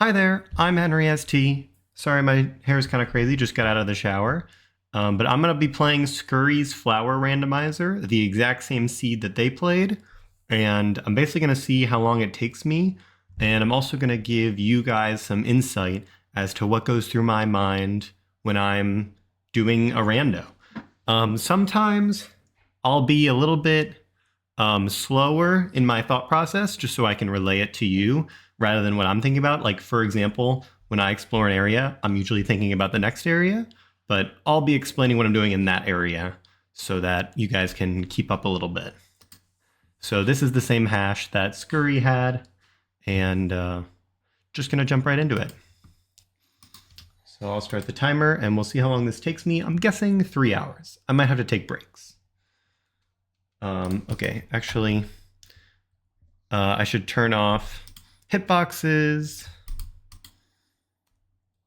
Hi there, I'm Henry ST. Sorry, my hair is kind of crazy, just got out of the shower. But I'm going to be playing Skurry's Flower Randomizer, the exact same seed that they played. And I'm basically going to see how long it takes me. And I'm also going to give you guys some insight as to what goes through my mind when I'm doing a rando. Sometimes I'll be a little bit slower in my thought process just so I can relay it to you rather than what I'm thinking about. Like, for example, when I explore an area, I'm usually thinking about the next area, but I'll be explaining what I'm doing in that area so that you guys can keep up a little bit. So this is the same hash that Skurry had, and just gonna jump right into it. So I'll start the timer and we'll see how long this takes me. I'm guessing 3 hours. I might have to take breaks. Okay, actually, I should turn off hitboxes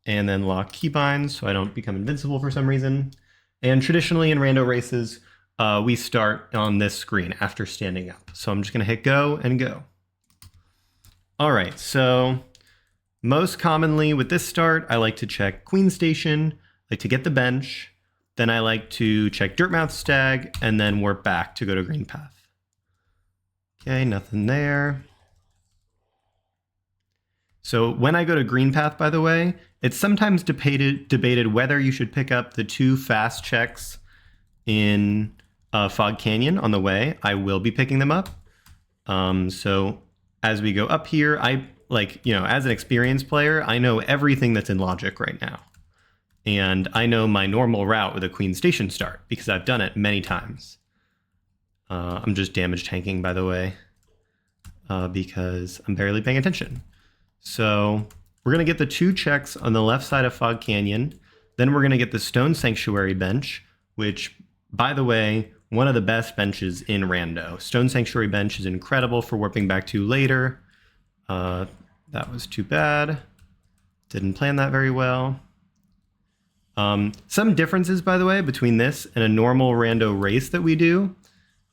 and then lock keybinds so I don't become invincible for some reason. And traditionally in rando races, we start on this screen after standing up. So I'm just gonna hit go and go. All right, so most commonly with this start, I like to check Queen Station, like to get the bench. Then I like to check Dirtmouth Stag and then warp back to go to Green Path. Okay, nothing there. So when I go to Green Path, by the way, it's sometimes debated whether you should pick up the 2 fast checks in Fog Canyon on the way. I will be picking them up. So as we go up here, as an experienced player, I know everything that's in Logic right now. And I know my normal route with a Queen Station start because I've done it many times. I'm just damage tanking, by the way, because I'm barely paying attention. So we're going to get the 2 checks on the left side of Fog Canyon. Then we're going to get the Stone Sanctuary bench, which, by the way, one of the best benches in Rando. Stone Sanctuary bench is incredible for warping back to later. That was too bad. Didn't plan that very well. Some differences, by the way, between this and a normal rando race that we do.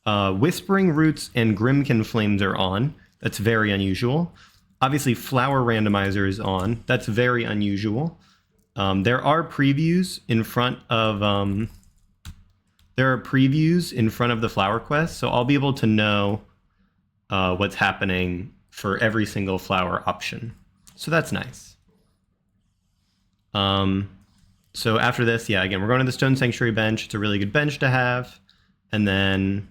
Whispering Roots and Grimkin Flames are on. That's very unusual. Obviously, Flower Randomizer is on. That's very unusual. There are previews in front of the flower quest, so I'll be able to know what's happening for every single flower option. So that's nice. So after this, yeah, again, we're going to the Stone Sanctuary bench. It's a really good bench to have. And then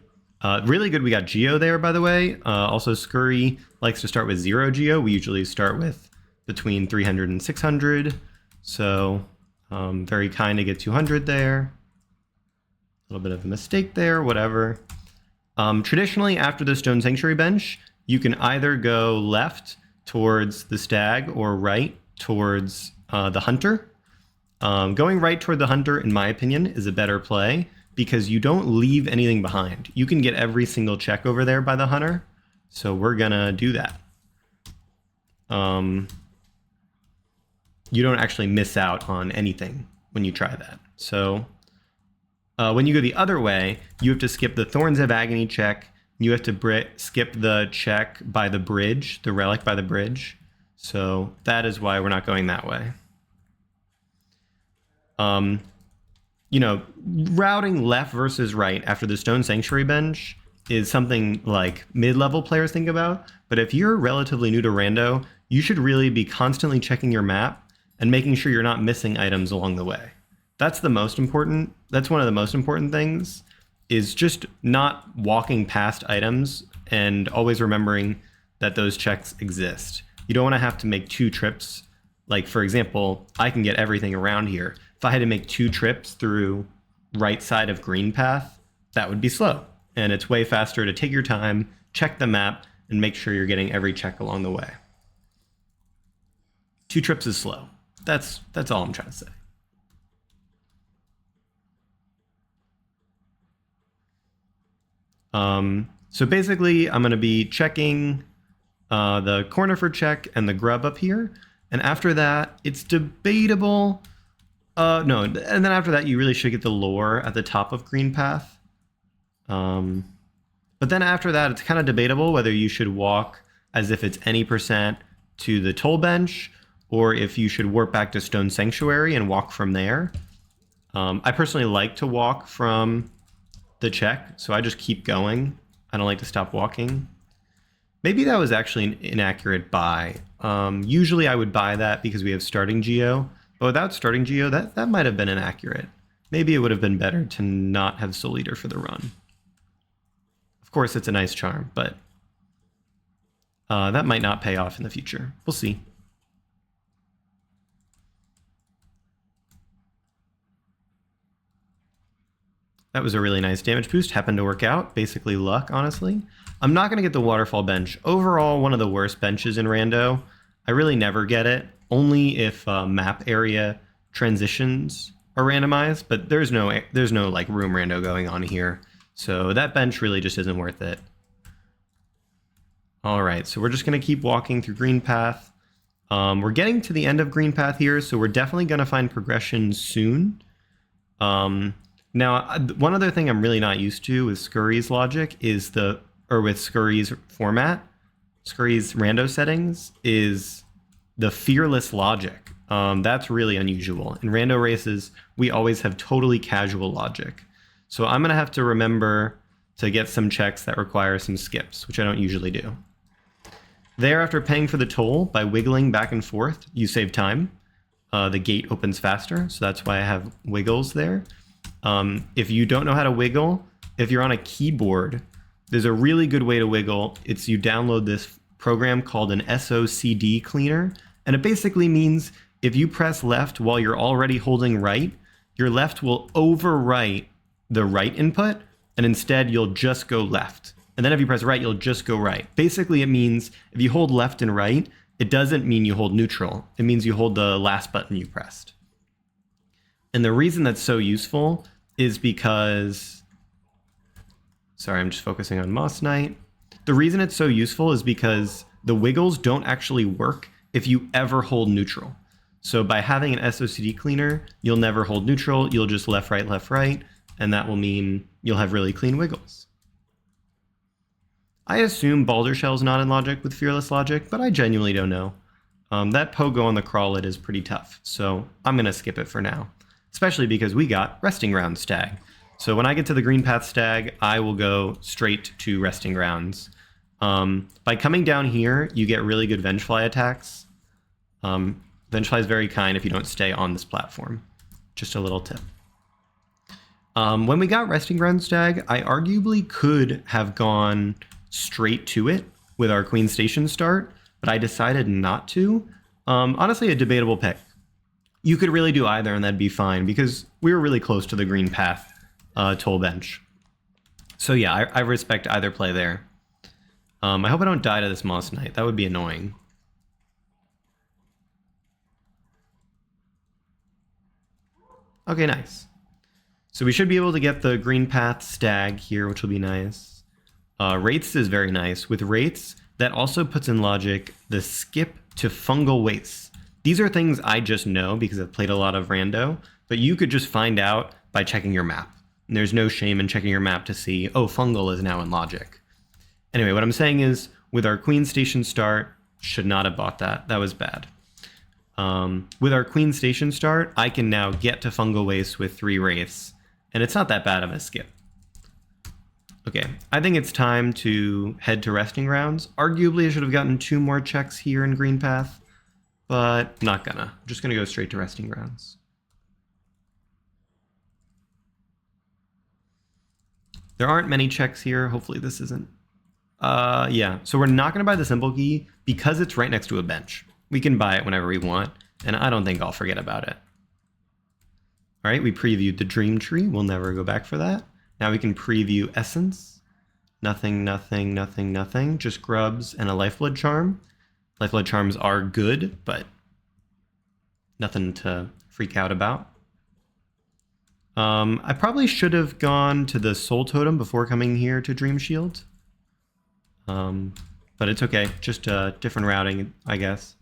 really good, we got Geo there, by the way. Also, Skurry likes to start with 0 Geo. We usually start with between 300 and 600. So very kind to get 200 there. A little bit of a mistake there, whatever. Traditionally, after the Stone Sanctuary bench, you can either go left towards the Stag or right towards the Hunter. Going right toward the Hunter, in my opinion, is a better play because you don't leave anything behind. You can get every single check over there by the Hunter, so we're gonna do that. You don't actually miss out on anything when you try that. So when you go the other way, you have to skip the Thorns of Agony check. You have to skip the check by the bridge, the relic by the bridge. So that is why we're not going that way. Routing left versus right after the Stone Sanctuary bench is something like mid-level players think about. But if you're relatively new to Rando, you should really be constantly checking your map and making sure you're not missing items along the way. That's the most important. That's one of the most important things, is just not walking past items and always remembering that those checks exist. You don't want to have to make 2 trips. Like, for example, I can get everything around here. If I had to make 2 trips through right side of Green Path, that would be slow. And it's way faster to take your time, check the map, and make sure you're getting every check along the way. 2 trips is slow. That's all I'm trying to say. So basically, I'm going to be checking the Cornifer check and the grub up here. And after that, it's debatable. No, and then after that, you really should get the lore at the top of Green Path. But then after that, it's kind of debatable whether you should walk as if it's any percent to the toll bench or if you should warp back to Stone Sanctuary and walk from there. I personally like to walk from the check, so I just keep going. I don't like to stop walking. Maybe that was actually an inaccurate buy. Usually I would buy that because we have starting geo, but without starting geo, that might have been inaccurate. Maybe it would have been better to not have Soul Eater for the run. Of course, it's a nice charm, but that might not pay off in the future. We'll see. That was a really nice damage boost. Happened to work out. Basically luck, honestly. I'm not going to get the Waterfall bench. Overall, one of the worst benches in Rando. I really never get it. Only if map area transitions are randomized, but there's no like room rando going on here. So that bench really just isn't worth it. All right, so we're just going to keep walking through Green Path. We're getting to the end of Green Path here, so we're definitely going to find progression soon. Now, one other thing I'm really not used to with Skurry's logic is with Skurry's format, Skurry's rando settings, is the fearless logic. That's really unusual. In rando races, we always have totally casual logic. So I'm going to have to remember to get some checks that require some skips, which I don't usually do. There, after paying for the toll by wiggling back and forth, you save time. The gate opens faster, so that's why I have wiggles there. If you don't know how to wiggle, if you're on a keyboard, there's a really good way to wiggle. It's you download this program called an SOCD cleaner, and it basically means if you press left while you're already holding right, your left will overwrite the right input, and instead you'll just go left. And then if you press right, you'll just go right. Basically, it means if you hold left and right, it doesn't mean you hold neutral. It means you hold the last button you pressed. And the reason that's so useful is because... Sorry, I'm just focusing on Moss Knight. The reason it's so useful is because the wiggles don't actually work if you ever hold neutral. So by having an SOCD cleaner, you'll never hold neutral. You'll just left, right, and that will mean you'll have really clean wiggles. I assume Boulder Shell's not in logic with Fearless logic, but I genuinely don't know. That pogo on the crawlet is pretty tough, so I'm going to skip it for now. Especially because we got Resting Grounds Stag. So when I get to the Green Path Stag, I will go straight to Resting Grounds. By coming down here, you get really good Vengefly attacks. Vengefly is very kind if you don't stay on this platform. Just a little tip. When we got Resting Grounds Stag, I arguably could have gone straight to it with our Queen Station start, but I decided not to. Honestly, a debatable pick. You could really do either and that'd be fine because we were really close to the Green Path toll bench. So yeah, I respect either play there. I hope I don't die to this Moss Knight. That would be annoying. Okay, nice. So we should be able to get the Green Path Stag here, which will be nice. Wraiths is very nice. With Wraiths, that also puts in logic the skip to Fungal Wastes. These are things I just know because I've played a lot of rando, but you could just find out by checking your map. And there's no shame in checking your map to see, oh, Fungal is now in logic. Anyway, what I'm saying is, with our Queen Station start, should not have bought that. That was bad. With our Queen Station start, I can now get to Fungal Waste with 3 Wraiths, and it's not that bad of a skip. Okay, I think it's time to head to Resting Grounds. Arguably, I should have gotten 2 more checks here in Green Path, but not gonna. I'm just gonna go straight to Resting Grounds. There aren't many checks here. Hopefully this isn't. Yeah, so we're not gonna buy the Simple Key because it's right next to a bench. We can buy it whenever we want, and I don't think I'll forget about it. All right, we previewed the Dream Tree. We'll never go back for that. Now we can preview Essence. Nothing, nothing, nothing, nothing. Just Grubs and a Lifeblood Charm. Lifeblood Charms are good, but nothing to freak out about. I probably should have gone to the Soul Totem before coming here to Dream Shield. But it's okay. Just different routing, I guess.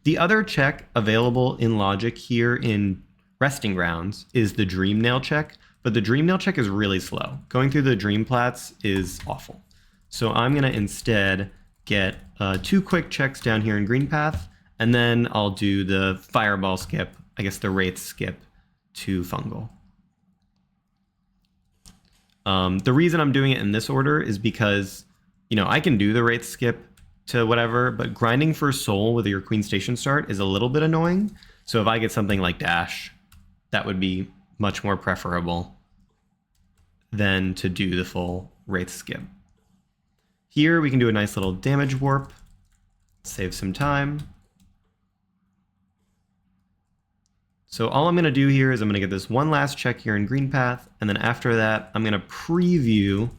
The other check available in Logic here in Resting Grounds is the Dream Nail check, but the Dream Nail check is really slow. Going through the Dream Plats is awful. So I'm going to instead get 2 quick checks down here in Green Path, And then I'll do the fireball skip, I guess the wraith skip to fungal. The reason I'm doing it in this order is because, you know, I can do the wraith skip to whatever, but grinding for soul with your queen station start is a little bit annoying. So if I get something like dash, that would be much more preferable than to do the full wraith skip. Here we can do a nice little damage warp, save some time. So all I'm going to do here is I'm going to get this one last check here in green path, and then after that I'm going to preview.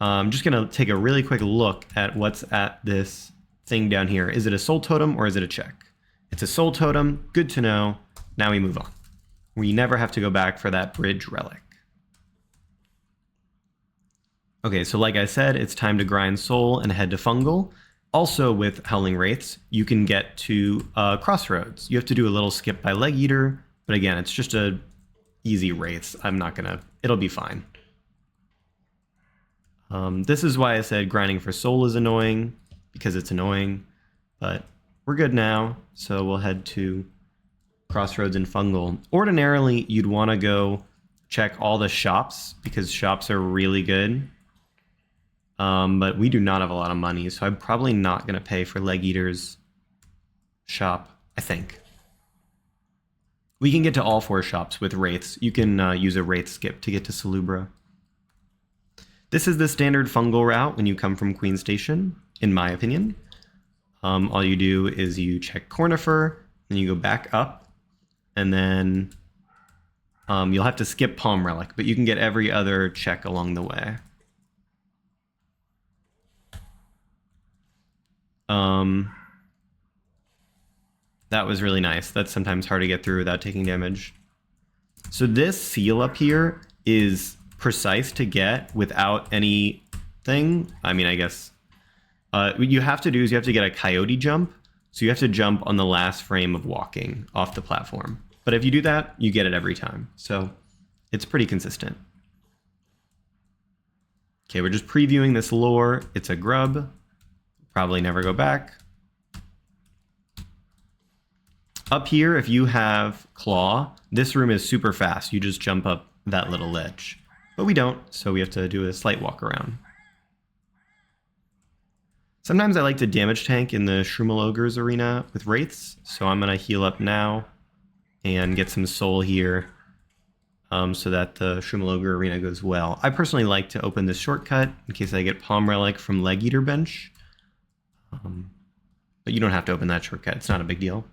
I'm just going to take a really quick look at what's at this thing down here. Is it a soul totem or is it a check? It's a soul totem. Good to know. Now we move on. We never have to go back for that bridge relic. Okay, so like I said, it's time to grind soul and head to fungal. Also with Howling Wraiths, you can get to Crossroads. You have to do a little skip by Leg Eater, but again, it's just a easy Wraiths. I'm not gonna, it'll be fine. This is why I said grinding for soul is annoying, because it's annoying, but we're good now, so we'll head to Crossroads and fungal. Ordinarily, you'd wanna go check all the shops, because shops are really good. But we do not have a lot of money, so I'm probably not going to pay for Leg Eater's shop, I think. We can get to all 4 shops with Wraiths. You can use a Wraith skip to get to Salubra. This is the standard fungal route when you come from Queen Station, in my opinion. All you do is you check Cornifer, then you go back up, and then you'll have to skip Palm Relic, but you can get every other check along the way. That was really nice. That's sometimes hard to get through without taking damage. So this seal up here is precise to get without anything. I mean, I guess what you have to do is you have to get a coyote jump. So you have to jump on the last frame of walking off the platform. But if you do that, you get it every time. So it's pretty consistent. Okay, we're just previewing this lore. It's a grub. Probably never go back. Up here, if you have Claw, this room is super fast. You just jump up that little ledge. But we don't, so we have to do a slight walk around. Sometimes I like to damage tank in the Shroomal Ogres arena with Wraiths, so I'm going to heal up now and get some soul here so that the Shroomal Ogre arena goes well. I personally like to open this shortcut in case I get Palm Relic from Leg Eater bench. But you don't have to open that shortcut. It's not a big deal.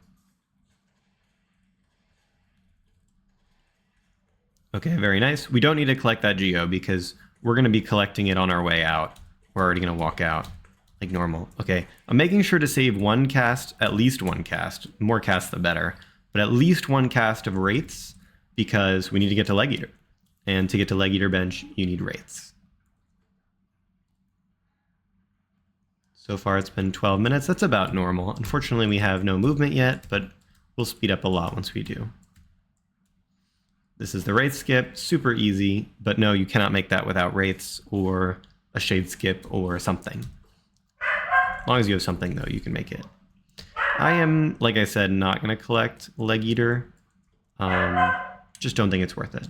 Okay, very nice. We don't need to collect that Geo because we're going to be collecting it on our way out. We're already going to walk out like normal. Okay, I'm making sure to save one cast, at least one cast. More casts the better. But at least one cast of Wraiths because we need to get to Leg Eater. And to get to Leg Eater bench, you need Wraiths. So far it's been 12 minutes. That's about normal. Unfortunately, we have no movement yet, but we'll speed up a lot once we do. This is the Wraith skip, super easy, but no, you cannot make that without Wraiths or a Shade skip or something. As long as you have something, though, you can make it. I am, like I said, not going to collect Leg Eater. Just don't think it's worth it.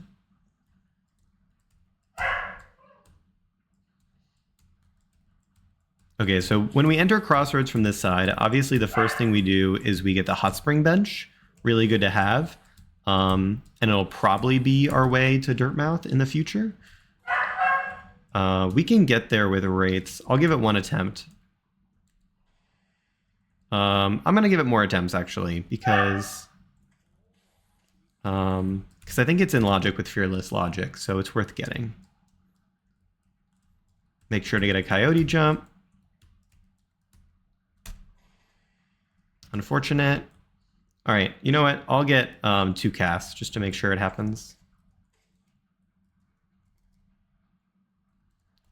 Okay, so when we enter Crossroads from this side, obviously the first thing we do is we get the Hot Spring bench. Really good to have. And it'll probably be our way to Dirtmouth in the future. We can get there with Wraiths. I'll give it one attempt. I'm going to give it more attempts, actually, because I think it's in logic with Fearless Logic, so it's worth getting. Make sure to get a Coyote jump. Unfortunate. All right, you know what? I'll get 2 casts just to make sure it happens.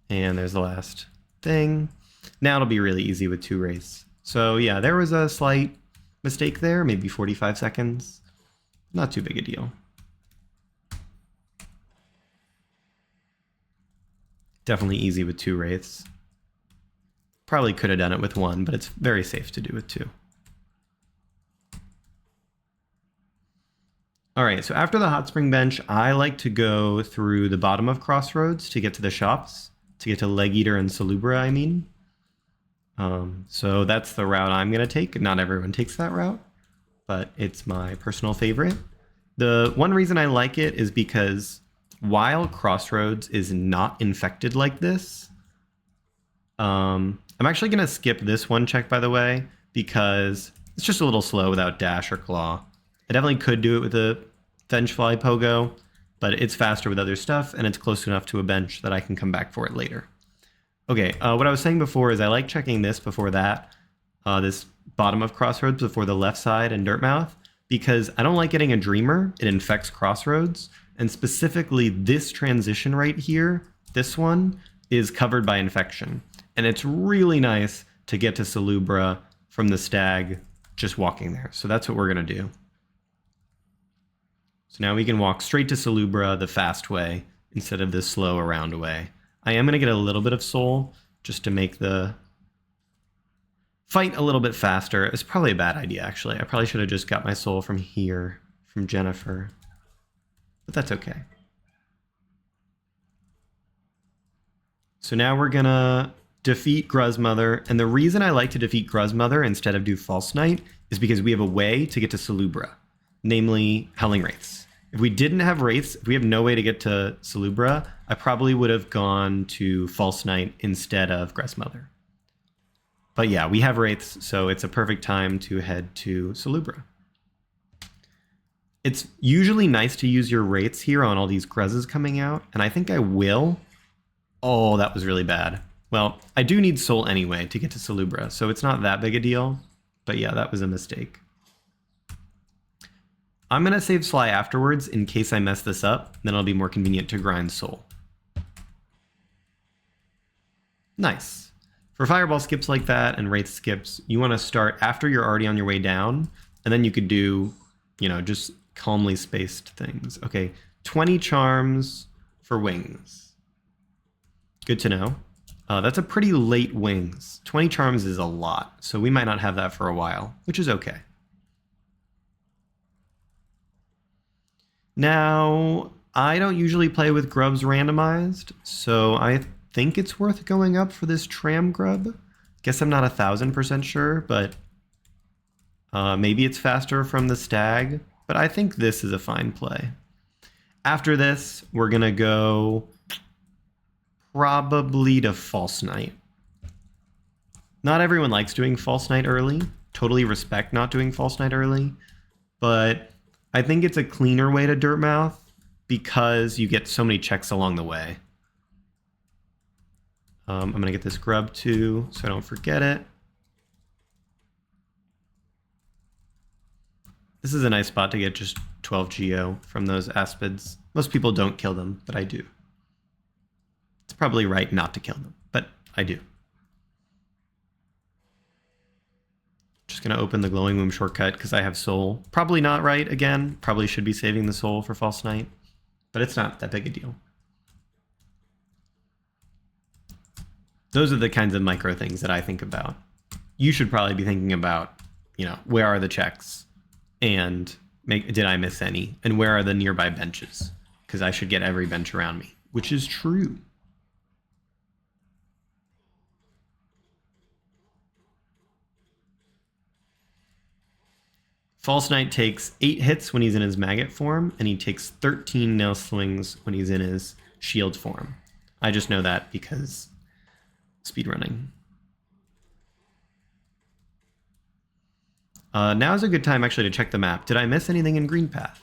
And there's the last thing. Now it'll be really easy with 2 Wraiths. So yeah, there was a slight mistake there, maybe 45 seconds. Not too big a deal. Definitely easy with 2 Wraiths. Probably could have done it with 1, but it's very safe to do with 2. All right, so after the hot spring bench, I like to go through the bottom of Crossroads to get to the shops, to get to Leg Eater and Salubra, I mean. So that's the route I'm going to take. Not everyone takes that route, but it's my personal favorite. The one reason I like it is because while Crossroads is not infected like this, I'm actually going to skip this one check, by the way, because it's just a little slow without dash or claw. I definitely could do it with a Vengefly Pogo, but it's faster with other stuff, and it's close enough to a bench that I can come back for it later. Okay, what I was saying before is I like checking this before that, this bottom of Crossroads before the left side and Dirtmouth, because I don't like getting a Dreamer. It infects Crossroads, and specifically this transition right here, this one, is covered by infection. And it's really nice to get to Salubra from the Stag just walking there. So that's what we're going to do. So now we can walk straight to Salubra the fast way instead of this slow around way. I am going to get a little bit of soul just to make the fight a little bit faster. It's probably a bad idea, actually. I probably should have just got my soul from here, from Jennifer. But that's okay. So now we're going to defeat Gruzmother. And the reason I like to defeat Gruzmother instead of do False Knight is because we have a way to get to Salubra, namely Howling Wraiths. If we didn't have Wraiths, if we have no way to get to Salubra, I probably would have gone to False Knight instead of Gruzmother. But yeah, we have Wraiths, so it's a perfect time to head to Salubra. It's usually nice to use your Wraiths here on all these Gruzes coming out, and I think I will. Oh, that was really bad. Well, I do need soul anyway to get to Salubra, so it's not that big a deal. But yeah, that was a mistake. I'm going to save Sly afterwards in case I mess this up. Then it'll be more convenient to grind soul. Nice. For fireball skips like that and wraith skips, you want to start after you're already on your way down. And then you could do, you know, just calmly spaced things. Okay, 20 charms for wings. Good to know. That's a pretty late wings. 20 charms is a lot, so we might not have that for a while, which is okay. Now, I don't usually play with grubs randomized, so I think it's worth going up for this tram grub. Guess I'm not 1000% sure, but maybe it's faster from the stag, but I think this is a fine play. After this, we're gonna go probably to False Knight. Not everyone likes doing False Knight early. Totally respect not doing False Knight early, but I think it's a cleaner way to Dirtmouth because you get so many checks along the way. I'm going to get this grub too, so I don't forget it. This is a nice spot to get just 12 Geo from those Aspids. Most people don't kill them, but I do. It's probably right not to kill them, but I do. Just going to open the Glowing Womb shortcut because I have soul. Probably not right again. Probably should be saving the soul for False Knight, but it's not that big a deal. Those are the kinds of micro things that I think about. You should probably be thinking about, you know, where are the checks and did I miss any? And where are the nearby benches? Because I should get every bench around me, which is true. False Knight takes 8 hits when he's in his maggot form, and he takes 13 nail swings when he's in his shield form. I just know that because speedrunning. Now's a good time actually to check the map. Did I miss anything in Green Path?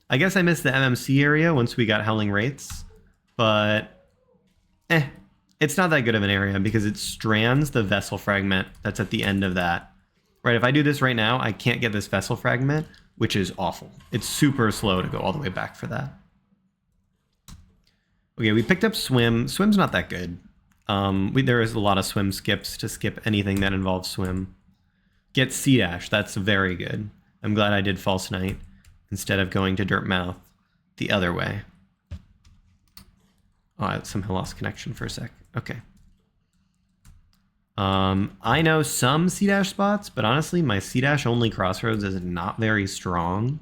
I guess I missed the MMC area once we got Howling Wraiths, but it's not that good of an area because it strands the vessel fragment that's at the end of that. Right, if I do this right now, I can't get this vessel fragment, which is awful. It's super slow to go all the way back for that. Okay, we picked up Swim. Swim's not that good. There is a lot of swim skips to skip anything that involves swim. Get Sea Dash, that's very good. I'm glad I did False Knight instead of going to Dirtmouth the other way. Oh, I somehow lost connection for a sec. Okay. I know some Sea Dash spots, but honestly, my Sea Dash only Crossroads is not very strong.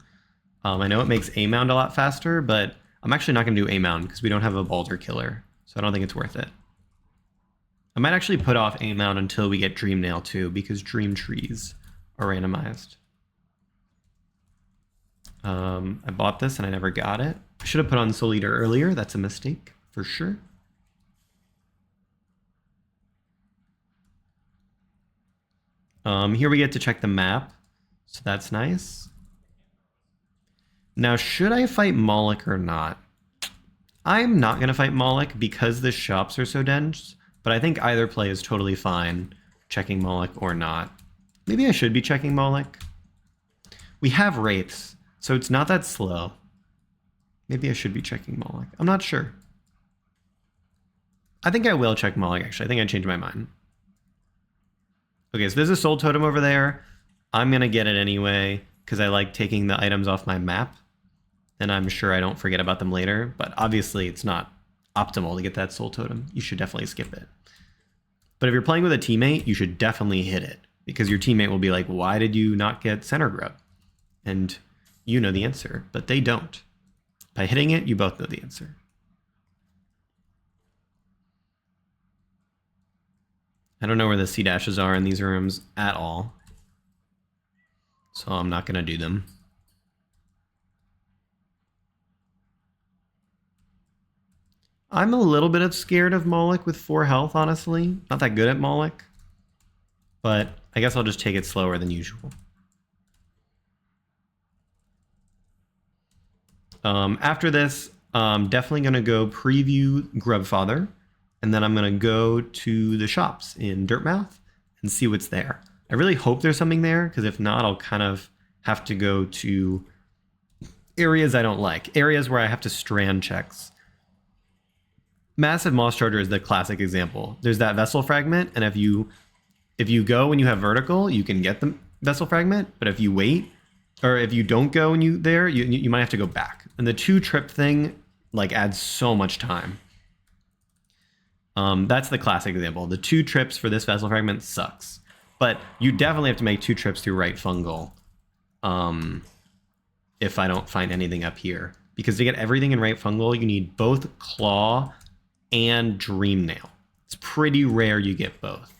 I know it makes A Mound a lot faster, but I'm actually not going to do A Mound because we don't have a Boulder Killer, so I don't think it's worth it. I might actually put off A Mound until we get Dream Nail too, because Dream Trees are randomized. I bought this and I never got it. I should have put on Soul Eater earlier. That's a mistake, for sure. Here we get to check the map, so that's nice. Now, should I fight Moloch or not? I'm not going to fight Moloch because the shops are so dense, but I think either play is totally fine, checking Moloch or not. Maybe I should be checking Moloch. We have Wraiths, so it's not that slow. Maybe I should be checking Moloch. I'm not sure. I think I will check Moloch, actually. I think I changed my mind. Okay, so there's a Soul Totem over there. I'm going to get it anyway, because I like taking the items off my map. And I'm sure I don't forget about them later, but obviously it's not optimal to get that Soul Totem. You should definitely skip it. But if you're playing with a teammate, you should definitely hit it, because your teammate will be like, why did you not get Center Grub? And you know the answer, but they don't. By hitting it, you both know the answer. I don't know where the C dashes are in these rooms at all, so I'm not going to do them. I'm a little bit scared of Moloch with 4 health, honestly. Not that good at Moloch, but I guess I'll just take it slower than usual. After this, I'm definitely going to go preview Grubfather, and then I'm going to go to the shops in Dirtmouth and see what's there. I really hope there's something there, because if not, I'll kind of have to go to areas I don't like, areas where I have to strand checks. Massive Moss Charger is the classic example. There's that Vessel Fragment, and if you go when you have vertical, you can get the Vessel Fragment, but if you wait, or if you don't go when you might have to go back. And the 2-trip thing like adds so much time. That's the classic example. The 2 trips for this Vessel Fragment sucks. But you definitely have to make 2 trips through Right Fungal. If I don't find anything up here. Because to get everything in Right Fungal, you need both Claw and Dream Nail. It's pretty rare you get both.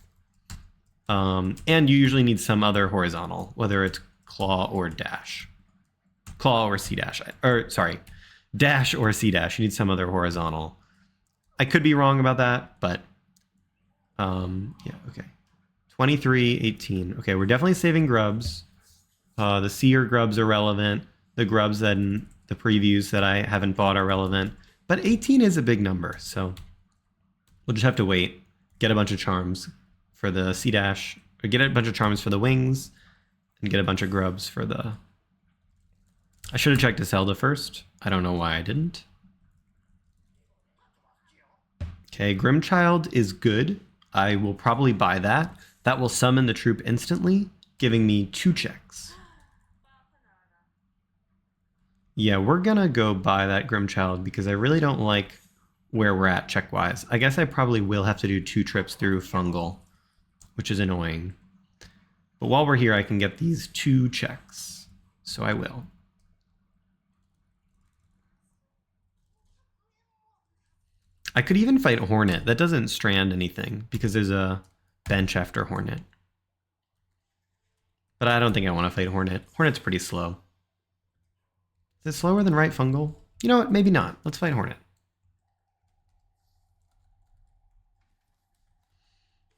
And you usually need some other horizontal, whether it's Claw or Dash. Claw or C Dash. Or, sorry, Dash or C Dash. You need some other horizontal. I could be wrong about that, but yeah, okay. 23, 18. Okay, we're definitely saving grubs. The Seer grubs are relevant. The grubs that in the previews that I haven't bought are relevant. But 18 is a big number, so we'll just have to wait. Get a bunch of charms for the C dash, or get a bunch of charms for the wings, and get a bunch of grubs for the... I should have checked Iselda first. I don't know why I didn't. Okay, Grimchild is good. I will probably buy that. That will summon the troop instantly, giving me 2 checks. Yeah, we're gonna go buy that Grimchild because I really don't like where we're at check-wise. I guess I probably will have to do 2 trips through Fungal, which is annoying. But while we're here, I can get these 2 checks, so I will. I could even fight Hornet. That doesn't strand anything because there's a bench after Hornet. But I don't think I want to fight Hornet. Hornet's pretty slow. Is it slower than Right Fungal? You know what? Maybe not. Let's fight Hornet.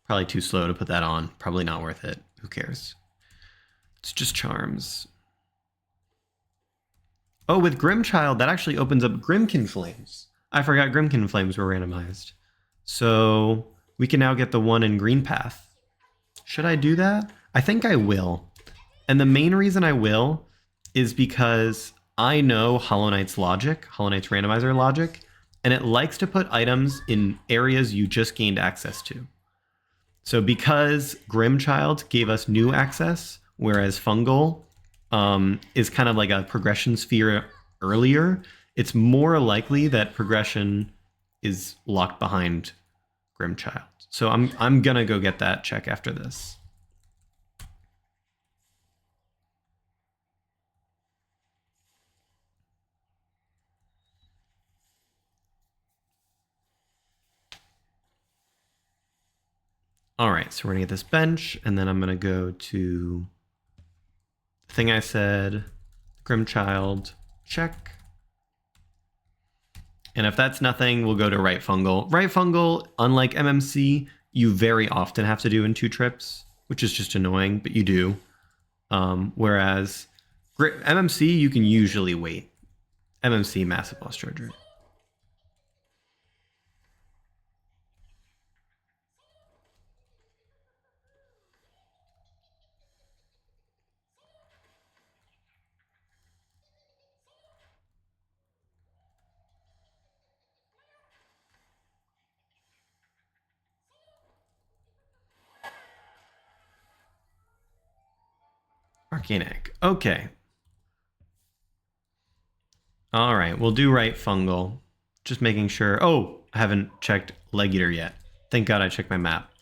Probably too slow to put that on. Probably not worth it. Who cares? It's just charms. Oh, with Grimchild, that actually opens up Grimkin Flames. I forgot Grimkin Flames were randomized. So we can now get the one in Green Path. Should I do that? I think I will. And the main reason I will is because I know Hollow Knight's logic, Hollow Knight's randomizer logic, and it likes to put items in areas you just gained access to. So because Grimchild gave us new access, whereas Fungal is kind of like a progression sphere earlier, it's more likely that progression is locked behind Grimchild. So I'm gonna go get that check after this. All right, so we're gonna get this bench, and then I'm gonna go to the thing I said, Grimchild, check. And if that's nothing, we'll go to right fungal. Right fungal, unlike MMC, you very often have to do in 2 trips, which is just annoying, but you do. Whereas MMC, you can usually wait. MMC, massive boss charger. Arcanic. Okay. All right, we'll do right fungal. Just making sure. Oh, I haven't checked leg eater yet. Thank God I checked my map.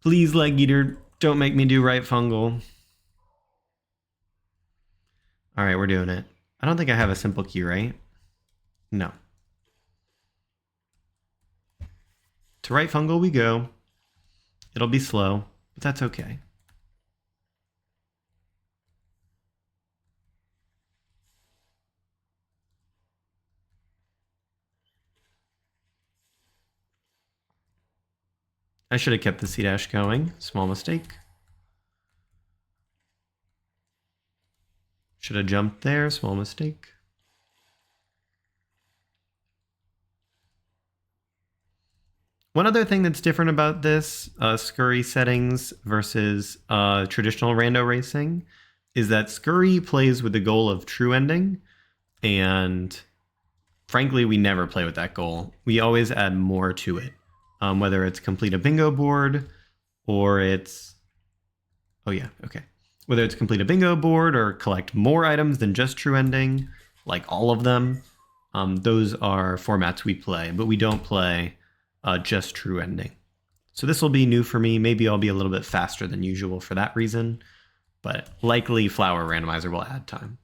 Please, leg eater, don't make me do right fungal. All right, we're doing it. I don't think I have a simple key, right? No. To right fungal we go. It'll be slow, but that's okay. I should have kept the C-dash going. Small mistake. Should have jumped there. Small mistake. One other thing that's different about this Skurry settings versus traditional rando racing is that Skurry plays with the goal of true ending, and frankly, we never play with that goal. We always add more to it, whether it's complete a bingo board or it's... Oh yeah, okay. Whether it's complete a bingo board or collect more items than just true ending, like all of them, those are formats we play, but we don't play just true ending. So this will be new for me. Maybe I'll be a little bit faster than usual for that reason, but likely Flower Randomizer will add time.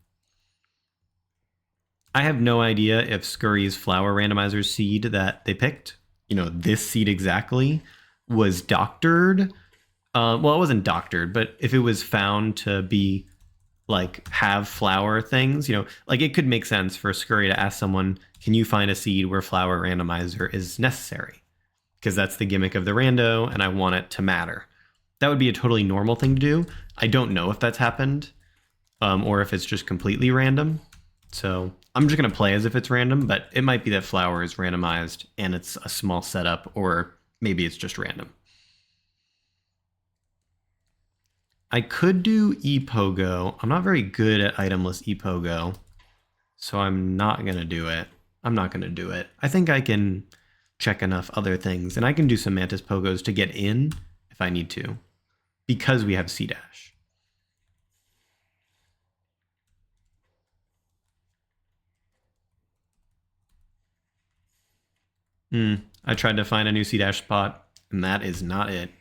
I have no idea if Skurry's Flower Randomizer seed that they picked, this seed exactly, was doctored. Well, it wasn't doctored, but if it was found to be have flower things, it could make sense for Skurry to ask someone, can you find a seed where Flower Randomizer is necessary? Because that's the gimmick of the rando, and I want it to matter. That would be a totally normal thing to do. I don't know if that's happened, or if it's just completely random. So I'm just going to play as if it's random, but it might be that flower is randomized and it's a small setup, or maybe it's just random. I could do ePogo. I'm not very good at itemless ePogo, so I'm not going to do it. I think I can check enough other things, and I can do some Mantis Pogos to get in if I need to, because we have C-dash. I tried to find a new C-dash spot, and that is not it.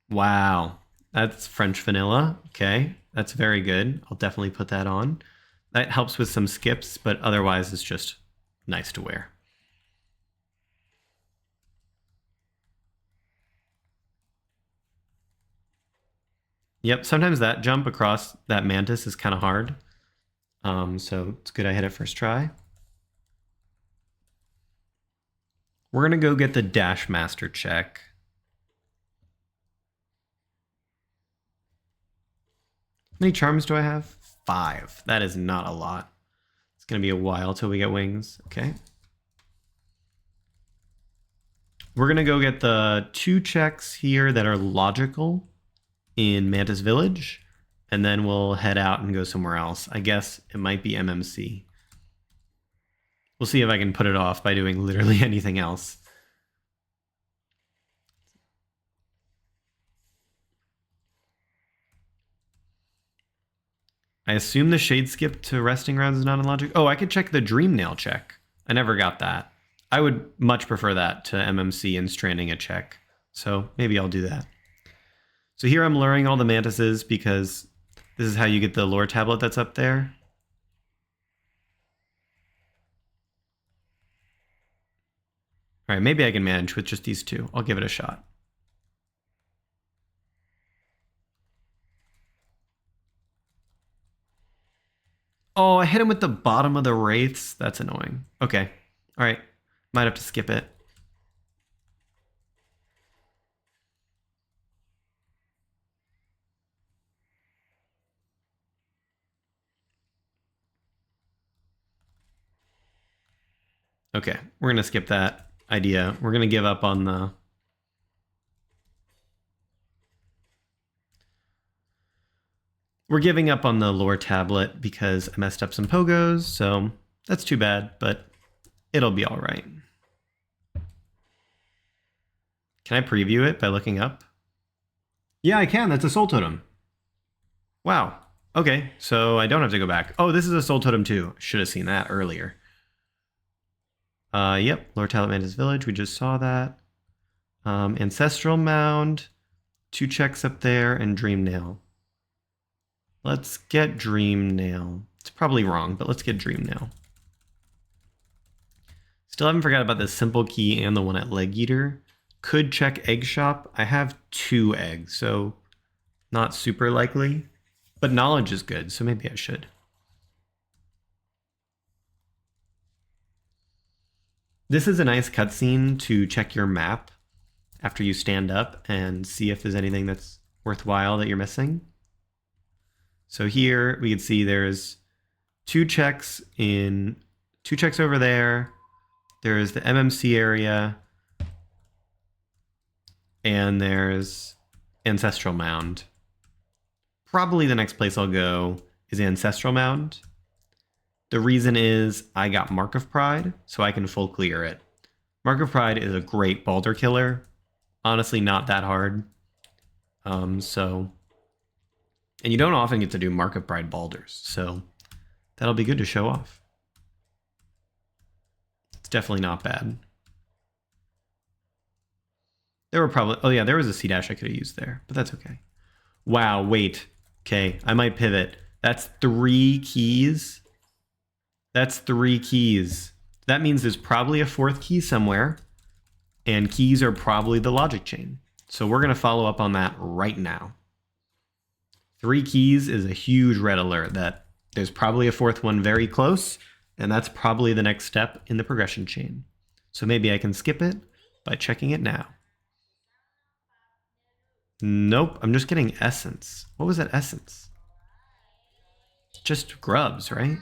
Wow, that's French vanilla. Okay, that's very good. I'll definitely put that on. That helps with some skips, but otherwise it's just nice to wear. Yep, sometimes that jump across that mantis is kind of hard. So it's good I hit it first try. We're going to go get the Dash Master check. How many charms do I have? 5. That is not a lot. It's going to be a while till we get wings. Okay. We're going to go get the 2 checks here that are logical in Mantis Village, and then we'll head out and go somewhere else. I guess it might be MMC. We'll see if I can put it off by doing literally anything else. I assume the shade skip to resting rounds is not in logic. Oh, I could check the Dream Nail check. I never got that. I would much prefer that to MMC and stranding a check. So maybe I'll do that. So here I'm luring all the mantises because this is how you get the lore tablet that's up there. All right, maybe I can manage with just these two. I'll give it a shot. Oh, I hit him with the bottom of the wraiths. That's annoying. Okay. All right. Might have to skip it. Okay, we're going to skip that idea. We're going to give up on the... We're giving up on the lore tablet because I messed up some pogos, so that's too bad, but it'll be all right. Can I preview it by looking up? Yeah, I can. That's a soul totem. Wow. Okay, so I don't have to go back. Oh, this is a soul totem too. Should have seen that earlier. Yep, Lord Talamanda's Village. We just saw that. Ancestral Mound. 2 checks up there, and Dream Nail. Let's get Dream Nail. It's probably wrong, but let's get Dream Nail. Still haven't forgot about the Simple Key and the one at Leg Eater. Could check Egg Shop. I have 2 eggs, so not super likely. But knowledge is good, so maybe I should. This is a nice cutscene to check your map after you stand up and see if there's anything that's worthwhile that you're missing. So here we can see there's 2 checks over there. There's the MMC area, and there's Ancestral Mound. Probably the next place I'll go is Ancestral Mound. The reason is I got Mark of Pride, so I can full clear it. Mark of Pride is a great Balder killer. Honestly, not that hard. And you don't often get to do Mark of Pride Balders, so that'll be good to show off. It's definitely not bad. There were probably... Oh yeah, there was a C-dash I could have used there, but that's okay. Wow, wait. Okay, I might pivot. That's 3 keys. That's 3 keys. That means there's probably a 4th key somewhere, and keys are probably the logic chain. So we're going to follow up on that right now. 3 keys is a huge red alert that there's probably a 4th one very close, and that's probably the next step in the progression chain. So maybe I can skip it by checking it now. Nope, I'm just getting essence. What was that essence? Just grubs, right?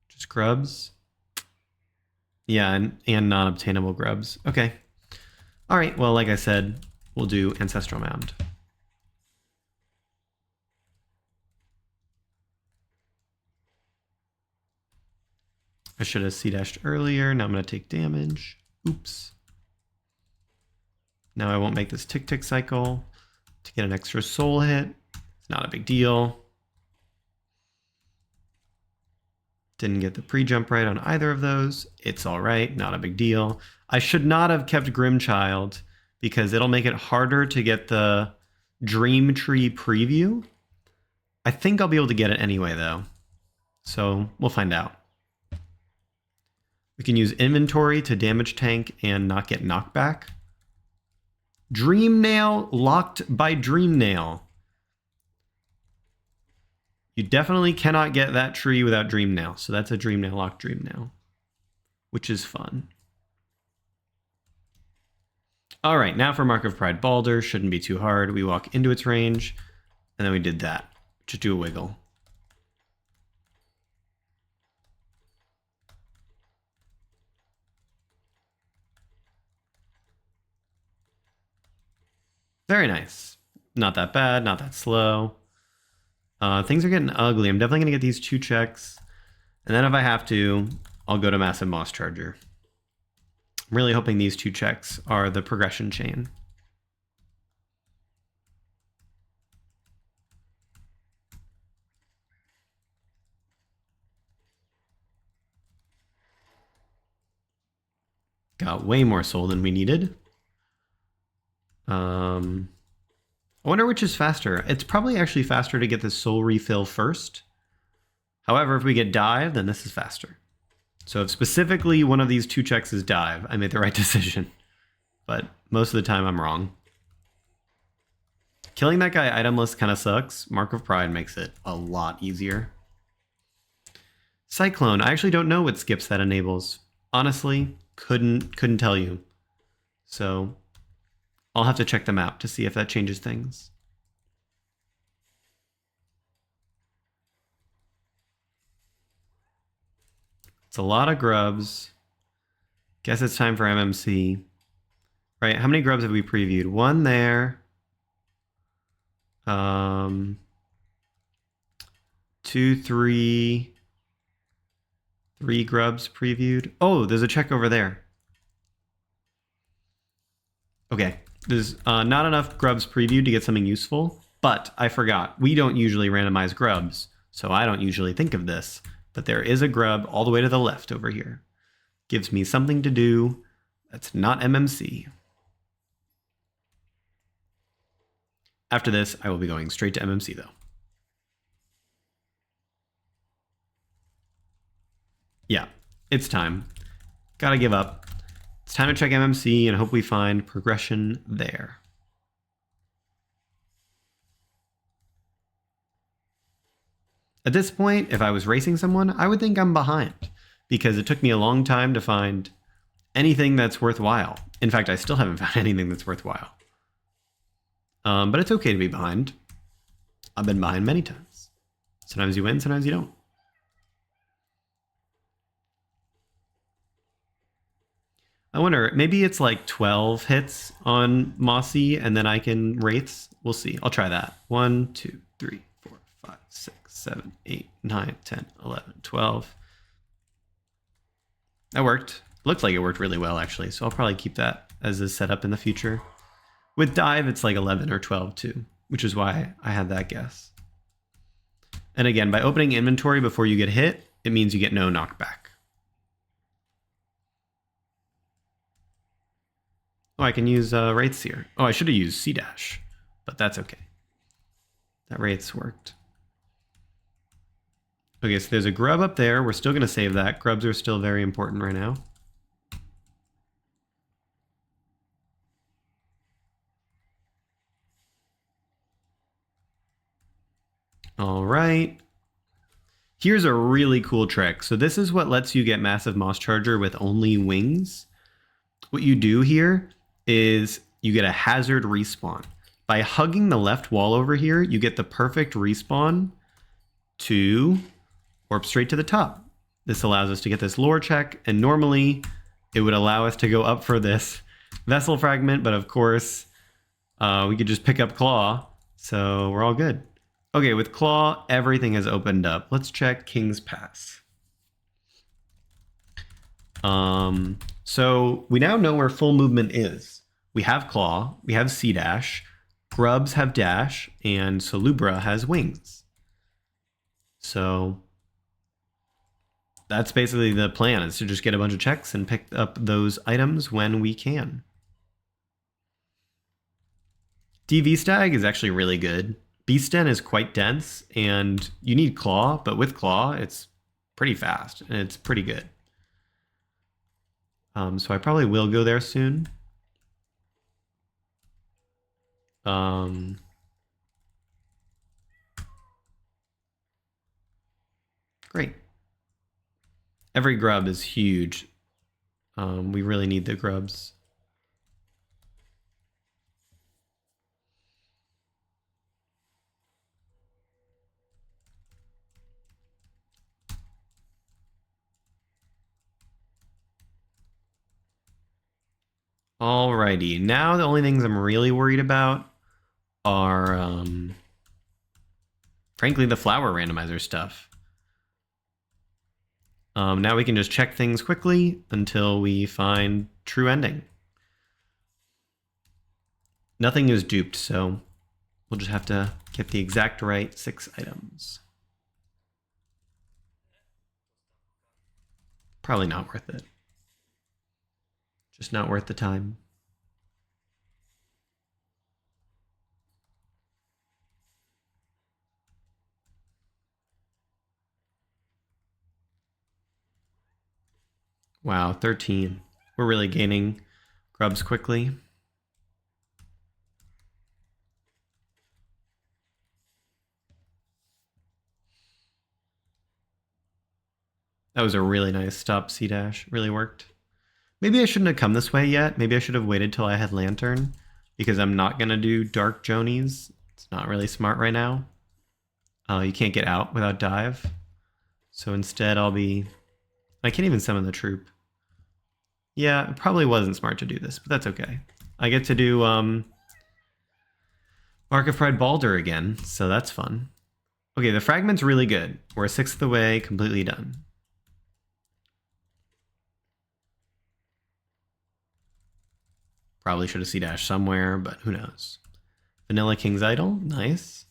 Just grubs. Yeah, and non-obtainable grubs. Okay. All right, well, like I said, we'll do Ancestral Mound. I should have C-dashed earlier. Now I'm going to take damage. Oops. Now I won't make this tick-tick cycle to get an extra soul hit. It's not a big deal. Didn't get the pre-jump right on either of those. It's all right, not a big deal. I should not have kept Grimchild because it'll make it harder to get the Dream Tree preview. I think I'll be able to get it anyway, though. So we'll find out. We can use inventory to damage tank and not get knockback. Dream Nail locked by Dream Nail. You definitely cannot get that tree without Dream Nail. So that's a Dream Nail locked Dream Nail, which is fun. All right, now for Mark of Pride Balder. Shouldn't be too hard. We walk into its range, and then we did that. Just do a wiggle. Very nice. Not that bad, not that slow. Things are getting ugly. I'm definitely going to get these 2 checks. And then if I have to, I'll go to Massive Moss Charger. I'm really hoping these 2 checks are the progression chain. Got way more soul than we needed. I wonder which is faster. It's probably actually faster to get the soul refill first. However, if we get dive, then this is faster. So if specifically one of these 2 checks is dive, I made the right decision. But most of the time I'm wrong. Killing that guy itemless kind of sucks. Mark of Pride makes it a lot easier. Cyclone, I actually don't know what skips that enables. Honestly, couldn't tell you. So I'll have to check the map to see if that changes things. It's a lot of grubs. Guess it's time for MMC. Right, how many grubs have we previewed? 1 there. 2, 3. 3 grubs previewed. Oh, there's a check over there. Okay, there's not enough grubs previewed to get something useful, but I forgot. We don't usually randomize grubs, so I don't usually think of this. But there is a grub all the way to the left over here. Gives me something to do that's not MMC. After this, I will be going straight to MMC though. Yeah, it's time. Gotta give up. It's time to check MMC and hope we find progression there. At this point, if I was racing someone, I would think I'm behind because it took me a long time to find anything that's worthwhile. In fact, I still haven't found anything that's worthwhile. But it's okay to be behind. I've been behind many times. Sometimes you win, sometimes you don't. I wonder, maybe it's like 12 hits on Mossy and then I can wraiths. We'll see. I'll try that. 1, 2, 3, 4, 5, 6, 7, 8, 9, 10, 11, 12. That worked. Looks like it worked really well, actually. So I'll probably keep that as a setup in the future. With dive, it's like 11 or 12 too, which is why I had that guess. And again, by opening inventory before you get hit, it means you get no knockback. Oh, I can use wraiths here. Oh, I should have used C-dash, but that's okay. That wraiths worked. Okay, so there's a grub up there. We're still going to save that. Grubs are still very important right now. All right. Here's a really cool trick. So this is what lets you get Massive Moss Charger with only wings. What you do here is you get a hazard respawn. By hugging the left wall over here, you get the perfect respawn to warp straight to the top. This allows us to get this lore check, and normally it would allow us to go up for this vessel fragment, but of course we could just pick up Claw, so we're all good. Okay, with Claw, everything has opened up. Let's check King's Pass. So we now know where full movement is. We have Claw, we have C-dash, Grubs have dash, and Salubra has wings. So that's basically the plan, is to just get a bunch of checks and pick up those items when we can. DV Stag is actually really good. Beasten is quite dense, and you need Claw, but with Claw, it's pretty fast, and it's pretty good. So I probably will go there soon. Great. Every grub is huge. We really need the grubs. Alrighty, now the only things I'm really worried about are, frankly, the flower randomizer stuff. Now we can just check things quickly until we find true ending. Nothing is duped, so we'll just have to get the exact right 6 items. Probably not worth it. Just not worth the time. Wow, 13. We're really gaining grubs quickly. That was a really nice stop C dash. Really worked. Maybe I shouldn't have come this way yet. Maybe I should have waited till I had Lantern, because I'm not going to do Dark Jonies. It's not really smart right now. You can't get out without dive. So instead I'll be... I can't even summon the troop. Yeah, it probably wasn't smart to do this, but that's okay. I get to do Mark of Pride Balder again, so that's fun. Okay, the fragment's really good. We're a sixth of the way, completely done. Probably should have C-dashed somewhere, but who knows. Vanilla King's Idol, nice.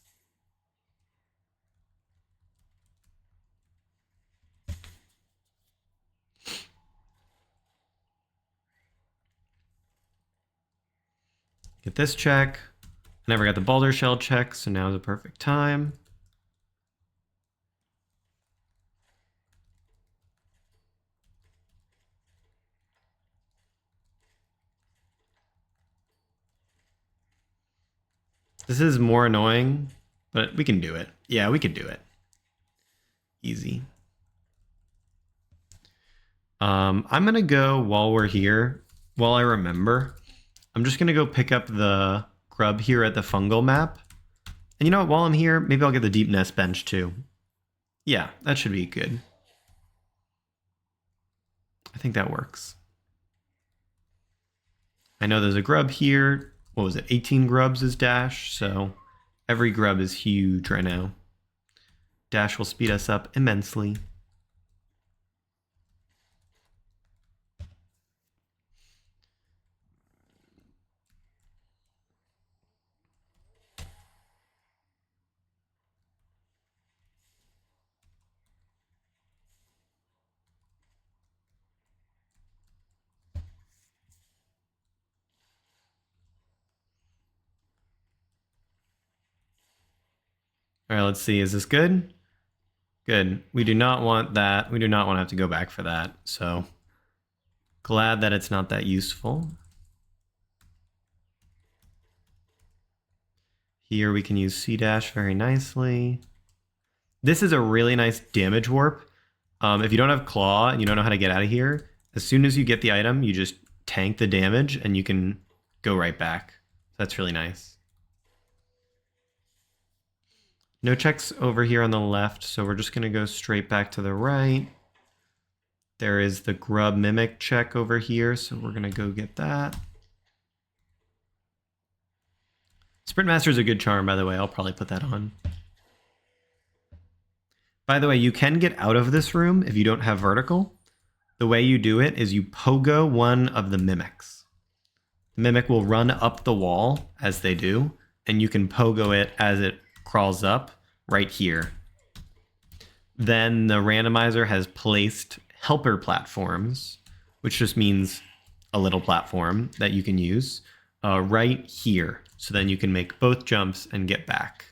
Get this check. I never got the Balder Shell check, so now is the perfect time. This is more annoying, but we can do it. Yeah, we can do it. Easy. I'm going to go, while we're here, while I remember, I'm just going to go pick up the grub here at the fungal map. And you know what, while I'm here, maybe I'll get the deep nest bench too. Yeah, that should be good. I think that works. I know there's a grub here. What was it? 18 grubs is dash, so every grub is huge right now. Dash will speed us up immensely. All right, let's see. Is this good? Good. We do not want that. We do not want to have to go back for that. So glad that it's not that useful. Here we can use C-dash very nicely. This is a really nice damage warp. If you don't have claw and you don't know how to get out of here, as soon as you get the item, you just tank the damage and you can go right back. That's really nice. No checks over here on the left, so we're just going to go straight back to the right. There is the grub mimic check over here, so we're going to go get that. Sprint Master is a good charm, by the way. I'll probably put that on. By the way, you can get out of this room if you don't have vertical. The way you do it is you pogo one of the mimics. The mimic will run up the wall as they do, and you can pogo it as it crawls up right here. Then the randomizer has placed helper platforms, which just means a little platform that you can use right here. So then you can make both jumps and get back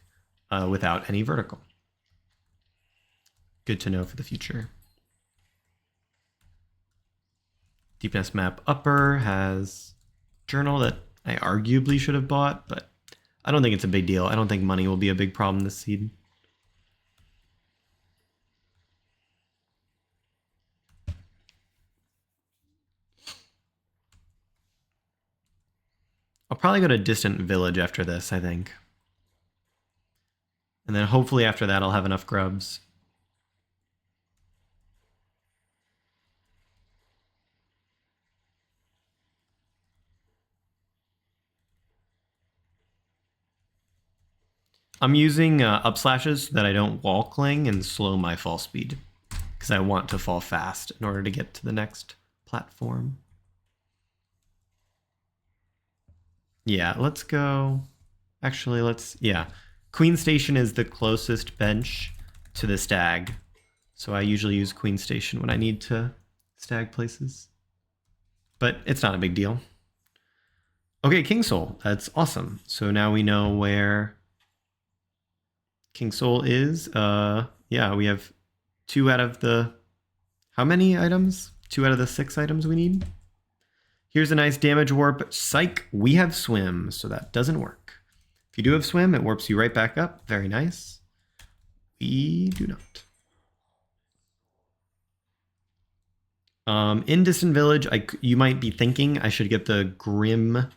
without any vertical. Good to know for the future. Deep Nest Map Upper has journal that I arguably should have bought, but I don't think it's a big deal. I don't think money will be a big problem this seed. I'll probably go to Distant Village after this, I think. And then hopefully after that I'll have enough grubs. I'm using up slashes so that I don't wall cling and slow my fall speed, because I want to fall fast in order to get to the next platform. Yeah, let's go. Actually, yeah. Queen Station is the closest bench to the stag. So I usually use Queen Station when I need to stag places. But it's not a big deal. Okay, King Soul. That's awesome. So now we know where King Soul is. Yeah, we have 2 out of the... How many items? 2 out of the 6 items we need. Here's a nice damage warp. Psych, we have swim, so that doesn't work. If you do have swim, it warps you right back up. Very nice. We do not. In Distant Village, you might be thinking I should get the Grim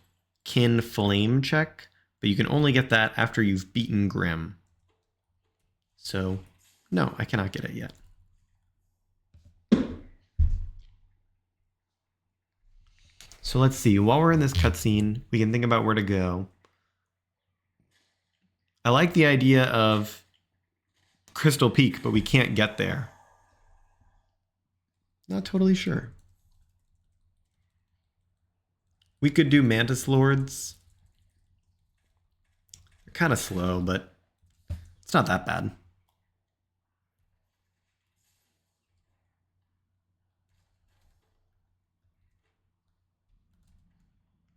Kin Flame check, but you can only get that after you've beaten Grim. So, no, I cannot get it yet. So let's see, while we're in this cutscene, we can think about where to go. I like the idea of Crystal Peak, but we can't get there. Not totally sure. We could do Mantis Lords. They're kind of slow, but it's not that bad.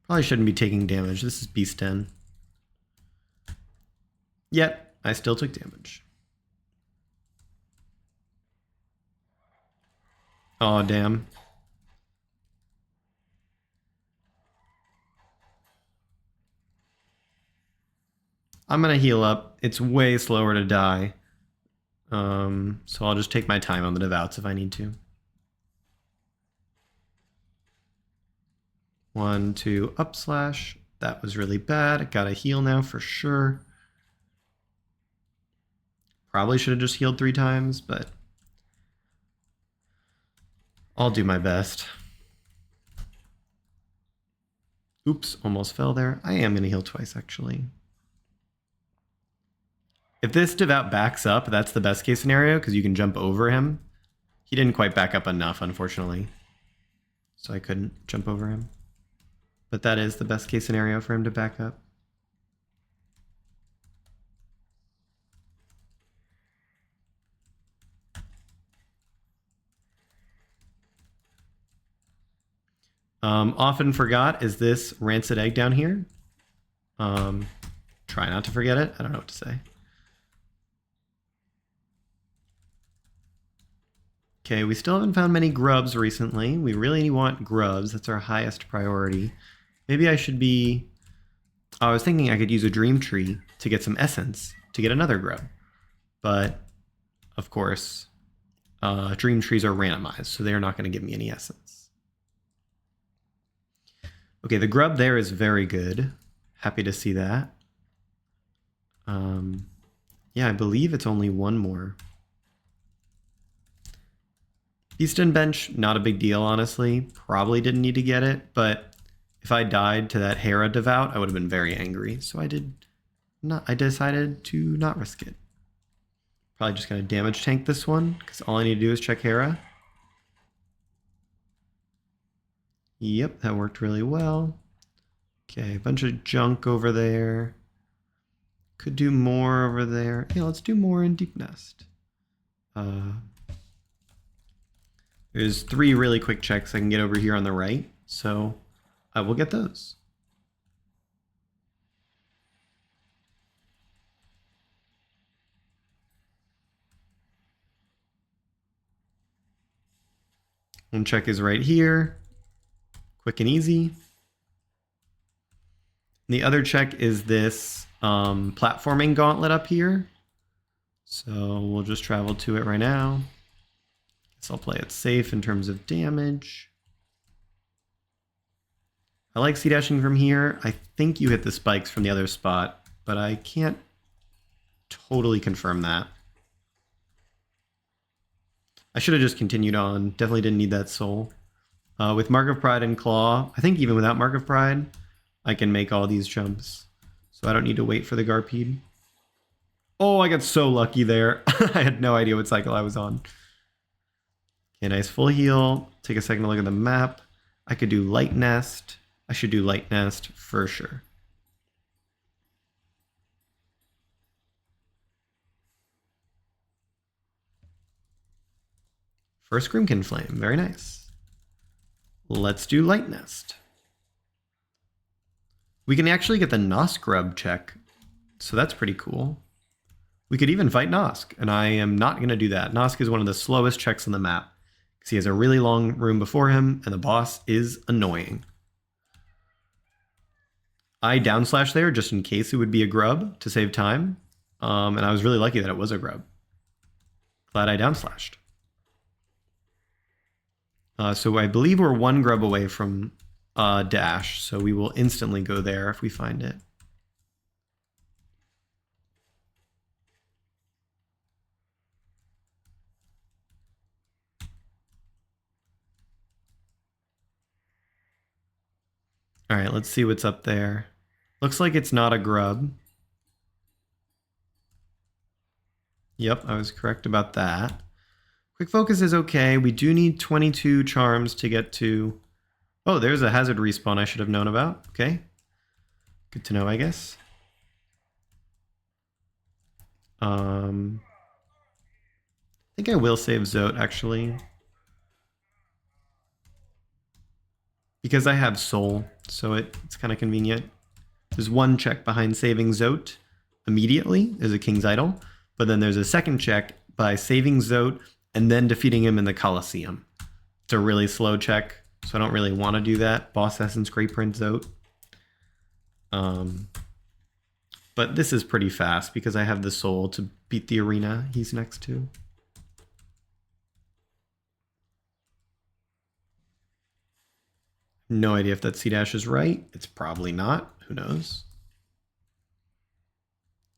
Probably shouldn't be taking damage. This is Beast 10. Yet, I still took damage. Oh, damn. I'm gonna heal up. It's way slower to die. So I'll just take my time on the Devouts if I need to. 1, 2, up slash. That was really bad. Gotta heal now for sure. Probably should have just healed 3 times, but I'll do my best. Oops, almost fell there. I am going to heal twice, actually. If this Devout backs up, that's the best case scenario, because you can jump over him. He didn't quite back up enough, unfortunately. So I couldn't jump over him. But that is the best case scenario for him to back up. Often forgot is this rancid egg down here. Try not to forget it. I don't know what to say. Okay, we still haven't found many grubs recently. We really want grubs. That's our highest priority. Maybe I should be... I was thinking I could use a dream tree to get some essence to get another grub. But, of course, dream trees are randomized, so they're not going to give me any essence. Okay, the grub there is very good. Happy to see that. Yeah, I believe it's only one more. Beeston Bench, not a big deal, honestly. Probably didn't need to get it, but if I died to that Hera Devout, I would have been very angry. So I decided to not risk it. Probably just gonna damage tank this one, because all I need to do is check Hera. Yep, that worked really well. Okay, a bunch of junk over there. Could do more over there. Yeah, let's do more in Deep Nest. There's 3 really quick checks I can get over here on the right, so I will get those. One check is right here. Quick and easy. The other check is this platforming gauntlet up here. So we'll just travel to it right now. Guess I'll play it safe in terms of damage. I like sea dashing from here. I think you hit the spikes from the other spot, but I can't totally confirm that. I should have just continued on. Definitely didn't need that soul. With Mark of Pride and Claw, I think even without Mark of Pride, I can make all these jumps. So I don't need to wait for the Garpede. Oh, I got so lucky there. I had no idea what cycle I was on. Okay, nice full heal. Take a second to look at the map. I could do Light Nest. I should do Light Nest for sure. First Grimkin Flame, very nice. Let's do Light Nest. We can actually get the Nosk Grub check, so that's pretty cool. We could even fight Nosk, and I am not going to do that. Nosk is one of the slowest checks on the map, because he has a really long room before him, and the boss is annoying. I downslash there just in case it would be a grub to save time, and I was really lucky that it was a grub. Glad I downslashed. So I believe we're one grub away from dash, so we will instantly go there if we find it. All right, let's see what's up there. Looks like it's not a grub. Yep, I was correct about that. Quick focus is okay. We do need 22 charms to get to... Oh, there's a hazard respawn I should have known about. Okay. Good to know, I guess. I think I will save Zote, actually. Because I have Soul, so it's kind of convenient. There's one check behind saving Zote immediately, as a King's Idol. But then there's a second check by saving Zote and then defeating him in the Colosseum. It's a really slow check, so I don't really want to do that. Boss Essence, Great Print, Zote. But this is pretty fast because I have the Soul to beat the arena he's next to. No idea if that C-Dash is right. It's probably not. Who knows?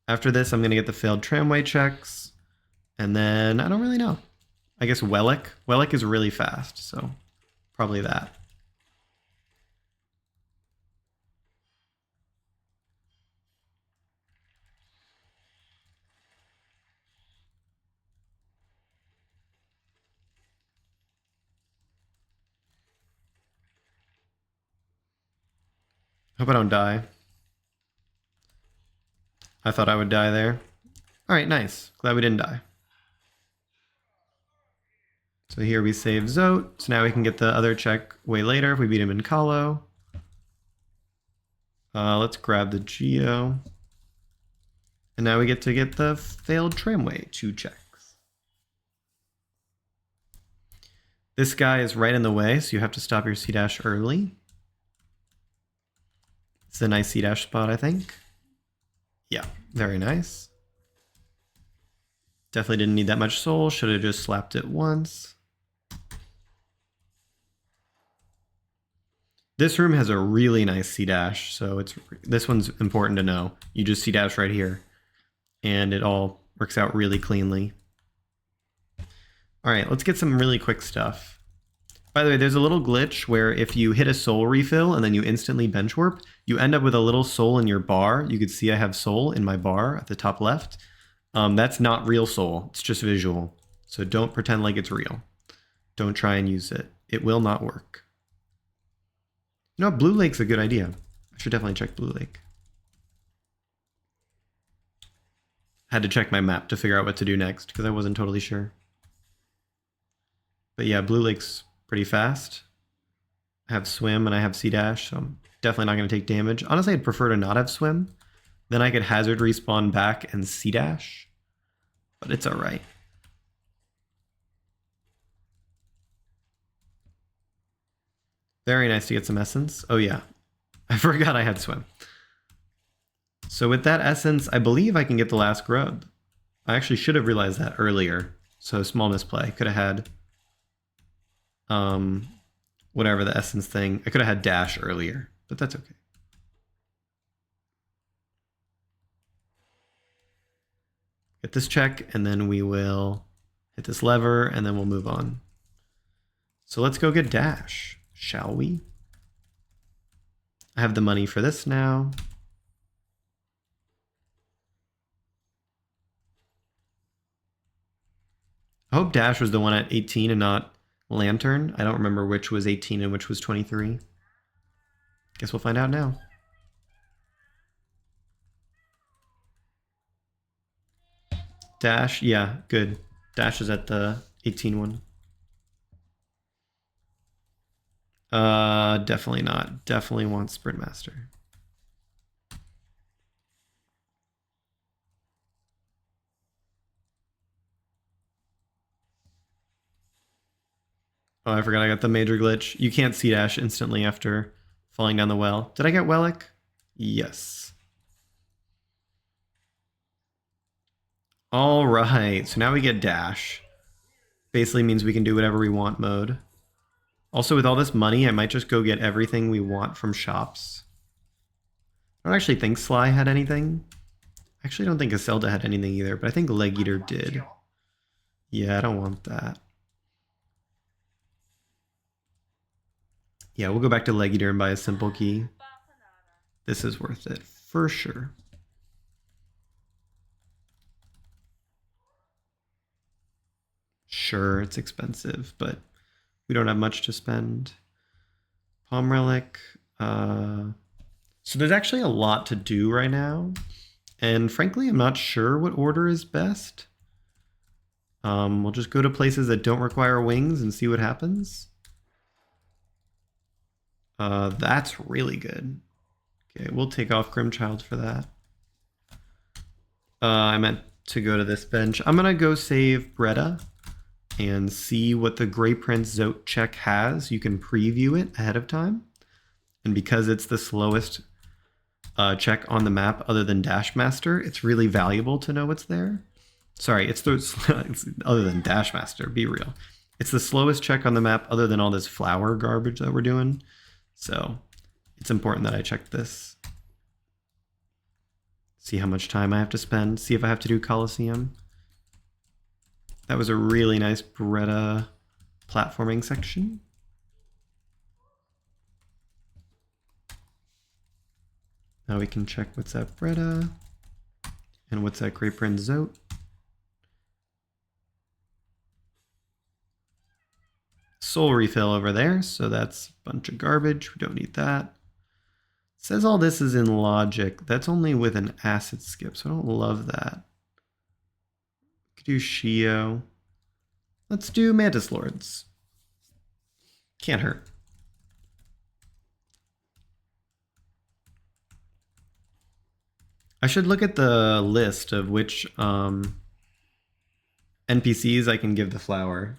After this, I'm going to get the failed tramway checks. And then, I don't really know. I guess Wellick. Wellick is really fast, so probably that. Hope I don't die. I thought I would die there. Alright, nice. Glad we didn't die. So here we save Zote. So now we can get the other check way later if we beat him in Colo. Let's grab the Geo. And now we get to get the failed tramway 2 checks. This guy is right in the way, so you have to stop your C-Dash early. It's a nice C-Dash spot, I think. Yeah, very nice. Definitely didn't need that much soul. Should have just slapped it once. This room has a really nice C-Dash, so this one's important to know. You just C-Dash right here, and it all works out really cleanly. All right, let's get some really quick stuff. By the way, there's a little glitch where if you hit a soul refill and then you instantly bench warp, you end up with a little soul in your bar. You can see I have soul in my bar at the top left. That's not real soul, it's just visual. So don't pretend like it's real. Don't try and use it. It will not work. You know, Blue Lake's a good idea. I should definitely check Blue Lake. Had to check my map to figure out what to do next because I wasn't totally sure. But yeah, Blue Lake's pretty fast. I have Swim and I have C-Dash, so I'm definitely not going to take damage. Honestly, I'd prefer to not have Swim. Then I could hazard respawn back and C-Dash. But it's alright. Very nice to get some essence. Oh yeah, I forgot I had Swim. So with that essence, I believe I can get the last grub. I actually should have realized that earlier. So small misplay. Could have had whatever the essence thing. I could have had dash earlier, but that's okay. Get this check, and then we will hit this lever, and then we'll move on. So let's go get dash, shall we? I have the money for this now. I hope dash was the one at 18 and not lantern. I don't remember which was 18 and which was 23. Guess we'll find out now. Dash, yeah, good. Dash is at the 18 one. Definitely not. Definitely want Sprint Master. Oh, I forgot I got the major glitch. You can't sea dash instantly after falling down the well. Did I get Wellick? Yes. All right, so now we get dash. Basically means we can do whatever we want mode. Also, with all this money, I might just go get everything we want from shops. I don't actually think Sly had anything. I actually don't think Iselda had anything either, but I think Leg Eater did. Yeah, I don't want that. Yeah, we'll go back to Leg Eater and buy a simple key. This is worth it, for sure. Sure, it's expensive, but we don't have much to spend. Palm Relic. So there's actually a lot to do right now. And frankly, I'm not sure what order is best. We'll just go to places that don't require wings and see what happens. That's really good. Okay, we'll take off Grimchild for that. I meant to go to this bench. I'm gonna go save Bretta and see what the Grey Prince Zote check has. You can preview it ahead of time. And because it's the slowest check on the map other than Dashmaster, it's really valuable to know what's there. Sorry, it's other than Dashmaster, be real. It's the slowest check on the map other than all this flower garbage that we're doing. So it's important that I check this. See how much time I have to spend. See if I have to do Coliseum. That was a really nice Beretta platforming section. Now we can check what's at Bretta and what's at Grey Prince Zote. Soul refill over there, so that's a bunch of garbage. We don't need that. It says all this is in logic. That's only with an acid skip, so I don't love that. Could do Shio. Let's do Mantis Lords. Can't hurt. I should look at the list of which NPCs I can give the flower.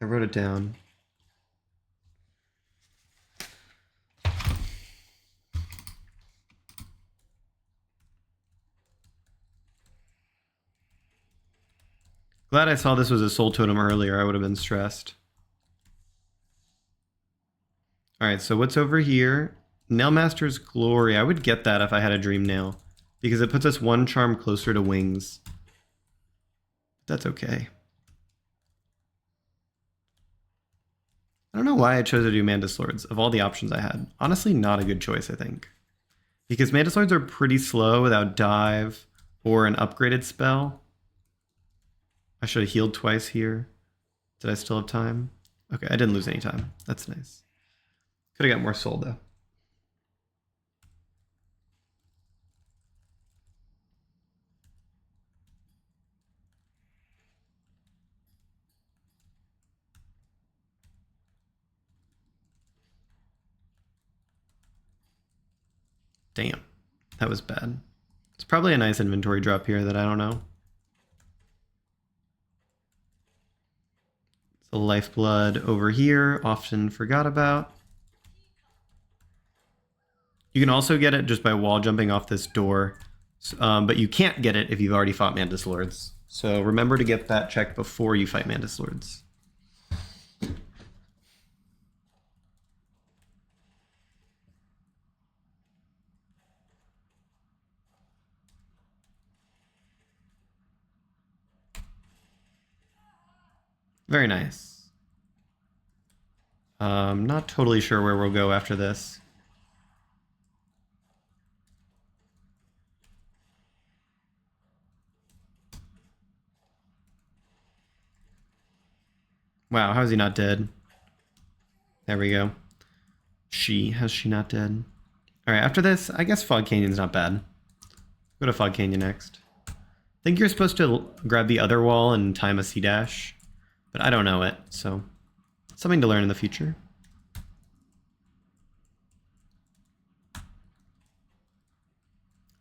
I wrote it down. Glad I saw this was a soul totem earlier. I would have been stressed. All right, so what's over here? Nailmaster's Glory. I would get that if I had a Dream Nail, because it puts us one charm closer to wings. That's okay. I don't know why I chose to do Mantis Lords of all the options I had. Honestly, not a good choice, I think. Because Mantis Lords are pretty slow without dive or an upgraded spell. I should have healed twice here. Did I still have time? Okay, I didn't lose any time. That's nice. Could have got more soul, though. Damn, that was bad. It's probably a nice inventory drop here that I don't know. The lifeblood over here, often forgot about. You can also get it just by wall jumping off this door, but you can't get it if you've already fought Mantis Lords. So remember to get that check before you fight Mantis Lords. Very nice. Not totally sure where we'll go after this. Wow, how is he not dead? There we go. How's she not dead? Alright, after this, I guess Fog Canyon's not bad. Go to Fog Canyon next. I think you're supposed to grab the other wall and time a C-dash, but I don't know it, so something to learn in the future.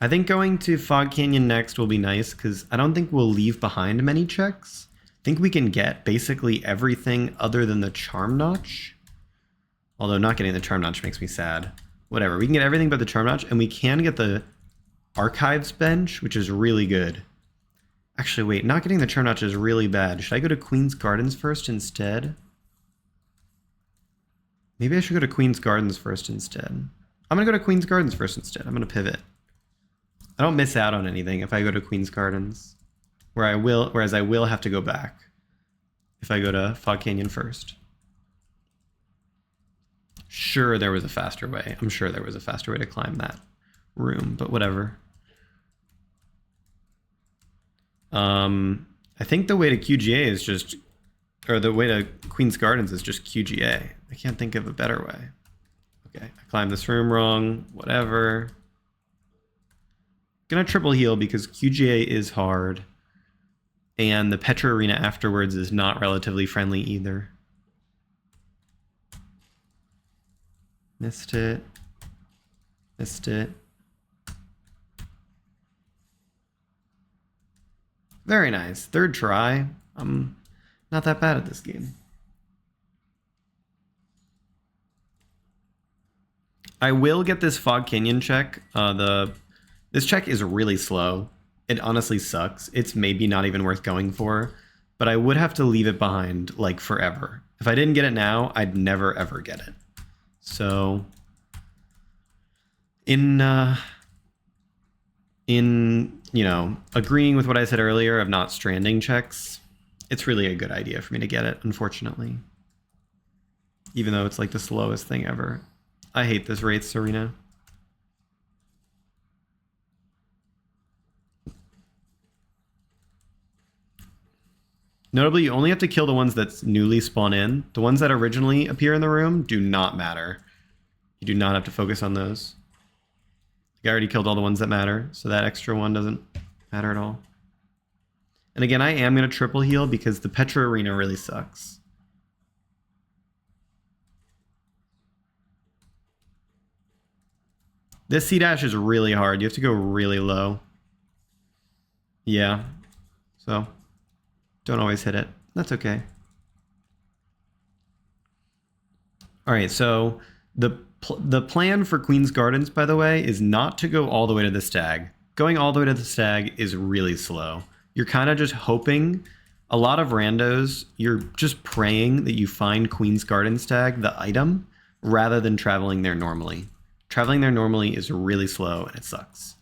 I think going to Fog Canyon next will be nice, because I don't think we'll leave behind many checks. I think we can get basically everything other than the Charm Notch. Although not getting the Charm Notch makes me sad. Whatever, we can get everything but the Charm Notch, and we can get the Archives bench, which is really good. Actually, wait, not getting the Charm Notch is really bad. Should I go to Queen's Gardens first instead? Maybe I should go to Queen's Gardens first instead. I'm going to go to Queen's Gardens first instead. I'm going to pivot. I don't miss out on anything if I go to Queen's Gardens, whereas I will have to go back if I go to Fog Canyon first. Sure, there was a faster way. I'm sure there was a faster way to climb that room, but whatever. I think the way to QGA is just, or the way to Queen's Gardens is just QGA. I can't think of a better way. Okay, I climbed this room wrong, whatever. Gonna triple heal because QGA is hard, and the Petra Arena afterwards is not relatively friendly either. Missed it. Missed it. Very nice. Third try. I'm not that bad at this game. I will get this Fog Canyon check. This check is really slow. It honestly sucks. It's maybe not even worth going for, but I would have to leave it behind like forever. If I didn't get it now, I'd never ever get it. So in you know, agreeing with what I said earlier of not stranding checks, it's really a good idea for me to get it, unfortunately. Even though it's like the slowest thing ever. I hate this Wraiths arena. Notably, you only have to kill the ones that newly spawn in. The ones that originally appear in the room do not matter. You do not have to focus on those. I already killed all the ones that matter, so that extra one doesn't matter at all. And again, I am going to triple heal because the Petra Arena really sucks. This C-dash is really hard. You have to go really low. Yeah. So, don't always hit it. That's okay. Alright, so the plan for Queen's Gardens, by the way, is not to go all the way to the stag. Going all the way to the stag is really slow. You're kind of just hoping. A lot of randos, you're just praying that you find Queen's Garden stag, the item, rather than traveling there normally. Traveling there normally is really slow and it sucks.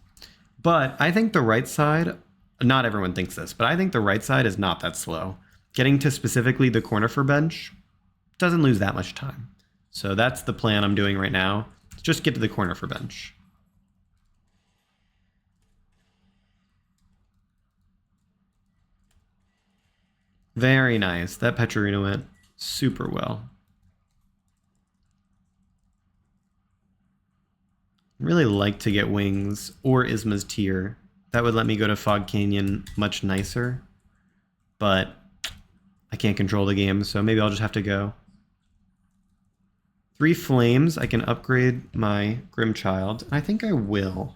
But I think the right side, not everyone thinks this, but I think the right side is not that slow. Getting to specifically the Cornifer bench doesn't lose that much time. So that's the plan I'm doing right now. Just get to the Cornifer bench. Very nice. That Petra Arena went super well. Really like to get wings or Isma's tier. That would let me go to Fog Canyon much nicer. But I can't control the game, so maybe I'll just have to go. 3 flames, I can upgrade my Grimchild. I think I will.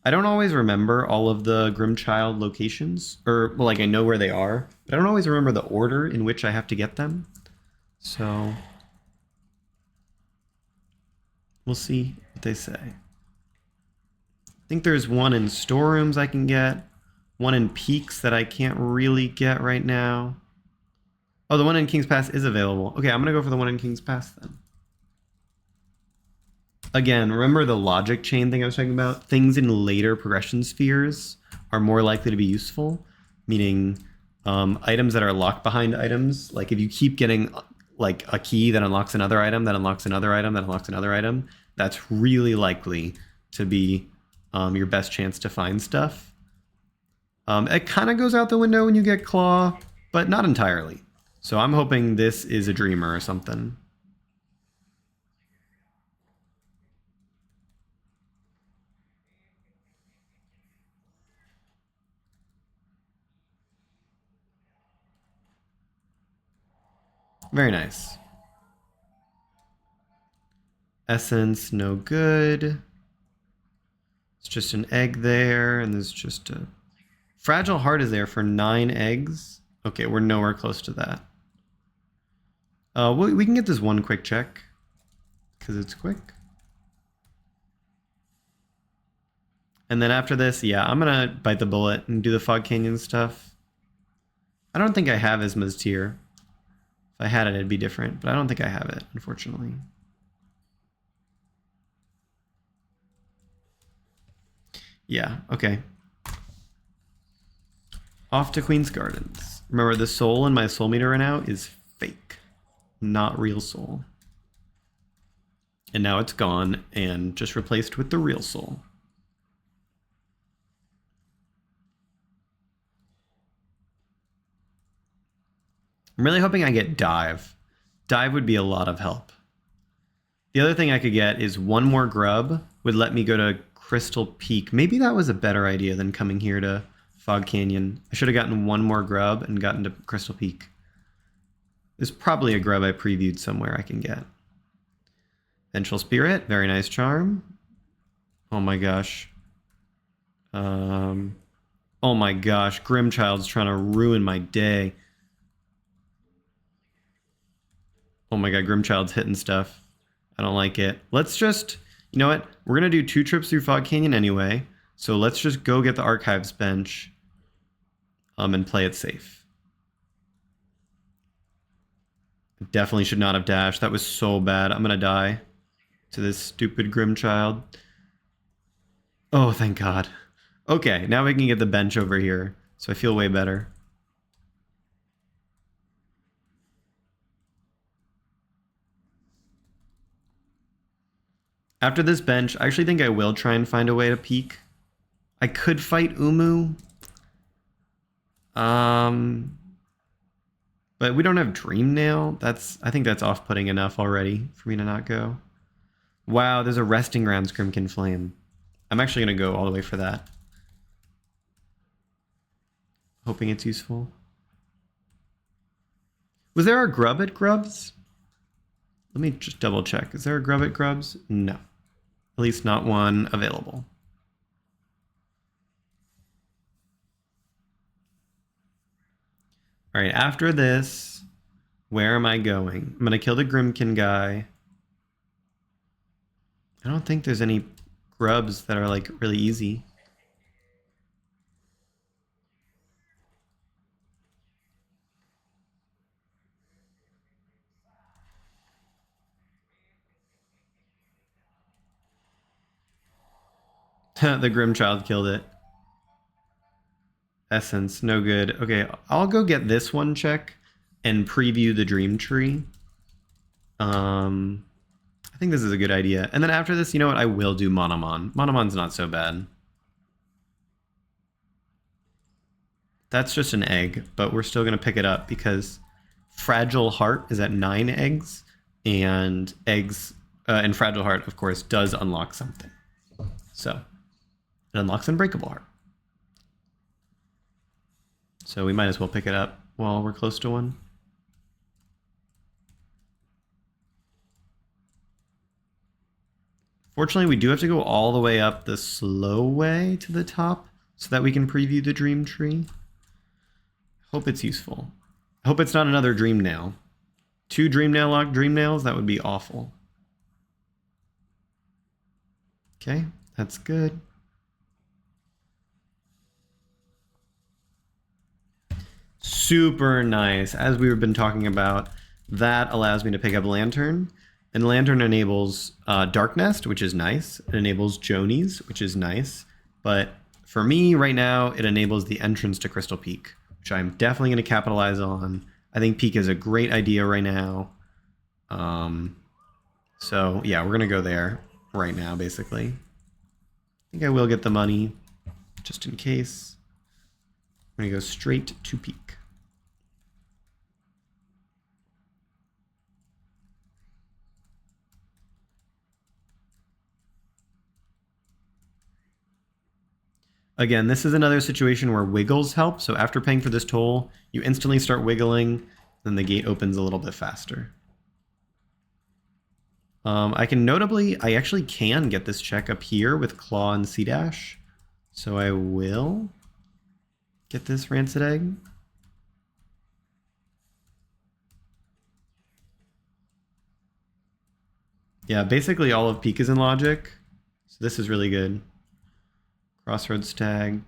I don't always remember all of the Grimchild locations, or, well, like I know where they are, but I don't always remember the order in which I have to get them. So, we'll see what they say. I think there's one in storerooms I can get, one in peaks that I can't really get right now. Oh, the one in King's Pass is available. Okay, I'm going to go for the one in King's Pass then. Again, remember the logic chain thing I was talking about? Things in later progression spheres are more likely to be useful, meaning items that are locked behind items. Like if you keep getting like a key that unlocks another item, that unlocks another item, that unlocks another item, that's really likely to be your best chance to find stuff. It kind of goes out the window when you get Claw, but not entirely. So I'm hoping this is a dreamer or something. Very nice. Essence, no good. It's just an egg there, and there's just a fragile heart is there for 9 eggs. Okay, we're nowhere close to that. We can get this one quick check because it's quick. And then after this, yeah, I'm gonna bite the bullet and do the Fog Canyon stuff. I don't think I have Isma's tier. If I had it, it'd be different, but I don't think I have it, unfortunately. Yeah, okay. Off to Queen's Gardens. Remember, the soul in my soul meter right now is fake, not real soul. And now it's gone and just replaced with the real soul. I'm really hoping I get dive. Dive would be a lot of help. The other thing I could get is one more grub would let me go to Crystal Peak. Maybe that was a better idea than coming here to Fog Canyon. I should have gotten one more grub and gotten to Crystal Peak. There's probably a grub I previewed somewhere I can get. Vengeful Spirit, very nice charm. Oh my gosh. Oh my gosh, Grimchild's trying to ruin my day. Oh my god, Grimchild's hitting stuff. I don't like it. Let's just, you know what? We're going to do 2 trips through Fog Canyon anyway. So let's just go get the Archives bench and play it safe. Definitely should not have dashed. That was so bad. I'm going to die to this stupid Grimchild. Oh, thank God. Okay, now we can get the bench over here. So I feel way better. After this bench, I actually think I will try and find a way to peak. I could fight Umu. But we don't have Dream Nail. I think that's off-putting enough already for me to not go. Wow, there's a Resting Grounds Crimkin Flame. I'm actually going to go all the way for that. Hoping it's useful. Was there a grub at Grubs? Let me just double check. Is there a grub at Grubs? No. At least not one available. All right, after this, where am I going? I'm going to kill the Grimkin guy. I don't think there's any grubs that are like really easy. The Grimchild killed it. Essence, no good. Okay, I'll go get this one check and preview the Dream Tree. I think this is a good idea. And then after this, you know what? I will do Monomon. Monomon's not so bad. That's just an egg, but we're still going to pick it up because Fragile Heart is at 9 eggs, and and Fragile Heart, of course, does unlock something. So it unlocks Unbreakable Heart. So we might as well pick it up while we're close to one. Fortunately, we do have to go all the way up the slow way to the top so that we can preview the Dream Tree. Hope it's useful. I hope it's not another Dream Nail. 2 Dream Nail locked Dream Nails, that would be awful. Okay, that's good. Super nice. As we've been talking about, that allows me to pick up Lantern. And Lantern enables Dark Nest, which is nice. It enables Jonies, which is nice. But for me right now, it enables the entrance to Crystal Peak, which I'm definitely going to capitalize on. I think Peak is a great idea right now. So yeah, we're going to go there right now, basically. I think I will get the money, just in case. I'm going to go straight to Peak. Again, this is another situation where wiggles help. So after paying for this toll, you instantly start wiggling, then the gate opens a little bit faster. I actually can get this check up here with Claw and C-Dash. So I will get this Rancid Egg. Yeah, basically all of Peak is in Logic. So this is really good. Crossroads Tag,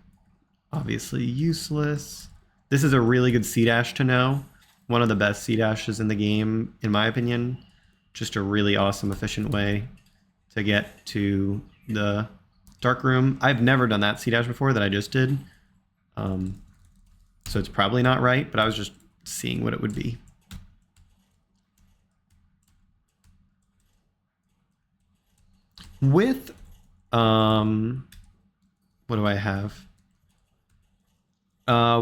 obviously useless. This is a really good C-Dash to know. One of the best C-Dashes in the game, in my opinion. Just a really awesome, efficient way to get to the Dark Room. I've never done that C-Dash before that I just did. So it's probably not right, but I was just seeing what it would be. With, what do I have?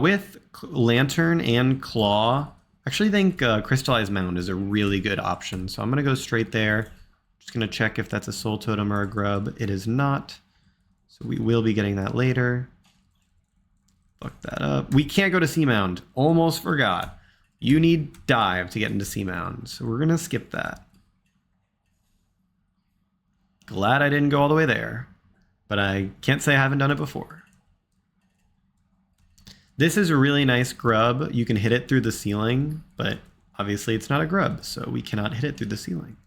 With Lantern and Claw, I actually think Crystallized Mound is a really good option. So I'm going to go straight there. Just going to check if that's a Soul Totem or a Grub. It is not. So we will be getting that later. Fuck that up. We can't go to Seamound. Almost forgot. You need Dive to get into Seamound. So we're going to skip that. Glad I didn't go all the way there. But I can't say I haven't done it before. This is a really nice grub. You can hit it through the ceiling, but obviously it's not a grub, so we cannot hit it through the ceiling.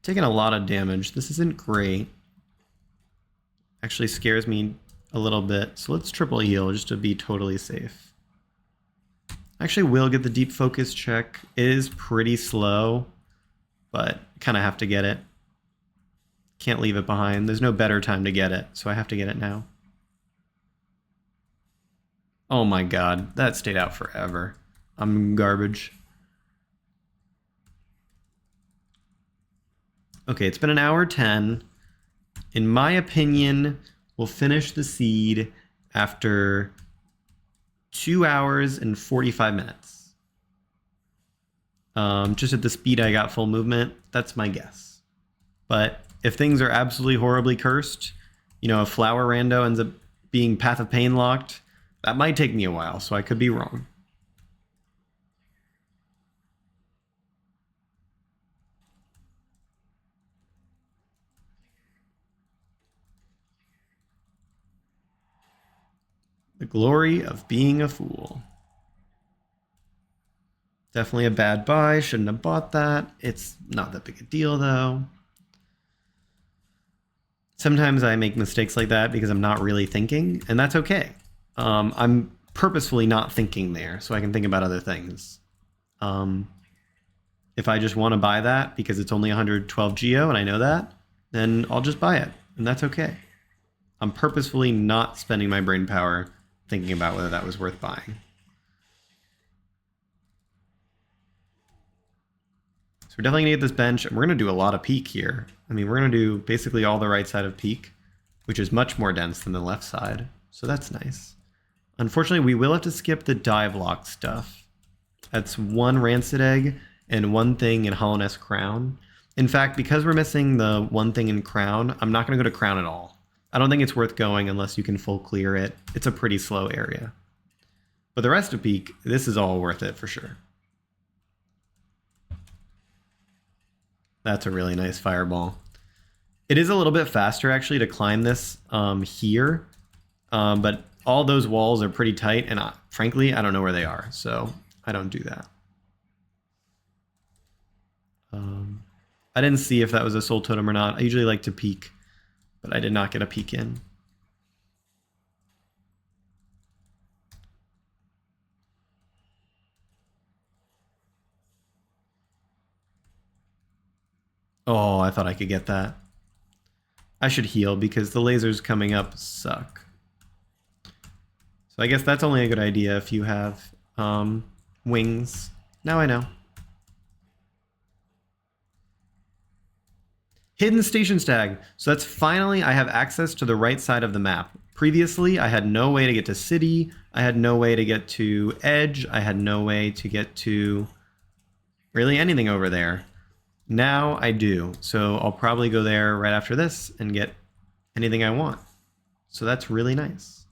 Taking a lot of damage. This isn't great. Actually scares me a little bit. So let's triple heal just to be totally safe. Actually will get the deep focus check. It is pretty slow, but kind of have to get it. Can't leave it behind. There's no better time to get it, so I have to get it now. Oh my god, that stayed out forever. I'm garbage. Okay, it's been an hour 10. In my opinion, we'll finish the seed after 2 hours and 45 minutes. Just at the speed I got full movement, that's my guess. But if things are absolutely horribly cursed, you know, if Flower Rando ends up being Path of Pain locked, that might take me a while, so I could be wrong. The glory of being a fool. Definitely a bad buy. Shouldn't have bought that. It's not that big a deal, though. Sometimes I make mistakes like that because I'm not really thinking, and that's okay. I'm purposefully not thinking there so I can think about other things. If I just want to buy that because it's only 112 Geo and I know that, then I'll just buy it, and that's okay. I'm purposefully not spending my brain power thinking about whether that was worth buying. So we're definitely gonna get this bench, and we're gonna do a lot of peak here. I mean, we're gonna do basically all the right side of peak, which is much more dense than the left side. So that's nice. Unfortunately, we will have to skip the dive lock stuff. That's one Rancid Egg and one thing in Hollowness Crown. In fact, because we're missing the one thing in Crown, I'm not gonna go to Crown at all. I don't think it's worth going unless you can full clear it. It's a pretty slow area. But the rest of peak, this is all worth it for sure. That's a really nice fireball. It is a little bit faster actually to climb this here, but all those walls are pretty tight, and frankly, I don't know where they are, so I don't do that. I didn't see if that was a soul totem or not. I usually like to peek, but I did not get a peek in. Oh, I thought I could get that. I should heal because the lasers coming up suck. So I guess that's only a good idea if you have wings. Now I know. Hidden Stations tag. So that's finally, I have access to the right side of the map. Previously, I had no way to get to City. I had no way to get to Edge. I had no way to get to really anything over there. Now I do. So I'll probably go there right after this and get anything I want. So that's really nice.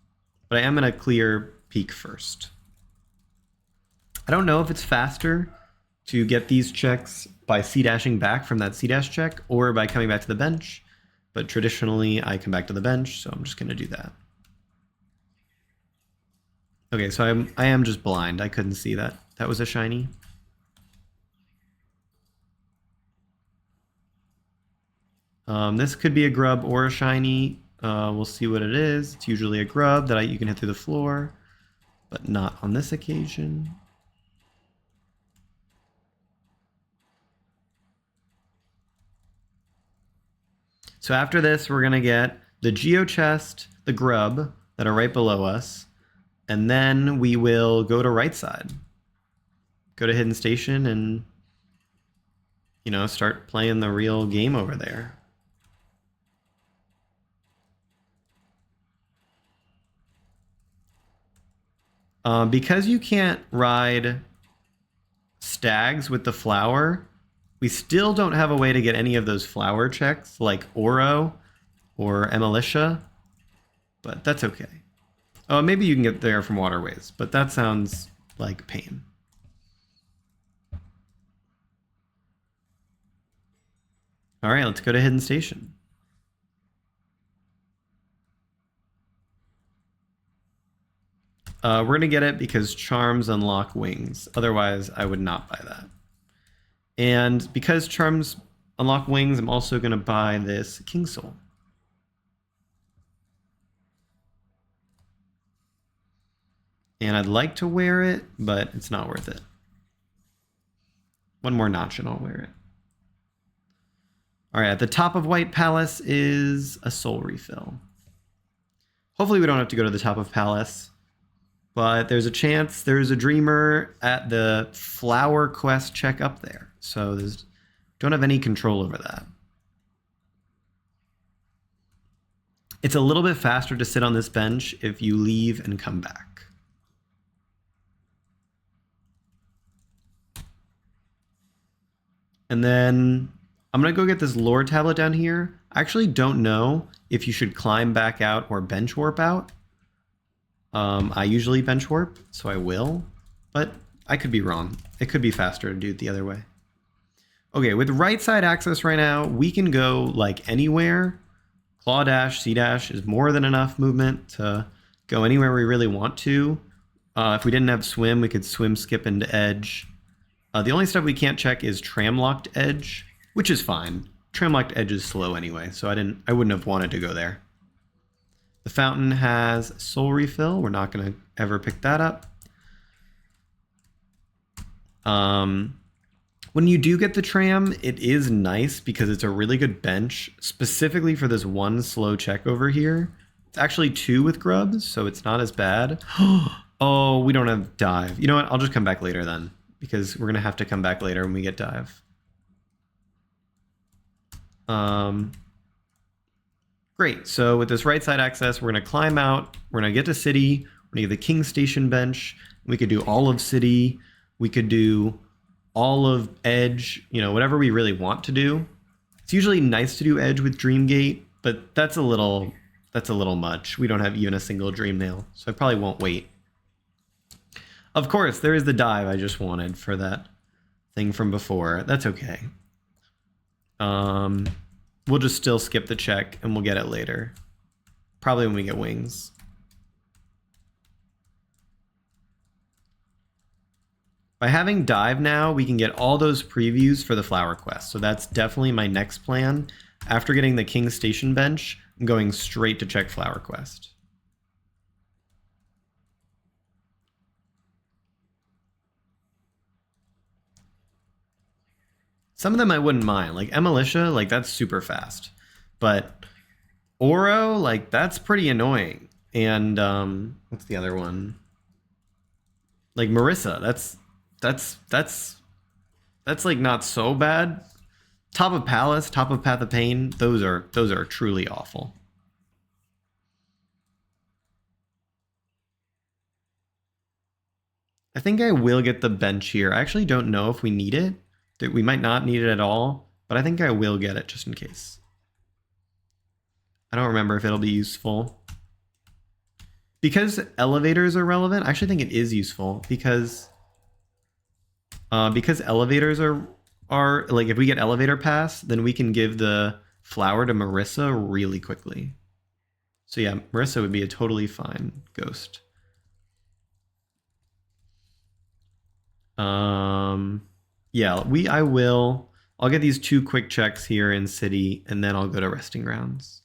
but I am going to clear peak first. I don't know if it's faster to get these checks by C-dashing back from that C-dash check or by coming back to the bench, but traditionally I come back to the bench, so I'm just going to do that. Okay, so I am just blind. I couldn't see that. That was a shiny. This could be a grub or a shiny. We'll see what it is. It's usually a grub that you can hit through the floor, but not on this occasion. So after this, we're going to get the Geo Chest, the grub that are right below us, and then we will go to right side. Go to Hidden Station and, you know, start playing the real game over there. Because you can't ride stags with the flower, we still don't have a way to get any of those flower checks like Oro or Emilitia, but that's okay. Oh, maybe you can get there from waterways, but that sounds like pain. All right, let's go to Hidden Station. We're going to get it because charms unlock wings. Otherwise, I would not buy that. And because charms unlock wings, I'm also going to buy this King Soul. And I'd like to wear it, but it's not worth it. One more notch and I'll wear it. All right, at the top of White Palace is a soul refill. Hopefully we don't have to go to the top of Palace, but there's a chance there's a dreamer at the flower quest check up there. So don't have any control over that. It's a little bit faster to sit on this bench if you leave and come back. And then I'm going to go get this lore tablet down here. I actually don't know if you should climb back out or bench warp out. I usually bench warp, so I will, but I could be wrong. It could be faster to do it the other way. Okay, with right side access right now, we can go like anywhere. Claw dash, C dash is more than enough movement to go anywhere we really want to. If we didn't have swim, we could swim, skip into edge. The only stuff we can't check is tram-locked edge, which is fine. Tram-locked edge is slow anyway, so I wouldn't have wanted to go there. The fountain has soul refill. We're not going to ever pick that up. When you do get the tram, it is nice because it's a really good bench, specifically for this one slow check over here. It's actually 2 with grubs, so it's not as bad. Oh, we don't have dive. You know what? I'll just come back later then, because we're going to have to come back later when we get dive. Great. So with this right side access, we're going to climb out. We're going to get to city. We're going to get the King Station bench. We could do all of city. We could do all of edge, you know, whatever we really want to do. It's usually nice to do edge with Dreamgate, but that's a little much. We don't have even a single Dream Nail, so I probably won't wait. Of course, there is the dive I just wanted for that thing from before. That's okay. We'll just still skip the check and we'll get it later. Probably when we get wings. By having dive now, we can get all those previews for the flower quest. So that's definitely my next plan. After getting the King Station bench, I'm going straight to check flower quest. Some of them I wouldn't mind, like Emilitia, like that's super fast, but Oro, like that's pretty annoying. And what's the other one? Like Marissa, that's like not so bad. Top of Palace, top of Path of Pain, those are truly awful. I think I will get the bench here. I actually don't know if we need it. That we might not need it at all, but I think I will get it just in case. I don't remember if it'll be useful. Because elevators are relevant, I actually think it is useful because elevators are like, if we get elevator pass, then we can give the flower to Marissa really quickly. So yeah, Marissa would be a totally fine ghost. Yeah, I'll get these 2 quick checks here in city, and then I'll go to resting grounds.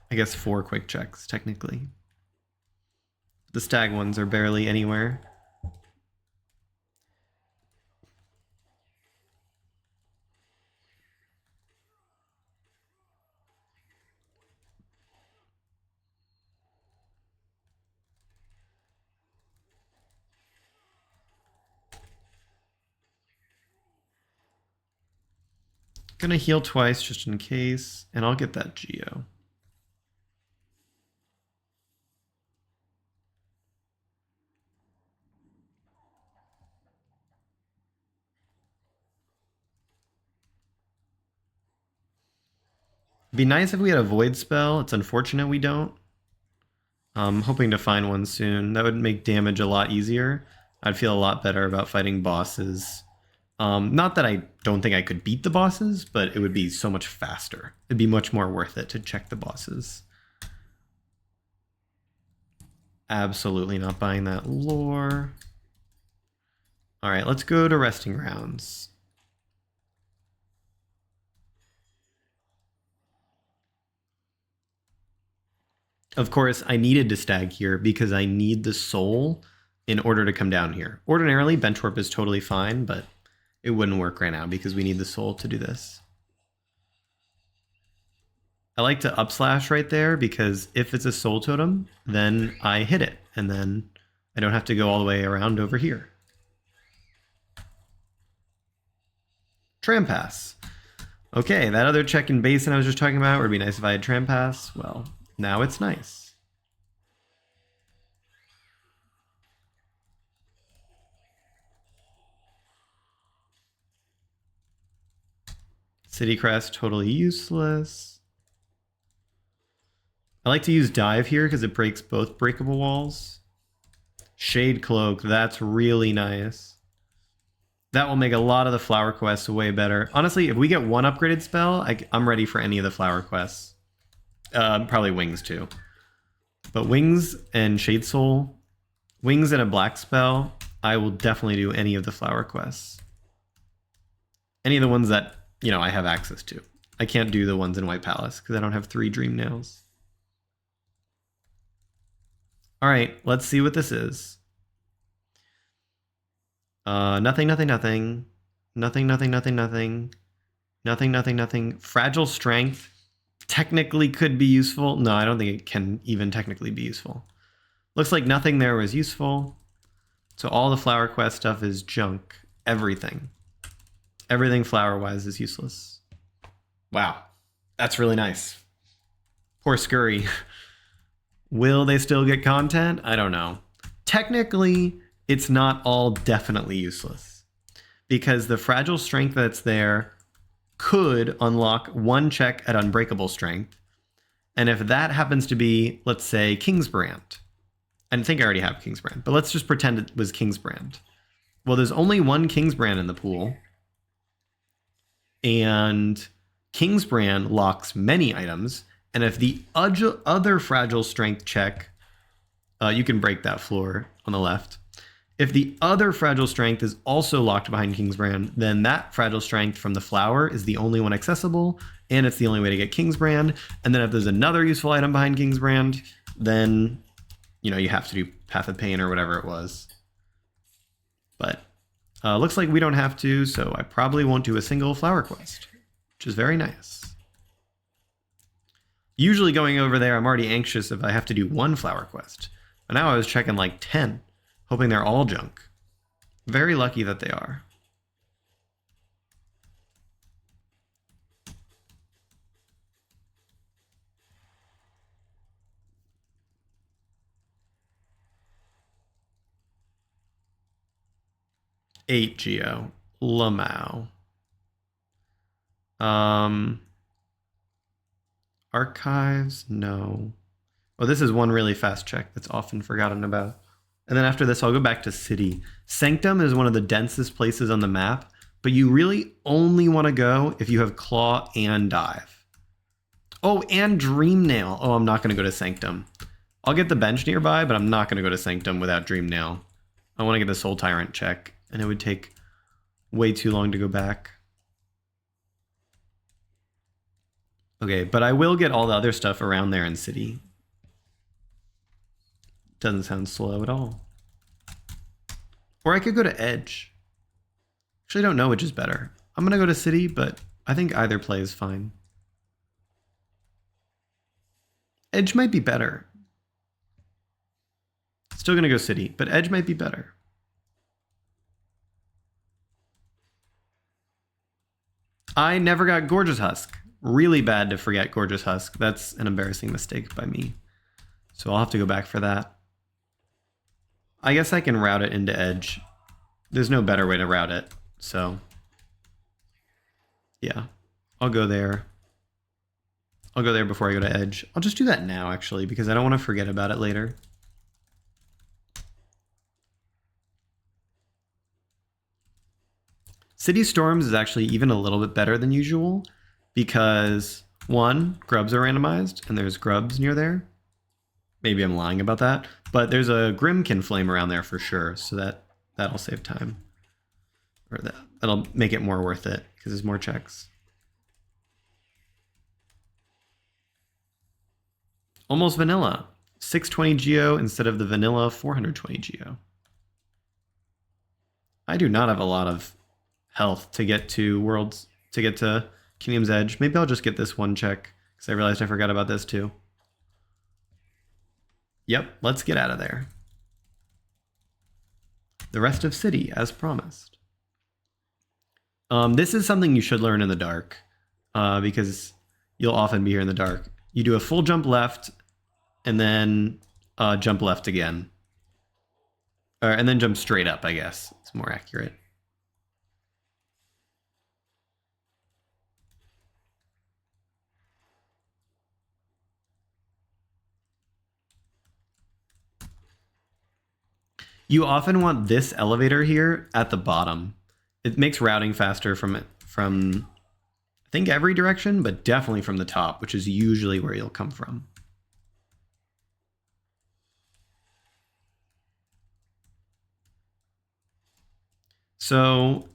I guess 4 quick checks, technically. The stag ones are barely anywhere. Gonna heal twice just in case, and I'll get that Geo. It'd be nice if we had a void spell. It's unfortunate we don't. I'm hoping to find one soon. That would make damage a lot easier. I'd feel a lot better about fighting bosses. Not that I don't think I could beat the bosses, but it would be so much faster. It'd be much more worth it to check the bosses. Absolutely not buying that lore. All right, let's go to resting grounds. Of course, I needed to stag here because I need the soul in order to come down here. Ordinarily, bench warp is totally fine, but it wouldn't work right now because we need the soul to do this. I like to upslash right there because if it's a soul totem, then I hit it, and then I don't have to go all the way around over here. Tram pass. Okay, that other check in basin I was just talking about would be nice if I had tram pass. Well, now it's nice. City crest, totally useless. I like to use dive here because it breaks both breakable walls. Shade cloak, that's really nice. That will make a lot of the flower quests way better. Honestly, if we get 1 upgraded spell, I'm ready for any of the flower quests. Probably wings too. But wings and shade soul, wings and a black spell, I will definitely do any of the flower quests. Any of the ones that, I have access to. I can't do the ones in White Palace because I don't have 3 dream nails. All right, let's see what this is. Nothing, nothing, nothing. Nothing, nothing, nothing, nothing. Nothing, nothing, nothing. Fragile strength technically could be useful. No, I don't think it can even technically be useful. Looks like nothing there was useful. So all the flower quest stuff is junk. Everything. Everything flower-wise is useless. Wow. That's really nice. Poor Skurry. Will they still get content? I don't know. Technically, it's not all definitely useless. Because the fragile strength that's there could unlock 1 check at unbreakable strength. And if that happens to be, let's say, Kingsbrand. I think I already have Kingsbrand, but let's just pretend it was Kingsbrand. Well, there's only 1 Kingsbrand in the pool. And Kingsbrand locks many items. And if the other fragile strength check, you can break that floor on the left. If the other fragile strength is also locked behind Kingsbrand, then that fragile strength from the flower is the only one accessible, and it's the only way to get Kingsbrand. And then if there's another useful item behind Kingsbrand, then, you have to do Path of Pain or whatever it was. But looks like we don't have to, so I probably won't do a single flower quest, which is very nice. Usually going over there, I'm already anxious if I have to do 1 flower quest. But now I was checking like 10. Hoping they're all junk. Very lucky that they are. Eight Geo. Lamau. Archives, no. Oh, this is one really fast check that's often forgotten about. And then after this, I'll go back to City. Sanctum is one of the densest places on the map, but you really only want to go if you have Claw and Dive. Oh, and Dream Nail. Oh, I'm not going to go to Sanctum. I'll get the bench nearby, but I'm not going to go to Sanctum without Dream Nail. I want to get the Soul Tyrant check, and it would take way too long to go back. Okay, but I will get all the other stuff around there in City. Doesn't sound slow at all. Or I could go to Edge. Actually, I don't know which is better. I'm going to go to City, but I think either play is fine. Edge might be better. Still going to go City, but Edge might be better. I never got Gorgeous Husk. Really bad to forget Gorgeous Husk. That's an embarrassing mistake by me. So I'll have to go back for that. I guess I can route it into Edge. There's no better way to route it. So yeah, I'll go there. I'll go there before I go to Edge. I'll just do that now, actually, because I don't want to forget about it later. City Storms is actually even a little bit better than usual because, one, grubs are randomized, and there's grubs near there. Maybe I'm lying about that, but there's a Grimkin Flame around there for sure, so that'll save time. Or that'll make it more worth it, because there's more checks. Almost vanilla. 620 Geo instead of the vanilla 420 Geo. I do not have a lot of health to get to Worlds, to get to Kingdom's Edge. Maybe I'll just get this one check, because I realized I forgot about this too. Yep, let's get out of there. The rest of City, as promised. This is something you should learn in the dark, because you'll often be here in the dark. You do a full jump left, and then jump left again. And then jump straight up, I guess. It's more accurate. You often want this elevator here at the bottom. It makes routing faster from I think every direction, but definitely from the top, which is usually where you'll come from. So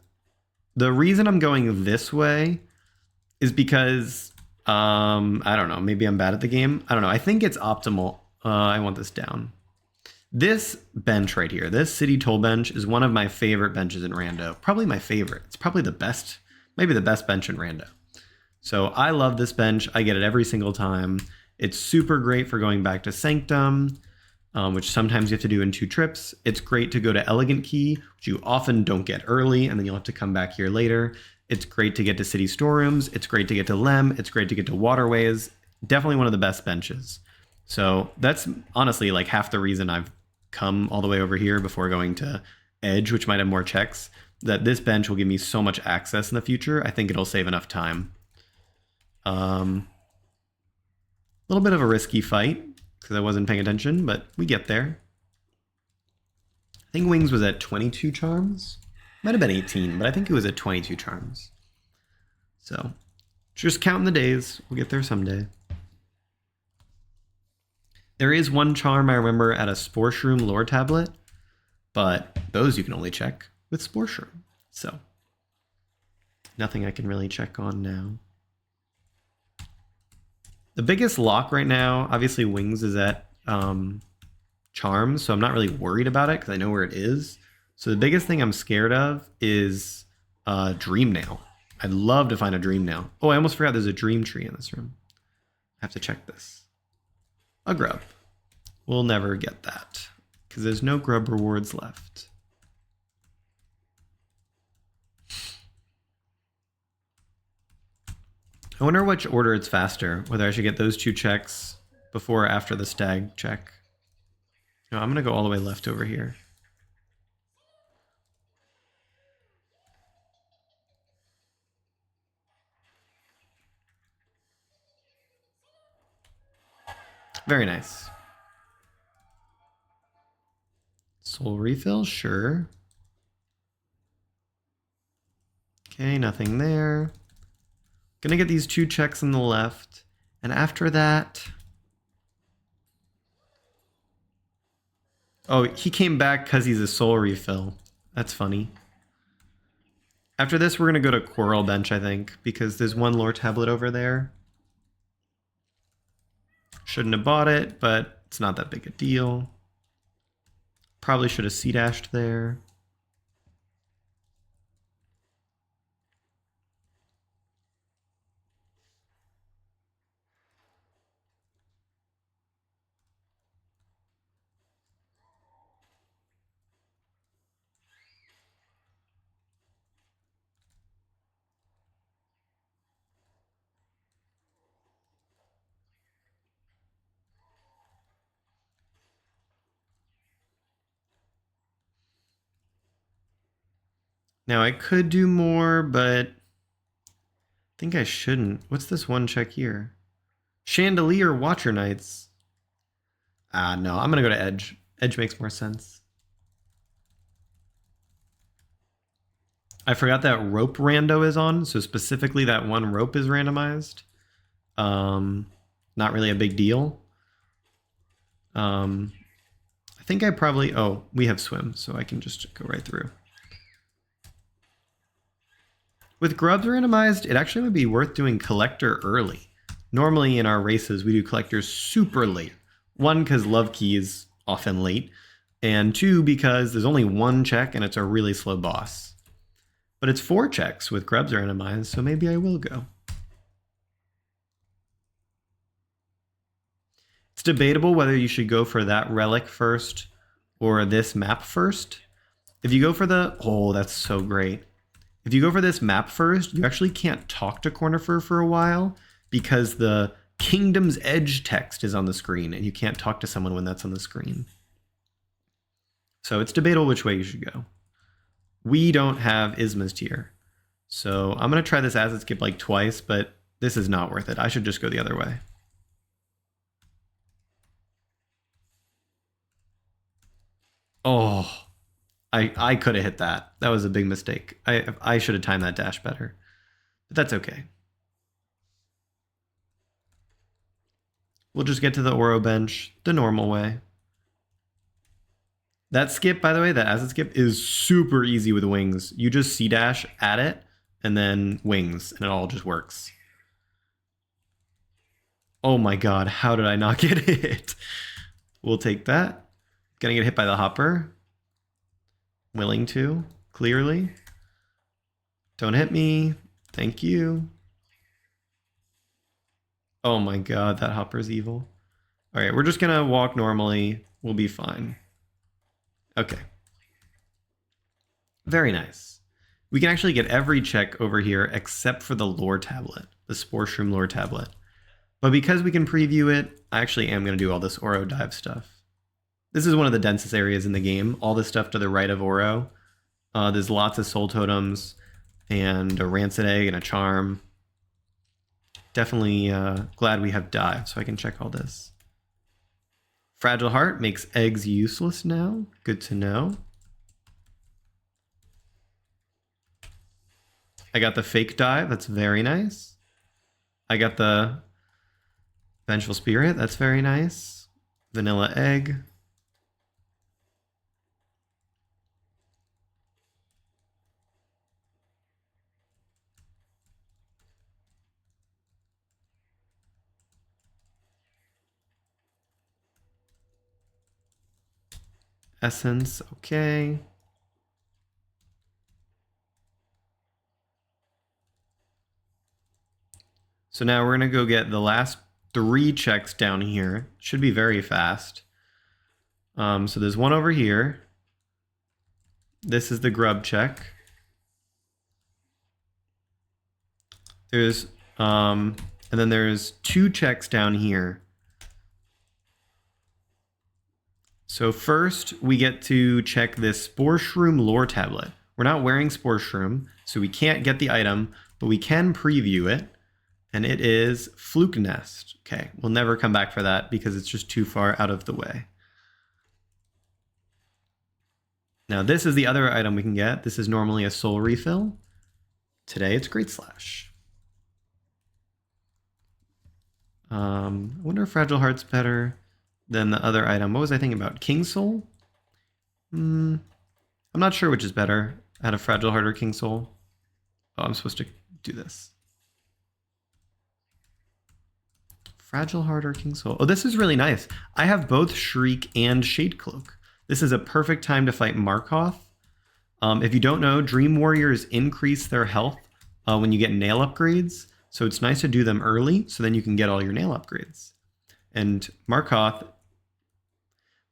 the reason I'm going this way is because, I don't know, maybe I'm bad at the game. I don't know. I think it's optimal. I want this down. This bench right here, this City Toll bench is one of my favorite benches in Rando. Probably my favorite. It's probably the best, maybe the best bench in Rando. So I love this bench. I get it every single time. It's super great for going back to Sanctum, which sometimes you have to do in 2 trips. It's great to go to Elegant Key, which you often don't get early, and then you'll have to come back here later. It's great to get to City Storerooms. It's great to get to Lem. It's great to get to Waterways. Definitely one of the best benches. So that's honestly like half the reason I've come all the way over here before going to Edge, which might have more checks, that this bench will give me so much access in the future. I think it'll save enough time. A little bit of a risky fight because I wasn't paying attention, but we get there. I think Wings was at 22 charms. Might have been 18, but I think it was at 22 charms. So just counting the days. We'll get there someday. There is one charm I remember at a Spore Shroom lore tablet, but those you can only check with Spore Shroom. So nothing I can really check on now. The biggest lock right now, obviously Wings is at charms, so I'm not really worried about it because I know where it is. So the biggest thing I'm scared of is Dream Nail. I'd love to find a Dream Nail. Oh, I almost forgot there's a Dream Tree in this room. I have to check this. A grub. We'll never get that because there's no grub rewards left. I wonder which order it's faster, whether I should get those 2 checks before or after the stag check. No, I'm going to go all the way left over here. Very nice. Soul refill, sure. Okay, nothing there. Gonna get these 2 checks on the left. And after that... Oh, he came back because he's a soul refill. That's funny. After this, we're going to go to Coral Bench, I think, because there's 1 lore tablet over there. Shouldn't have bought it, but it's not that big a deal. Probably should have C-dashed there. Now, I could do more, but I think I shouldn't. What's this 1 check here? Chandelier Watcher Knights. Ah, no, I'm going to go to Edge. Edge makes more sense. I forgot that rope rando is on, so specifically that 1 rope is randomized. Not really a big deal. I think I probably... Oh, we have swim, so I can just go right through. With grubs randomized, it actually would be worth doing collector early. Normally in our races, we do collectors super late. 1, because love key is often late, and 2, because there's only 1 check and it's a really slow boss. But it's 4 checks with grubs randomized, so maybe I will go. It's debatable whether you should go for that relic first or this map first. If you go for the... Oh, that's so great. If you go for this map first, you actually can't talk to Cornifer for a while because the Kingdom's Edge text is on the screen and you can't talk to someone when that's on the screen. So it's debatable which way you should go. We don't have Isma's tier. So I'm going to try this acid skip like twice, but this is not worth it. I should just go the other way. Oh, I could have hit that. That was a big mistake. I should have timed that dash better. But that's okay. We'll just get to the Oro bench the normal way. That skip, by the way, that acid skip is super easy with wings. You just C-dash at it and then wings, and it all just works. Oh my god, how did I not get hit? We'll take that. Gonna get hit by the hopper. Willing to, clearly. Don't hit me. Thank you. Oh my god, that hopper's evil. Alright, we're just gonna walk normally. We'll be fine. Okay. Very nice. We can actually get every check over here except for the lore tablet, the Spore Shroom lore tablet. But because we can preview it, I actually am going to do all this Oro dive stuff. This is one of the densest areas in the game. All this stuff to the right of Oro. There's lots of soul totems and a rancid egg and a charm. Definitely glad we have dive so I can check all this. Fragile Heart makes eggs useless now. Good to know. I got the fake dive. That's very nice. I got the Vengeful Spirit. That's very nice. Vanilla egg. Essence, okay. So now we're going to go get the last 3 checks down here. Should be very fast. So there's one over here. This is the grub check. There's, and then there's 2 checks down here. So first, we get to check this Spore Shroom lore tablet. We're not wearing Spore Shroom, so we can't get the item, but we can preview it. And it is Fluke Nest. Okay, we'll never come back for that because it's just too far out of the way. Now this is the other item we can get. This is normally a soul refill. Today it's Great Slash. I wonder if Fragile Heart's better than the other item. What was I thinking about? King Soul? I'm not sure which is better out of Fragile Heart or King Soul. Oh, I'm supposed to do this. Fragile Heart or King Soul. Oh, this is really nice. I have both Shriek and Shade Cloak. This is a perfect time to fight Markoth. If you don't know, Dream Warriors increase their health when you get nail upgrades. So it's nice to do them early so then you can get all your nail upgrades. And Markoth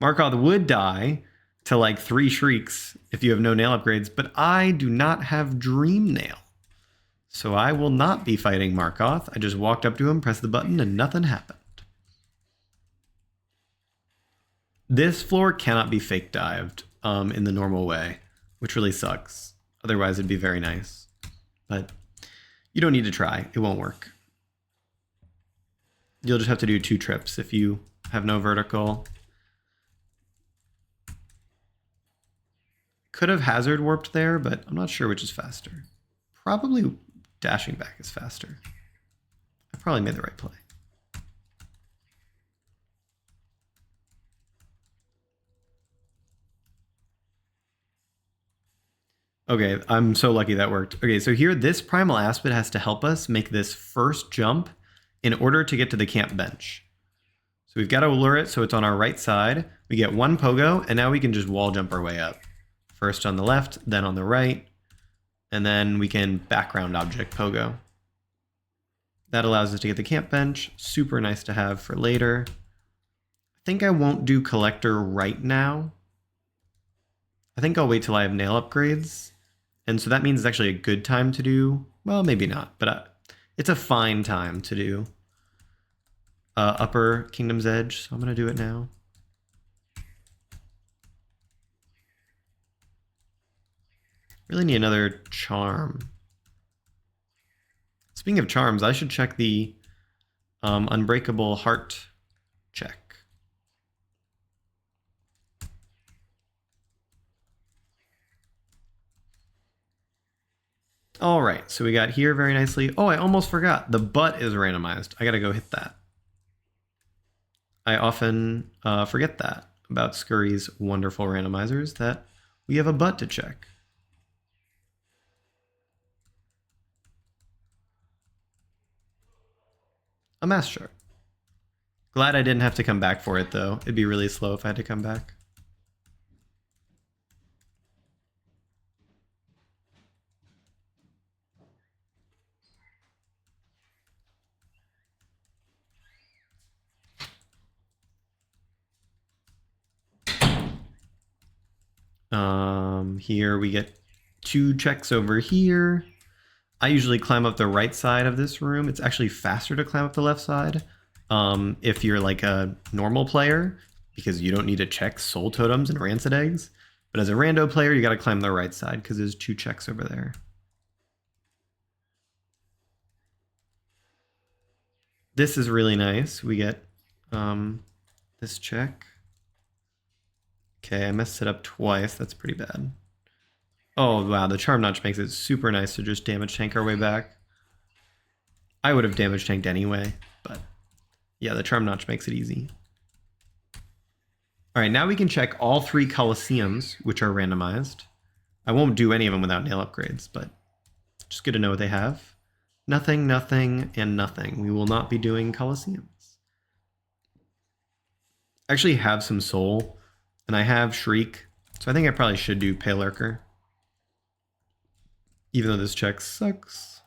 would die to like 3 Shrieks if you have no nail upgrades, but I do not have Dream Nail. So I will not be fighting Markoth. I just walked up to him, pressed the button, and nothing happened. This floor cannot be fake dived in the normal way, which really sucks. Otherwise, it'd be very nice. But you don't need to try. It won't work. You'll just have to do 2 trips if you have no vertical. Could have hazard warped there, but I'm not sure which is faster. Probably dashing back is faster. I probably made the right play. Okay, I'm so lucky that worked. Okay, so here, this Primal Aspid has to help us make this first jump in order to get to the camp bench. So we've got to lure it so it's on our right side. We get 1 pogo, and now we can just wall jump our way up. First on the left, then on the right, and then we can background object pogo. That allows us to get the camp bench. Super nice to have for later. I think I won't do collector right now. I think I'll wait till I have nail upgrades. And so that means it's actually a good time to do, well, maybe not, but it's a fine time to do Upper Kingdom's Edge. So I'm going to do it now. Really need another charm. Speaking of charms, I should check the Unbreakable Heart check. All right, so we got here very nicely. Oh, I almost forgot. The butt is randomized. I gotta go hit that. I often forget that about Skurry's wonderful randomizers, that we have a butt to check. A mass chart. Glad I didn't have to come back for it, though. It'd be really slow if I had to come back. Here we get 2 checks over here. I usually climb up the right side of this room. It's actually faster to climb up the left side if you're like a normal player, because you don't need to check soul totems and rancid eggs. But as a rando player, you got to climb the right side because there's 2 checks over there. This is really nice. We get this check. Okay, I messed it up twice. That's pretty bad. Oh, wow, the Charm Notch makes it super nice to just damage tank our way back. I would have damage tanked anyway, but yeah, the Charm Notch makes it easy. All right, now we can check all 3 Colosseums, which are randomized. I won't do any of them without nail upgrades, but just good to know what they have. Nothing, nothing, and nothing. We will not be doing Colosseums. I actually have some Soul, and I have Shriek, so I think I probably should do Pale Lurker. Even though this check sucks.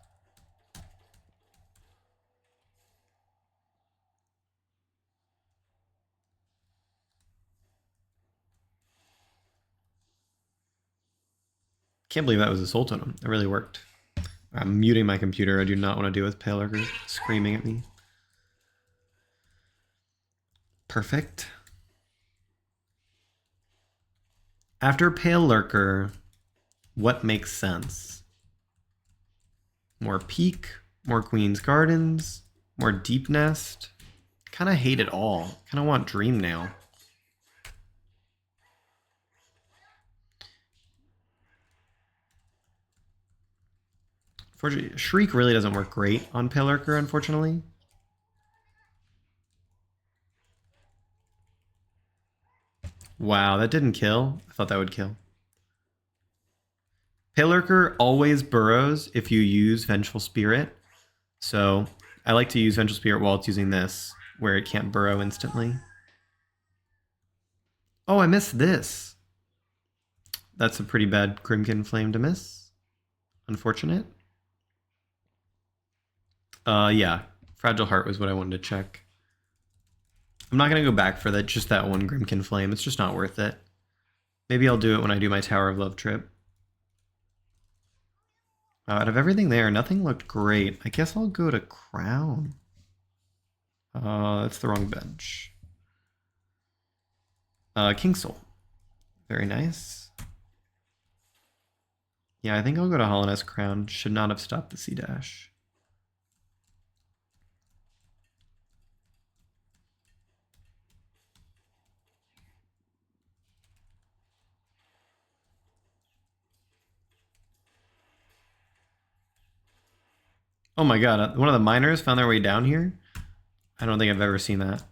Can't believe that was a Soul Totem. It really worked. I'm muting my computer. I do not want to deal with Pale Lurker screaming at me. Perfect. After Pale Lurker, what makes sense? More Peak More Queen's Gardens. More Deep Nest. Kind of hate it all. Kind of want Dream Nail. Unfortunately, Shriek really doesn't work great on Pillarker, unfortunately. Wow, that didn't kill. I thought that would kill. Pillarker always burrows if you use Vengeful Spirit. So I like to use Vengeful Spirit while it's using this, where it can't burrow instantly. Oh, I missed this. That's a pretty bad Crimkin Flame to miss. Unfortunate. Yeah. Fragile Heart was what I wanted to check. I'm not going to go back for that, just that one Grimkin Flame. It's just not worth it. Maybe I'll do it when I do my Tower of Love trip. Out of everything there, nothing looked great. I guess I'll go to Crown. That's the wrong bench. King Soul. Very nice. Yeah, I think I'll go to Hollowness Crown. Should not have stopped the C-Dash. Oh my god, one of the miners found their way down here? I don't think I've ever seen that.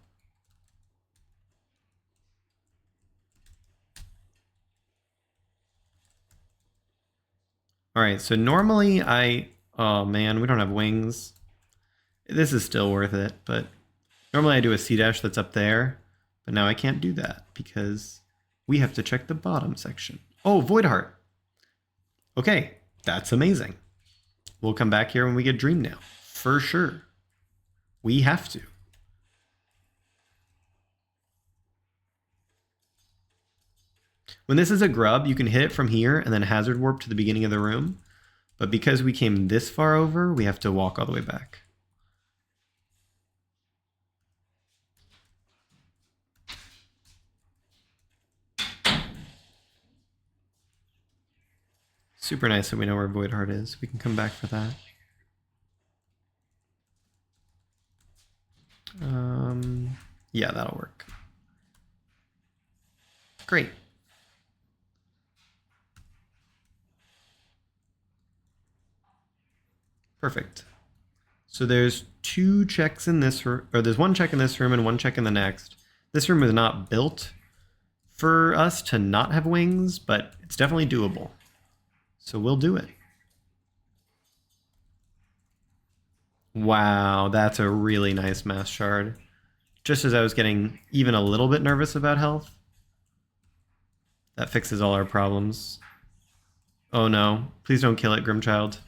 Alright, so normally oh man, we don't have wings. This is still worth it, but normally I do a C-Dash that's up there, but now I can't do that because we have to check the bottom section. Oh, Void Heart. Okay, that's amazing. We'll come back here when we get Dream Nail. For sure. We have to. When this is a grub, you can hit it from here and then Hazard Warp to the beginning of the room. But because we came this far over, we have to walk all the way back. Super nice that we know where Void Heart is. We can come back for that. Yeah, that'll work. Great. Perfect. So there's two checks in this room, or there's one check in this room and one check in the next. This room is not built for us to not have wings, but it's definitely doable. So we'll do it. Wow, that's a really nice Mass Shard. Just as I was getting even a little bit nervous about health. That fixes all our problems. Oh no, please don't kill it, Grimchild.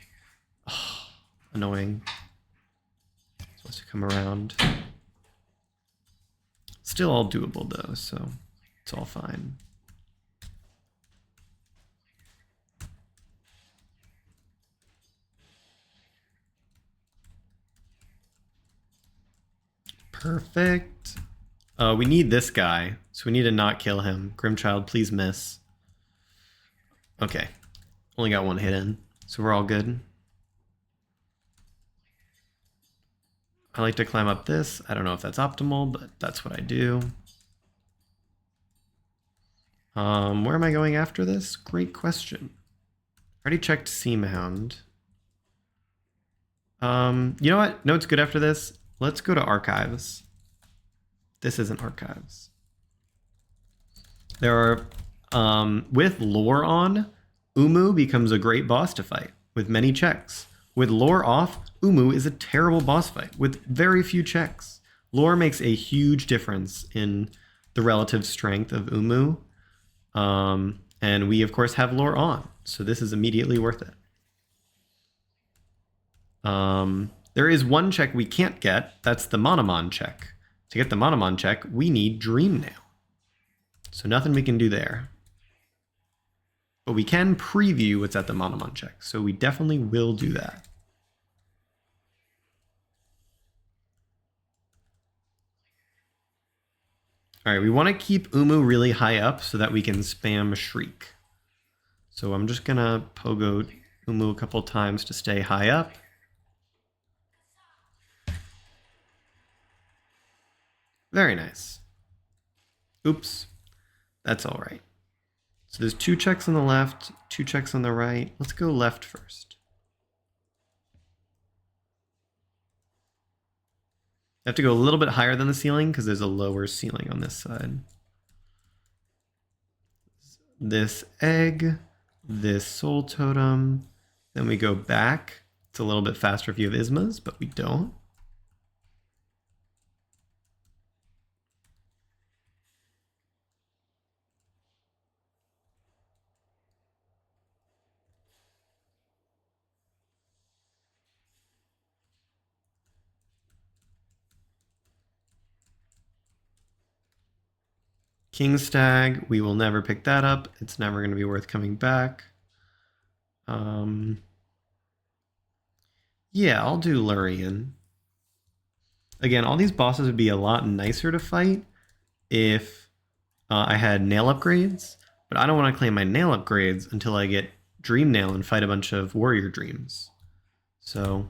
Oh, annoying. It's supposed to come around. Still all doable though, so it's all fine. Perfect. We need this guy, so we need to not kill him. Grimchild, please miss. Okay. Only got one hit in, so we're all good. I like to climb up this. I don't know if that's optimal, but that's what I do. Where am I going after this? Great question. Already checked Seamound. You know what? No, it's good after this. Let's go to Archives. This isn't Archives. There are, with lore on, Umu becomes a great boss to fight with many checks. With lore off, Umu is a terrible boss fight with very few checks. Lore makes a huge difference in the relative strength of Umu. And we, of course, have lore on, so this is immediately worth it. There is one check we can't get. That's the Monomon check. To get the Monomon check, we need Dream Nail. So nothing we can do there. But we can preview what's at the Monomon check. So we definitely will do that. All right, we want to keep Umu really high up so that we can spam Shriek. So I'm just going to pogo Umu a couple times to stay high up. Very nice. Oops. That's all right. So there's 2 checks on the left, 2 checks on the right. Let's go left first. I have to go a little bit higher than the ceiling because there's a lower ceiling on this side. This egg, this soul totem. Then we go back. It's a little bit faster if you have Ismas, but we don't. King Stag, we will never pick that up. It's never going to be worth coming back. Yeah, I'll do Lurian. Again, all these bosses would be a lot nicer to fight if I had nail upgrades, but I don't want to claim my nail upgrades until I get Dream Nail and fight a bunch of warrior dreams. So,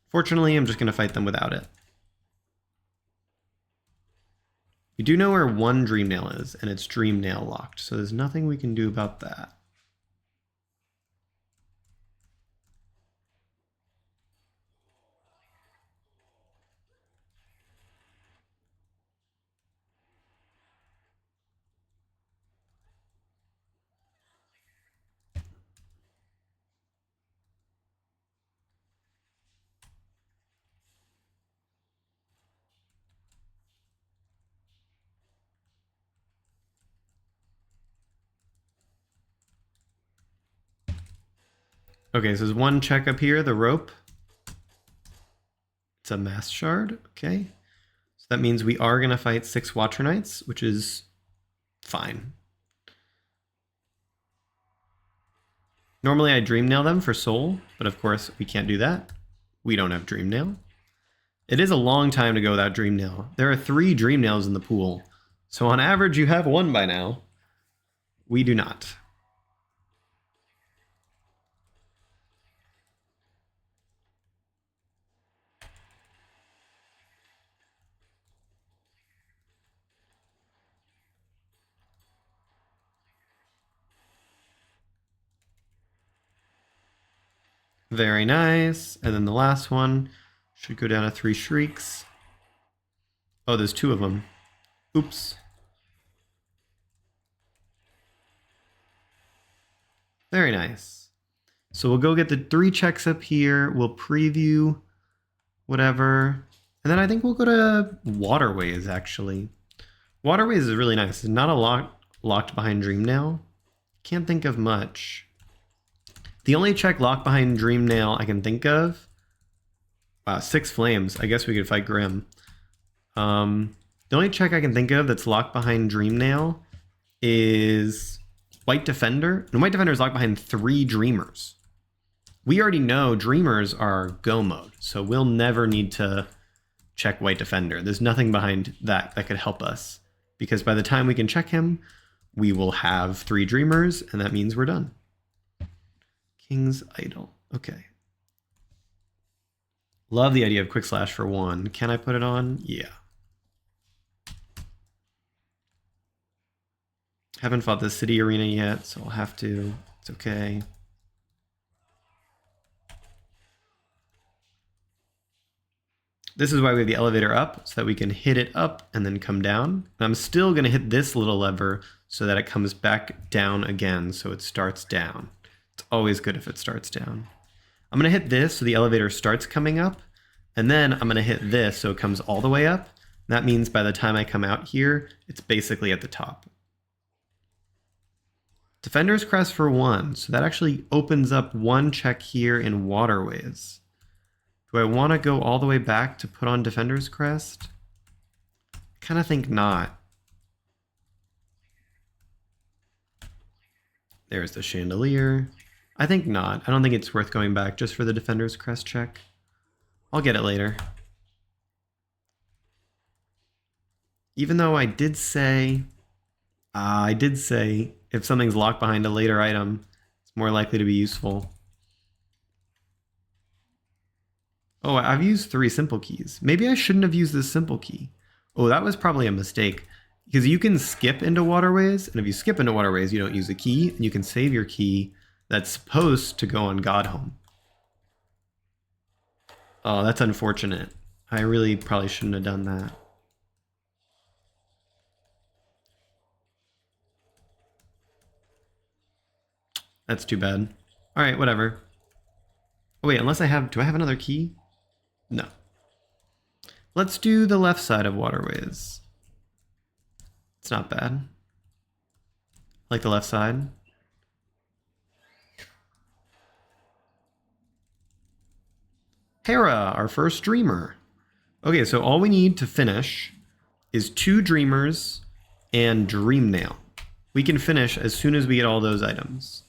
fortunately, I'm just going to fight them without it. We do know where 1 Dream Nail is, and it's Dream Nail locked, so there's nothing we can do about that. Okay, so there's 1 check up here, the rope. It's a Mass Shard, okay. So that means we are going to fight 6 Watcher Knights, which is fine. Normally I Dream Nail them for soul, but of course we can't do that. We don't have Dream Nail. It is a long time to go without Dream Nail. There are 3 Dream Nails in the pool, so on average you have 1 by now. We do not. Very nice. And then the last one should go down to 3 Shrieks. Oh, there's 2 of them. Oops. Very nice. So we'll go get the 3 checks up here. We'll preview whatever. And then I think we'll go to Waterways, actually. Waterways is really nice. It's not a locked behind Dream Nail. Can't think of much. The only check locked behind Dream Nail I can think of... Wow, 6 Flames. I guess we could fight Grim. The only check I can think of that's locked behind Dream Nail is White Defender. And White Defender is locked behind 3 Dreamers. We already know Dreamers are go mode, so we'll never need to check White Defender. There's nothing behind that that could help us, because by the time we can check him, we will have 3 Dreamers, and that means we're done. King's Idol. Okay. Love the idea of Quick Slash for 1. Can I put it on? Yeah. Haven't fought the city arena yet, so I'll have to. It's okay. This is why we have the elevator up, so that we can hit it up and then come down. And I'm still going to hit this little lever so that it comes back down again, so it starts down. It's always good if it starts down. I'm going to hit this so the elevator starts coming up, and then I'm going to hit this so it comes all the way up. That means by the time I come out here, it's basically at the top. Defender's Crest for 1, so that actually opens up 1 check here in Waterways. Do I want to go all the way back to put on Defender's Crest? I kind of think not. There's the Chandelier. I think not. I don't think it's worth going back just for the Defender's Crest check. I'll get it later. Even though I did say if something's locked behind a later item, it's more likely to be useful. Oh, I've used 3 simple keys. Maybe I shouldn't have used this simple key. Oh, that was probably a mistake. Because you can skip into waterways, and if you skip into waterways, you don't use a key, and you can save your key that's supposed to go on Godhome. Oh, that's unfortunate. I really probably shouldn't have done that. That's too bad. All right, whatever. Oh, wait, unless I have... Do I have another key? No. Let's do the left side of waterways. It's not bad. Like the left side. Hera, our first dreamer. Okay, so all we need to finish is 2 dreamers and dream nail. We can finish as soon as we get all those items.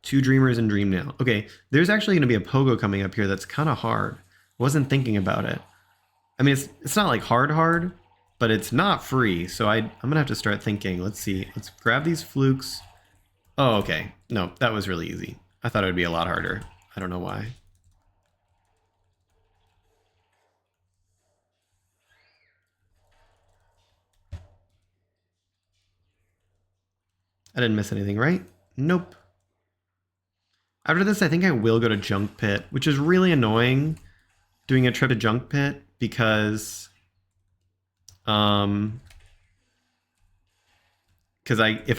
2 dreamers and dream nail. Okay, there's actually going to be a pogo coming up here that's kind of hard. Wasn't thinking about it. I mean, it's not like hard, but it's not free. So I'm going to have to start thinking. Let's see. Let's grab these flukes. Oh, okay. No, that was really easy. I thought it would be a lot harder. I don't know why. I didn't miss anything, right? Nope. After this, I think I will go to Junk Pit, which is really annoying doing a trip to Junk Pit because if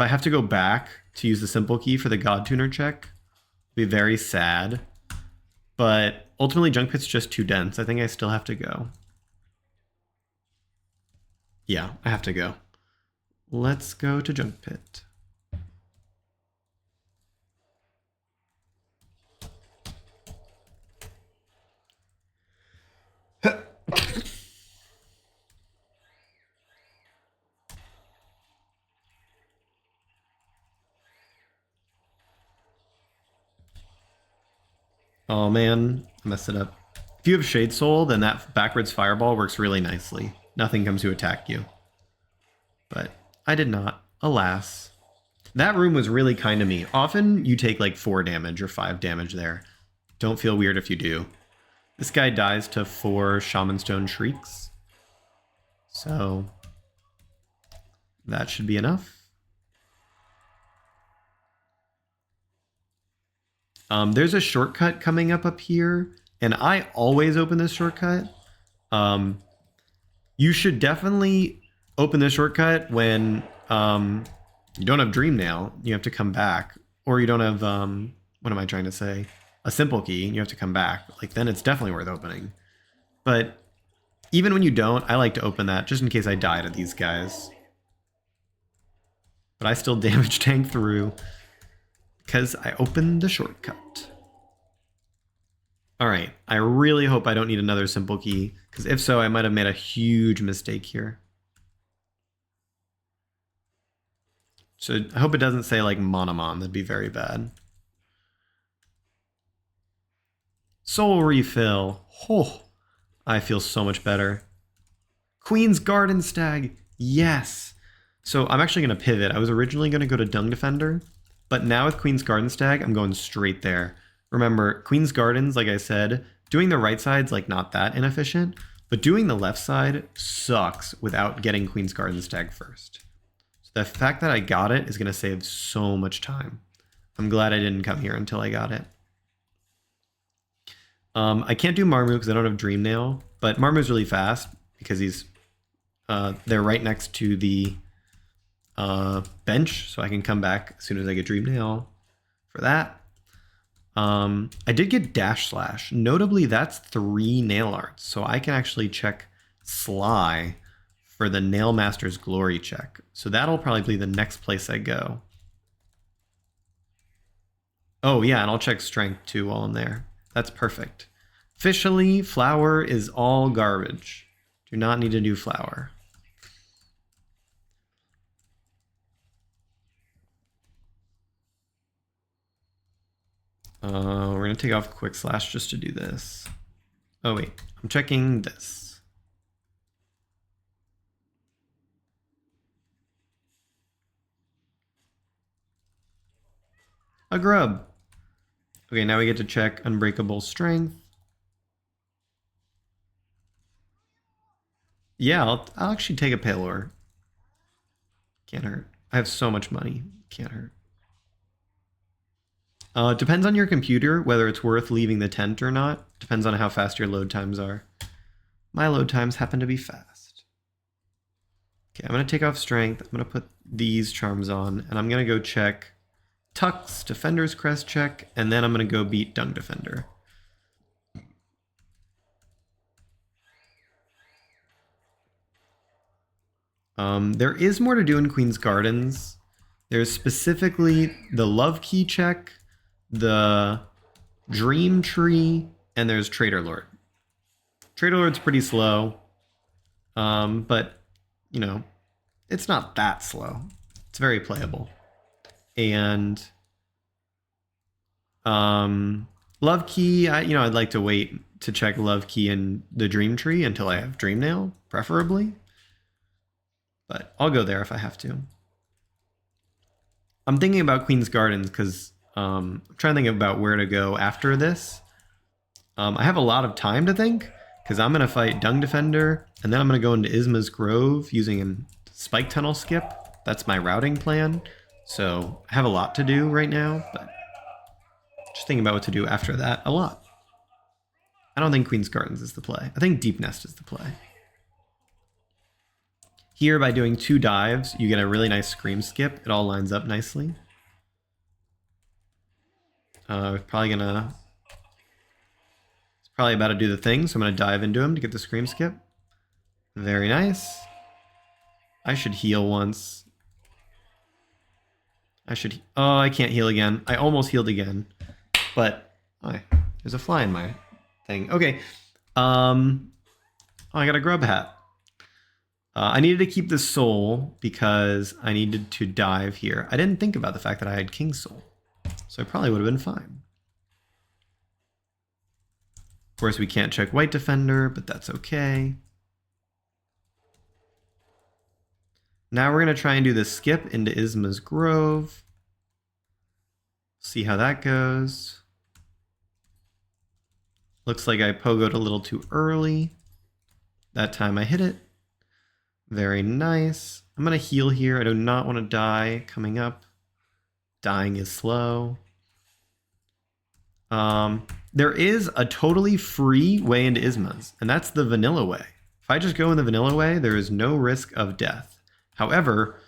I have to go back to use the simple key for the God Tuner check, it'll be very sad. But ultimately, Junk Pit's just too dense. I think I still have to go. Yeah, I have to go. Let's go to Junk Pit. Oh man, I messed it up. If you have Shade Soul, then that backwards fireball works really nicely. Nothing comes to attack you. But I did not, alas. That room was really kind to me. Often you take like 4 damage or 5 damage there. Don't feel weird if you do. This guy dies to 4 Shaman Stone Shrieks. So that should be enough. There's a shortcut coming up here, and I always open this shortcut. You should definitely open this shortcut when you don't have Dream Nail. You have to come back, or you don't have what am I trying to say? A simple key. You have to come back. Like then it's definitely worth opening. But even when you don't, I like to open that just in case I die to these guys. But I still damage tank through because I opened the shortcut. All right, I really hope I don't need another simple key, because if so, I might have made a huge mistake here. So I hope it doesn't say like Monomon, that'd be very bad. Soul refill. Oh, I feel so much better. Queen's Garden Stag, yes. So I'm actually gonna pivot. I was originally gonna go to Dung Defender, but now with Queen's Garden Stag, I'm going straight there. Remember, Queen's Gardens, like I said, doing the right side's like not that inefficient, but doing the left side sucks without getting Queen's Garden Stag first. So the fact that I got it is gonna save so much time. I'm glad I didn't come here until I got it. I can't do Marmu because I don't have Dream Nail, but Marmu's really fast because he's they're right next to the bench, so I can come back as soon as I get Dream Nail for that. I did get Dash Slash. Notably, that's 3 nail arts, so I can actually check Sly for the Nail Master's Glory check. So that'll probably be the next place I go. Oh yeah, and I'll check Strength too while I'm there. That's perfect. Officially, Flower is all garbage. Do not need to do Flower. We're gonna take off Quick Slash just to do this. Oh wait, I'm checking this. A grub. Okay, now we get to check Unbreakable Strength. Yeah, I'll actually take a Palor. Can't hurt. I have so much money. Can't hurt. It depends on your computer whether it's worth leaving the tent or not. Depends on how fast your load times are. My load times happen to be fast. Okay, I'm going to take off strength. I'm going to put these charms on, and I'm going to go check Tux, Defender's Crest check, and then I'm going to go beat Dung Defender. There is more to do in Queen's Gardens. There's specifically the Love Key check, the Dream Tree, and there's Trader Lord. Trader Lord's pretty slow, but, you know, it's not that slow. It's very playable. And Love Key, I'd like to wait to check Love Key and the Dream Tree until I have Dream Nail, preferably. But I'll go there if I have to. I'm thinking about Queen's Gardens because I'm trying to think about where to go after this. I have a lot of time to think because I'm going to fight Dung Defender and then I'm going to go into Isma's Grove using a Spike Tunnel skip. That's my routing plan. So I have a lot to do right now, but just thinking about what to do after that a lot. I don't think Queen's Gardens is the play. I think Deep Nest is the play. Here, by doing 2 dives, you get a really nice Scream skip. It all lines up nicely. It's probably about to do the thing, so I'm going to dive into him to get the Scream skip. Very nice. I should heal once. Oh, I can't heal again. I almost healed again. But, there's a fly in my thing. Okay. I got a grub hat. I needed to keep the soul because I needed to dive here. I didn't think about the fact that I had King's Soul. So I probably would have been fine. Of course, we can't check White Defender, but that's okay. Now we're going to try and do the skip into Isma's Grove. See how that goes. Looks like I pogoed a little too early. That time I hit it. Very nice. I'm going to heal here. I do not want to die coming up. Dying is slow. There is a totally free way into Isma's, and that's the vanilla way. If I just go in the vanilla way, there is no risk of death. However,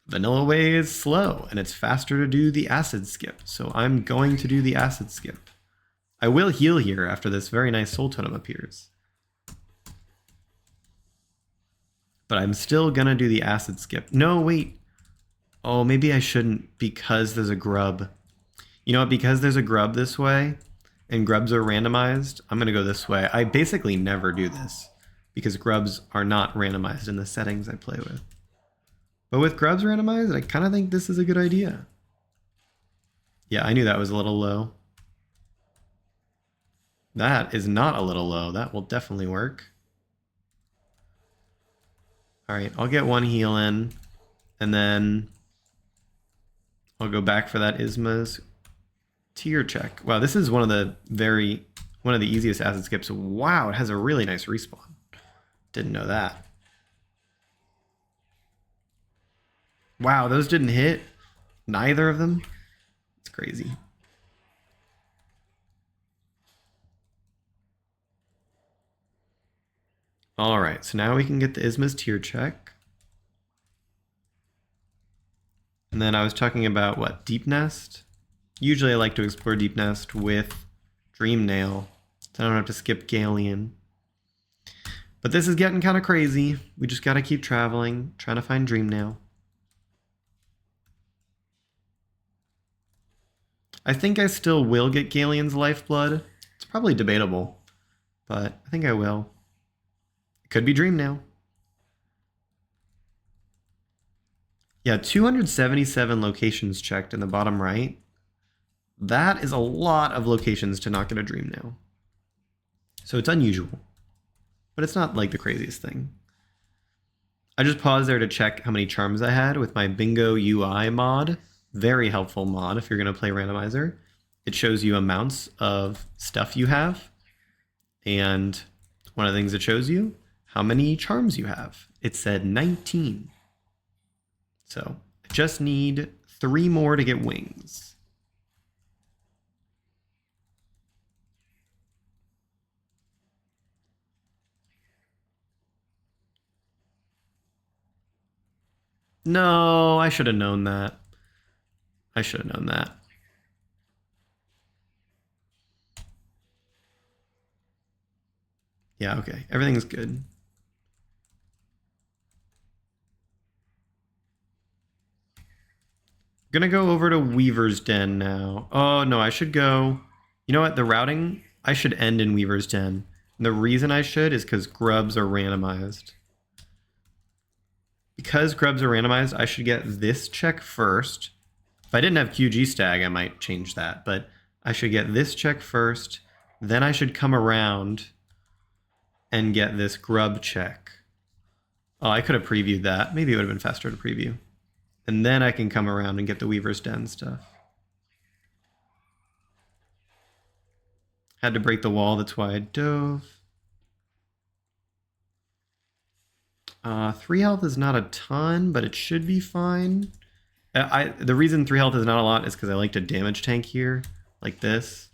vanilla way is slow, and it's faster to do the acid skip, so I'm going to do the acid skip. I will heal here after this very nice soul totem appears. But I'm still gonna do the acid skip. No, wait. Oh, maybe I shouldn't because there's a grub. You know what? Because there's a grub this way, and grubs are randomized, I'm gonna go this way. I basically never do this because grubs are not randomized in the settings I play with. But with grubs randomized, I kind of think this is a good idea. Yeah, I knew that was a little low. That is not a little low. That will definitely work. All right, I'll get 1 heal in, and then I'll go back for that Isma's tier check. Wow, this is one of the easiest acid skips. Wow, it has a really nice respawn. Didn't know that. Wow, those didn't hit. Neither of them. It's crazy. All right, so now we can get the Isma's tier check. And then I was talking about what? Deep Nest? Usually I like to explore Deep Nest with Dream Nail, so I don't have to skip Galleon. But this is getting kind of crazy. We just got to keep traveling, trying to find Dream Nail. I think I still will get Galleon's Lifeblood. It's probably debatable, but I think I will. Could be Dream Nail. Yeah, 277 locations checked in the bottom right. That is a lot of locations to not get a Dream Nail. So it's unusual, but it's not like the craziest thing. I just paused there to check how many charms I had with my Bingo UI mod. Very helpful mod if you're going to play Randomizer. It shows you amounts of stuff you have. And one of the things it shows you, how many charms you have. It said 19. So I just need 3 more to get wings. No, I should have known that. I should have known that. Yeah, okay. Everything's good. Gonna go over to Weaver's Den now. Oh, no, I should go... You know what? The routing, I should end in Weaver's Den. And the reason I should is because grubs are randomized. Because grubs are randomized, I should get this check first. If I didn't have QG stag, I might change that. But I should get this check first. Then I should come around and get this grub check. Oh, I could have previewed that. Maybe it would have been faster to preview. And then I can come around and get the Weaver's Den stuff. Had to break the wall, that's why I dove. 3 health is not a ton, but it should be fine. The reason 3 health is not a lot is because I like to damage tank here, like this.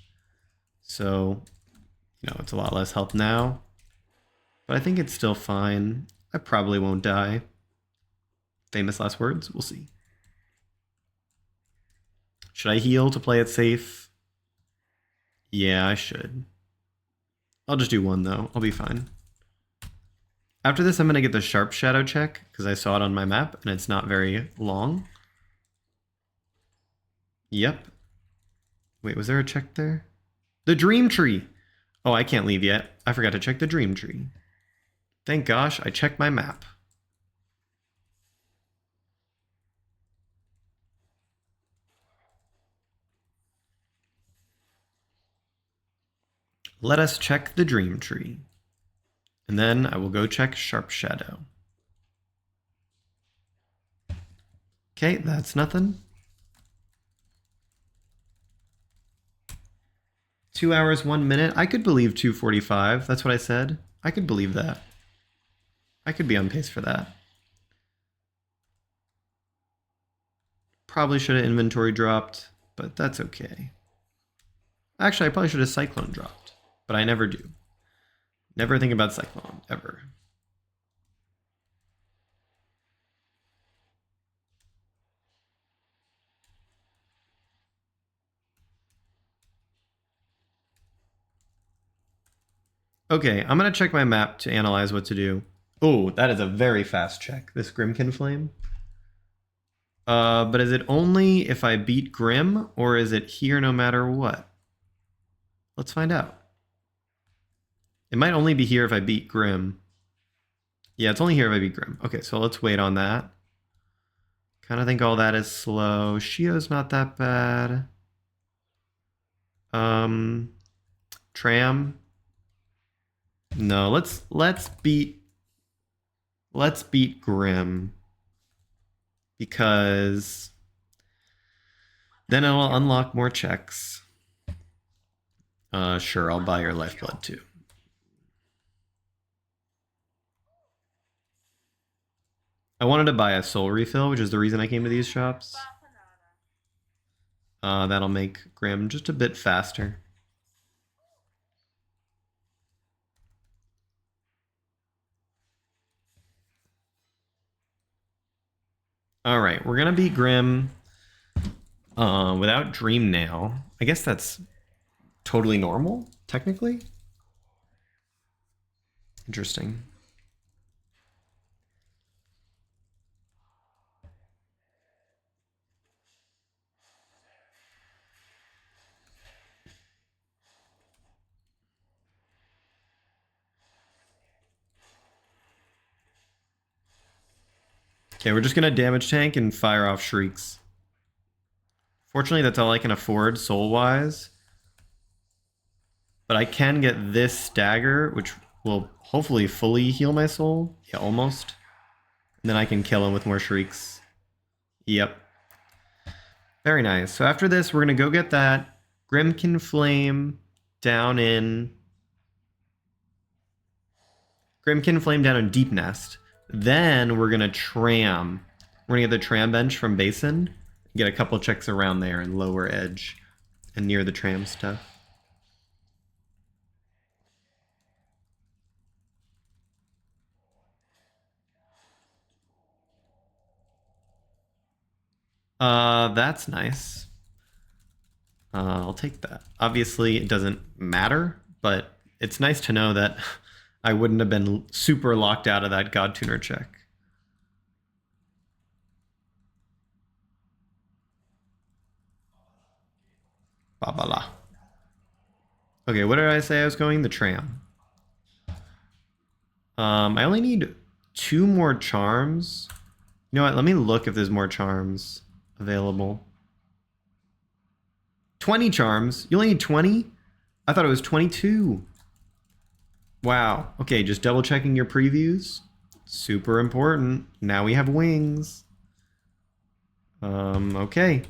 So, you know, it's a lot less health now. But I think it's still fine. I probably won't die. Famous last words, we'll see. Should I heal to play it safe? Yeah, I should. I'll just do 1 though, I'll be fine. After this, I'm going to get the sharp shadow check, because I saw it on my map, and it's not very long. Yep. Wait, was there a check there? The dream tree! Oh, I can't leave yet. I forgot to check the dream tree. Thank gosh, I checked my map. Let us check the dream tree. And then I will go check sharp shadow. Okay, that's nothing. 2 hours, 1 minute. I could believe 2:45. That's what I said. I could believe that. I could be on pace for that. Probably should have inventory dropped, but that's okay. Actually, I probably should have cyclone dropped, but I never do. Never think about cyclone, ever. Okay, I'm going to check my map to analyze what to do. Oh, that is a very fast check, this Grimkin Flame. But is it only if I beat Grim, or is it here no matter what? Let's find out. It might only be here if I beat Grim. Yeah, it's only here if I beat Grim. Okay, so let's wait on that. Kind of think all that is slow. Shio's not that bad. Tram. No, let's beat Grim, because then it will unlock more checks. Sure, I'll buy your lifeblood too. I wanted to buy a soul refill, which is the reason I came to these shops. That'll make Grim just a bit faster. All right, we're gonna beat Grim without Dream Nail. I guess that's totally normal, technically. Interesting. Okay, we're just gonna damage tank and fire off shrieks. Fortunately, that's all I can afford soul-wise. But I can get this stagger, which will hopefully fully heal my soul. Yeah, almost. And then I can kill him with more shrieks. Yep. Very nice. So after this, we're gonna go get that Grimkin Flame down in Grimkin Flame down in Deep Nest. Then we're gonna tram. We're gonna get the tram bench from Basin. Get a couple checks around there in Lower Edge and near the tram stuff. That's nice. I'll take that. Obviously, it doesn't matter, but it's nice to know that I wouldn't have been super locked out of that God Tuner check. Babala. Okay, what did I say I was going? The tram. I only need 2 more charms. You know what? Let me look if there's more charms available. 20 charms. You only need 20? I thought it was 22. Wow. Okay, just double checking your previews. Super important. Now we have wings. Okay.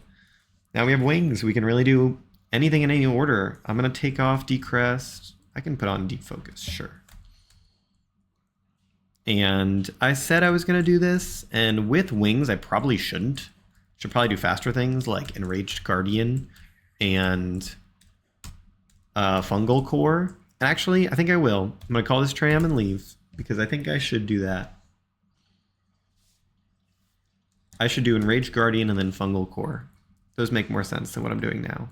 Now we have wings. We can really do anything in any order. I'm going to take off Decrest. I can put on Deep Focus, sure. And I said I was going to do this, and with wings, I probably shouldn't. Should probably do faster things like Enraged Guardian and Fungal Core. And actually, I think I will. I'm going to call this tram and leave, because I think I should do that. I should do Enraged Guardian and then Fungal Core. Those make more sense than what I'm doing now.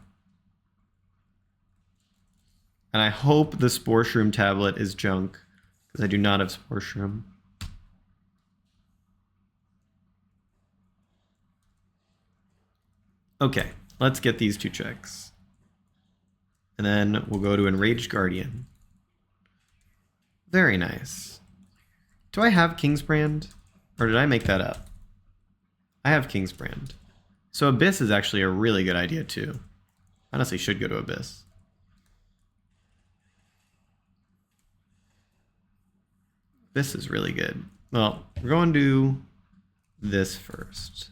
And I hope the Spore Shroom tablet is junk, because I do not have Spore Shroom. Okay, let's get these 2 checks. And then we'll go to Enraged Guardian. Very nice. Do I have Kingsbrand? Or did I make that up? I have Kingsbrand. So Abyss is actually a really good idea too. Honestly, should go to Abyss. This is really good. Well, we're going to do this first.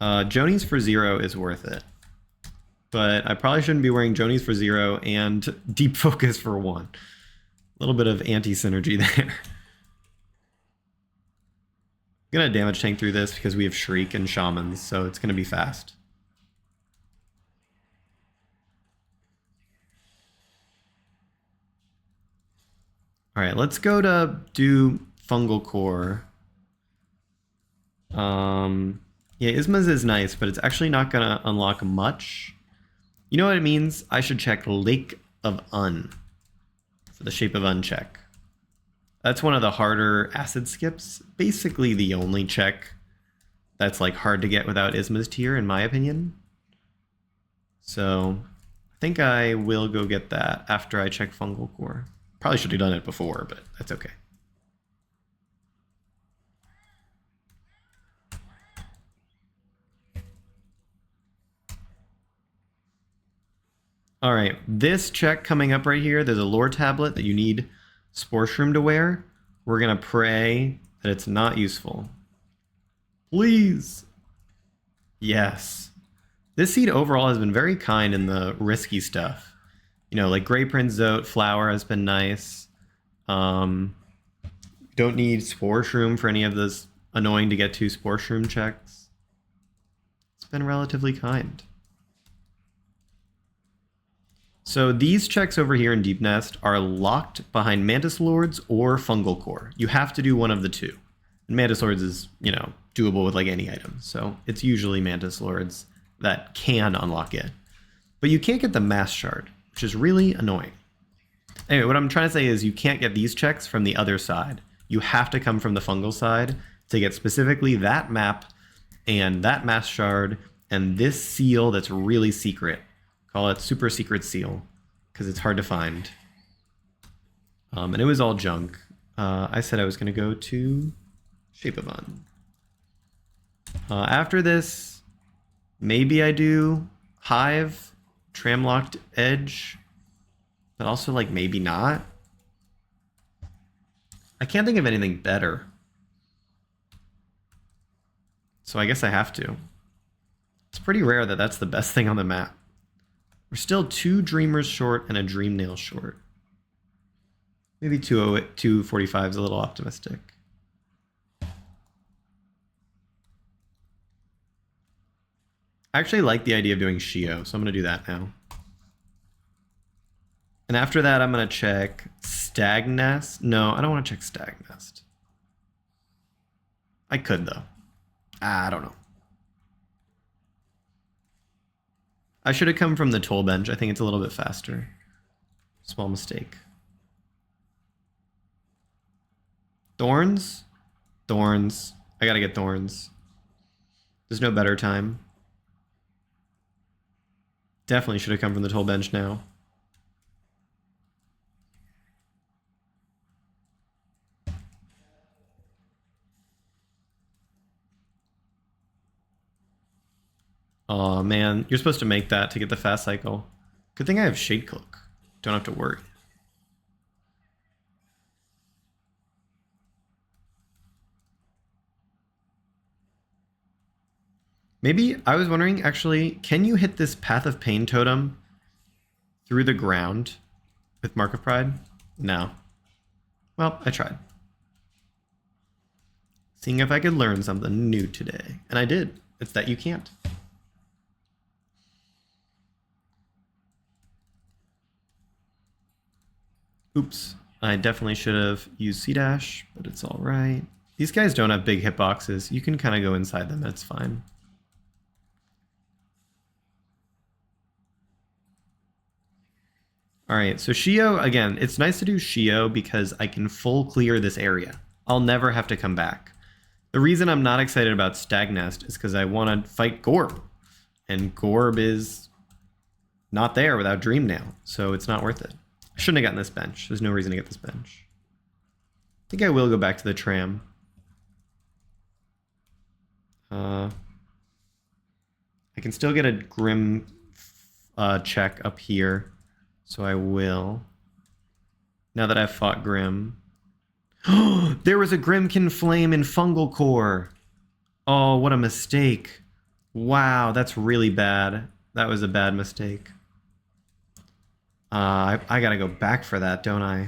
Jonies for 0 is worth it. But I probably shouldn't be wearing Jonies for 0 and Deep Focus for 1. A little bit of anti-synergy there. I'm gonna damage tank through this because we have Shriek and Shamans, so it's gonna be fast. Alright, let's go to do Fungal Core. Yeah, Isma's is nice, but it's actually not gonna unlock much. You know what it means? I should check Lake of Un for the Shape of Un check. That's one of the harder acid skips. Basically the only check that's like hard to get without Isma's tier, in my opinion. So I think I will go get that after I check Fungal Core. Probably should have done it before, but that's okay. All right, this check coming up right here, there's a lore tablet that you need Spore Shroom to wear. We're gonna pray that it's not useful. Please. Yes. This seed overall has been very kind in the risky stuff. You know, like Grey Prince Zote, Flower has been nice. Don't need Spore Shroom for any of those annoying to get to Spore Shroom checks. It's been relatively kind. So these checks over here in Deep Nest are locked behind Mantis Lords or Fungal Core. You have to do one of the two. And Mantis Lords is, you know, doable with like any item. So it's usually Mantis Lords that can unlock it. But you can't get the Mass Shard, which is really annoying. Anyway, what I'm trying to say is you can't get these checks from the other side. You have to come from the fungal side to get specifically that map and that Mass Shard and this seal that's really secret. Call it super secret seal because it's hard to find. And it was all junk. I said I was going to go to Shape of Un. After this, maybe I do Hive, Tramlocked Edge, but also like maybe not. I can't think of anything better. So I guess I have to. It's pretty rare that that's the best thing on the map. We're still 2 Dreamers short and a Dream Nail short. Maybe 245 is a little optimistic. I actually like the idea of doing Shio, so I'm going to do that now. And after that, I'm going to check Stag Nest. No, I don't want to check Stag Nest. I could, though. I don't know. I should have come from the toll bench. I think it's a little bit faster. Small mistake. Thorns? Thorns. I gotta get thorns. There's no better time. Definitely should have come from the toll bench now. Oh man, you're supposed to make that to get the fast cycle. Good thing I have Shade Cloak. Don't have to worry. Maybe, I was wondering, actually, can you hit this Path of Pain totem through the ground with Mark of Pride? No. Well, I tried. Seeing if I could learn something new today. And I did. It's that you can't. Oops. I definitely should have used C-Dash, but it's alright. These guys don't have big hitboxes. You can kind of go inside them, it's fine. Alright, so Shio, again, it's nice to do Shio because I can full clear this area. I'll never have to come back. The reason I'm not excited about Stag Nest is because I want to fight Gorb. And Gorb is not there without Dream Nail, so it's not worth it. I shouldn't have gotten this bench. There's no reason to get this bench. I think I will go back to the tram. I can still get a Grim check up here. So I will. Now that I've fought Grim. There was a Grimkin Flame in Fungal Core. Oh, what a mistake. Wow, that's really bad. That was a bad mistake. I gotta go back for that, don't I?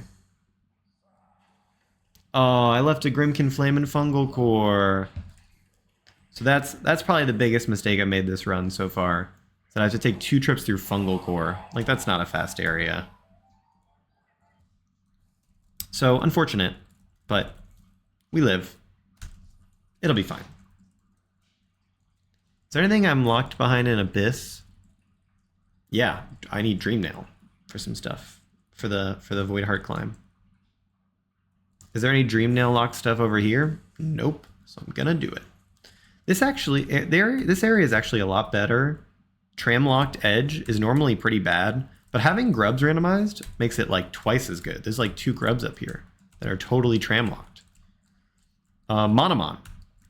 Oh, I left a Grimkin Flame in Fungal Core. So that's probably the biggest mistake I made this run so far. That I have to take 2 trips through Fungal Core. Like, that's not a fast area. So, unfortunate. But we live. It'll be fine. Is there anything I'm locked behind in Abyss? Yeah, I need Dream Nail for some stuff. For the Void Heart climb. Is there any Dream Nail locked stuff over here? Nope. So I'm gonna do it. This area is actually a lot better. Tram locked edge is normally pretty bad, but having grubs randomized makes it like twice as good. There's like 2 grubs up here that are totally tram locked. Monomon,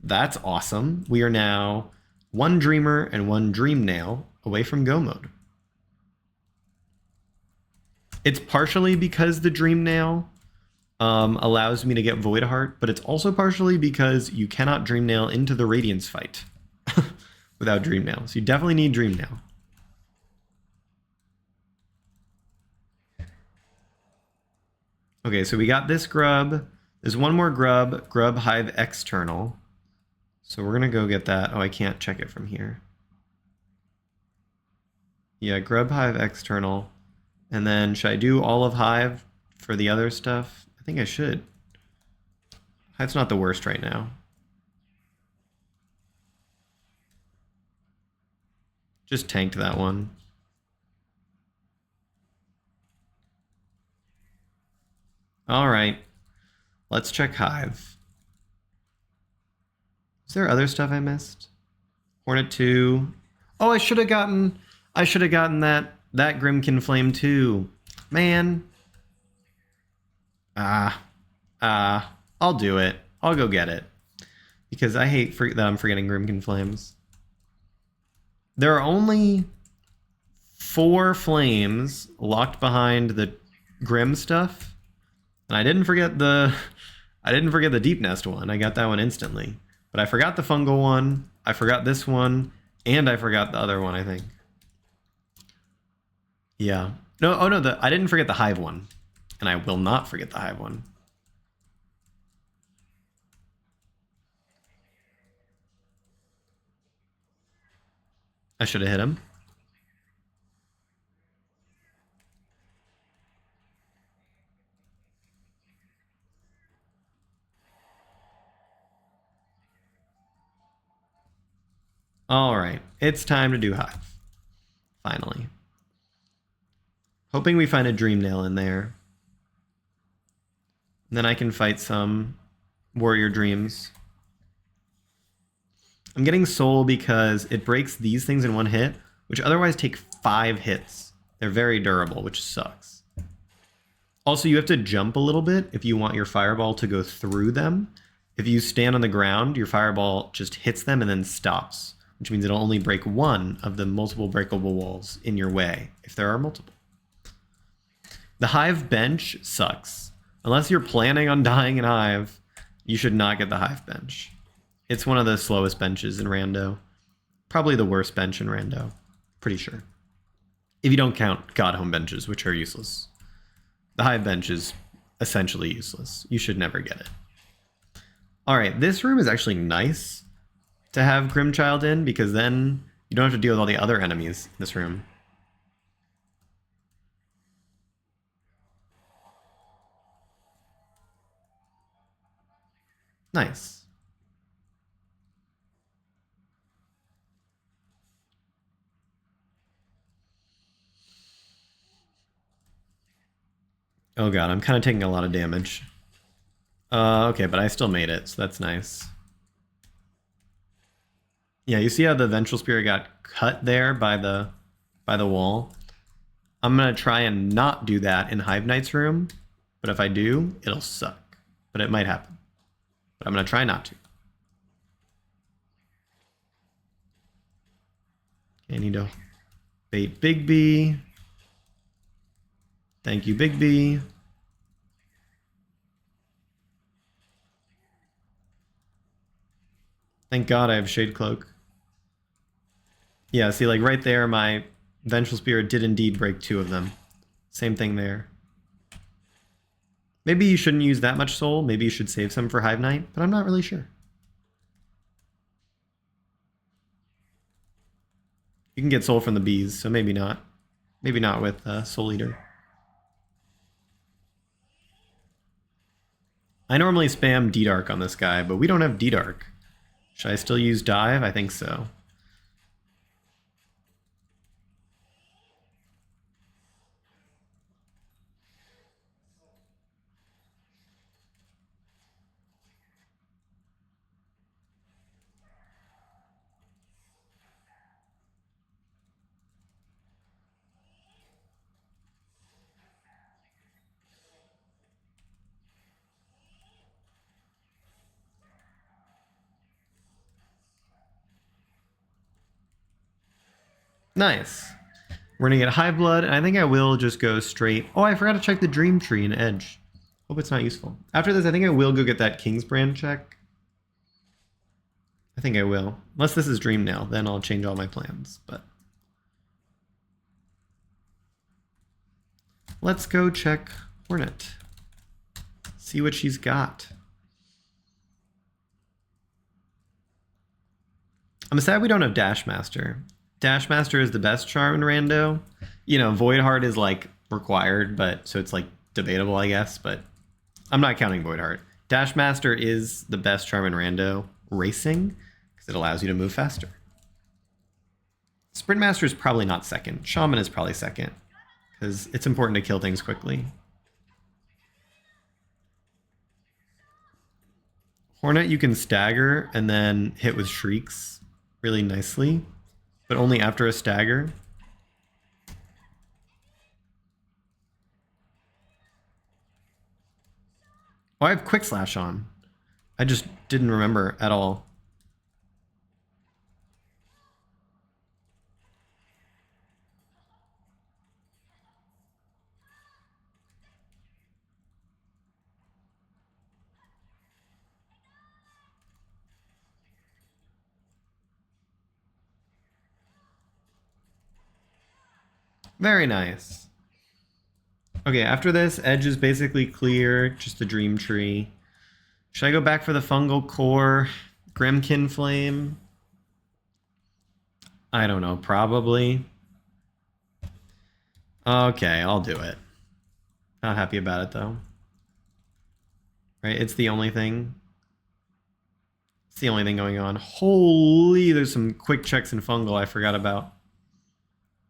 that's awesome. We are now 1 Dreamer and 1 Dream Nail away from go mode. It's partially because the Dream Nail allows me to get Void Heart, but it's also partially because you cannot Dream Nail into the Radiance fight. Without Dream Nail. So you definitely need Dream Nail. Okay, so we got this grub. There's one more grub, Grub Hive External. So we're gonna go get that. Oh, I can't check it from here. Yeah, Grub Hive External. And then should I do all of Hive for the other stuff? I think I should. Hive's not the worst right now. Just tanked that one. All right. Let's check Hive. Is there other stuff I missed? Hornet 2. Oh, I should have gotten that Grimkin Flame too. Man. I'll do it. I'll go get it. Because I hate that I'm forgetting Grimkin Flames. There are only 4 flames locked behind the Grim stuff. And I didn't forget the Deep Nest one. I got that one instantly. But I forgot the fungal one, I forgot this one, and I forgot the other one, I think. Yeah. No, oh no, I didn't forget the Hive one. And I will not forget the hive one. I should have hit him. All right, it's time to do hive. Finally. Hoping we find a dream nail in there. And then I can fight some warrior dreams. I'm getting soul because it breaks these things in one hit, which otherwise take 5 hits. They're very durable, which sucks. Also, you have to jump a little bit if you want your fireball to go through them. If you stand on the ground, your fireball just hits them and then stops, which means it'll only break one of the multiple breakable walls in your way, if there are multiple. The hive bench sucks. Unless you're planning on dying in hive, you should not get the hive bench. It's one of the slowest benches in rando. Probably the worst bench in rando. Pretty sure. If you don't count god home benches, which are useless. The hive bench is essentially useless. You should never get it. Alright, this room is actually nice to have Grimchild in, because then you don't have to deal with all the other enemies in this room. Nice. Oh god, I'm kind of taking a lot of damage. Okay, but I still made it, so that's nice. Yeah, you see how the Vengeful Spirit got cut there by the wall? I'm gonna try and not do that in Hive Knight's room, but if I do, it'll suck. But it might happen. But I'm gonna try not to. Okay, I need to bait Big B. Thank you, Big B. Thank God I have Shade Cloak. Yeah, see, like right there, my Vengeful Spirit did indeed break 2 of them. Same thing there. Maybe you shouldn't use that much soul. Maybe you should save some for Hive Knight, but I'm not really sure. You can get soul from the bees, so maybe not. Maybe not with Soul Eater. I normally spam D-Dark on this guy, but we don't have D-Dark. Should I still use Dive? I think so. Nice. We're gonna get Hive Blood, and I think I will just go straight. Oh, I forgot to check the Dream Tree in Edge. Hope it's not useful. After this, I think I will go get that King's Brand check. I think I will. Unless this is Dream Nail, then I'll change all my plans. But let's go check Hornet. See what she's got. I'm sad we don't have Dash Master. Dash Master is the best charm in Rando. You know, Void Heart is like required, but so it's like debatable, I guess. But I'm not counting Void Heart. Dash Master is the best charm in Rando racing because it allows you to move faster. Sprint Master is probably not second. Shaman is probably second because it's important to kill things quickly. Hornet you can stagger and then hit with Shrieks really nicely, but only after a stagger. Oh, I have Quick Slash on. I just didn't remember at all. Very nice. Okay, after this, edge is basically clear, just the dream tree. Should I go back for the fungal core? Grimkin Flame? I don't know, probably. Okay, I'll do it. Not happy about it though. Right, it's the only thing. It's the only thing going on. Holy, there's some quick checks in fungal I forgot about.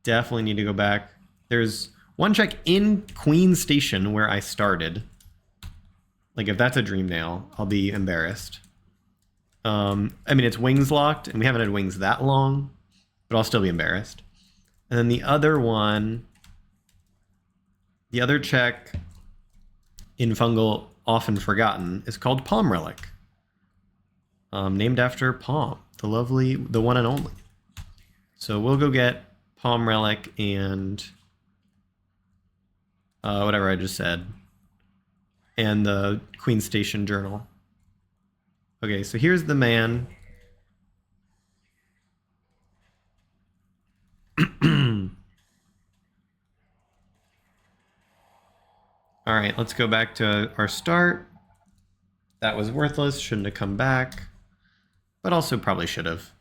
Definitely need to go back. There's one check in Queen Station where I started. Like, if that's a dream nail, I'll be embarrassed. I mean, it's wings locked, and we haven't had wings that long, but I'll still be embarrassed. And then the other one, the other check in fungal, often forgotten, is called Palm Relic. Named after Palm, the lovely, the one and only. So we'll go get Palm Relic and whatever I just said. And the Queen Station Journal. Okay, so here's the man. All right, let's go back to our start. That was worthless, shouldn't have come back. But also probably should have.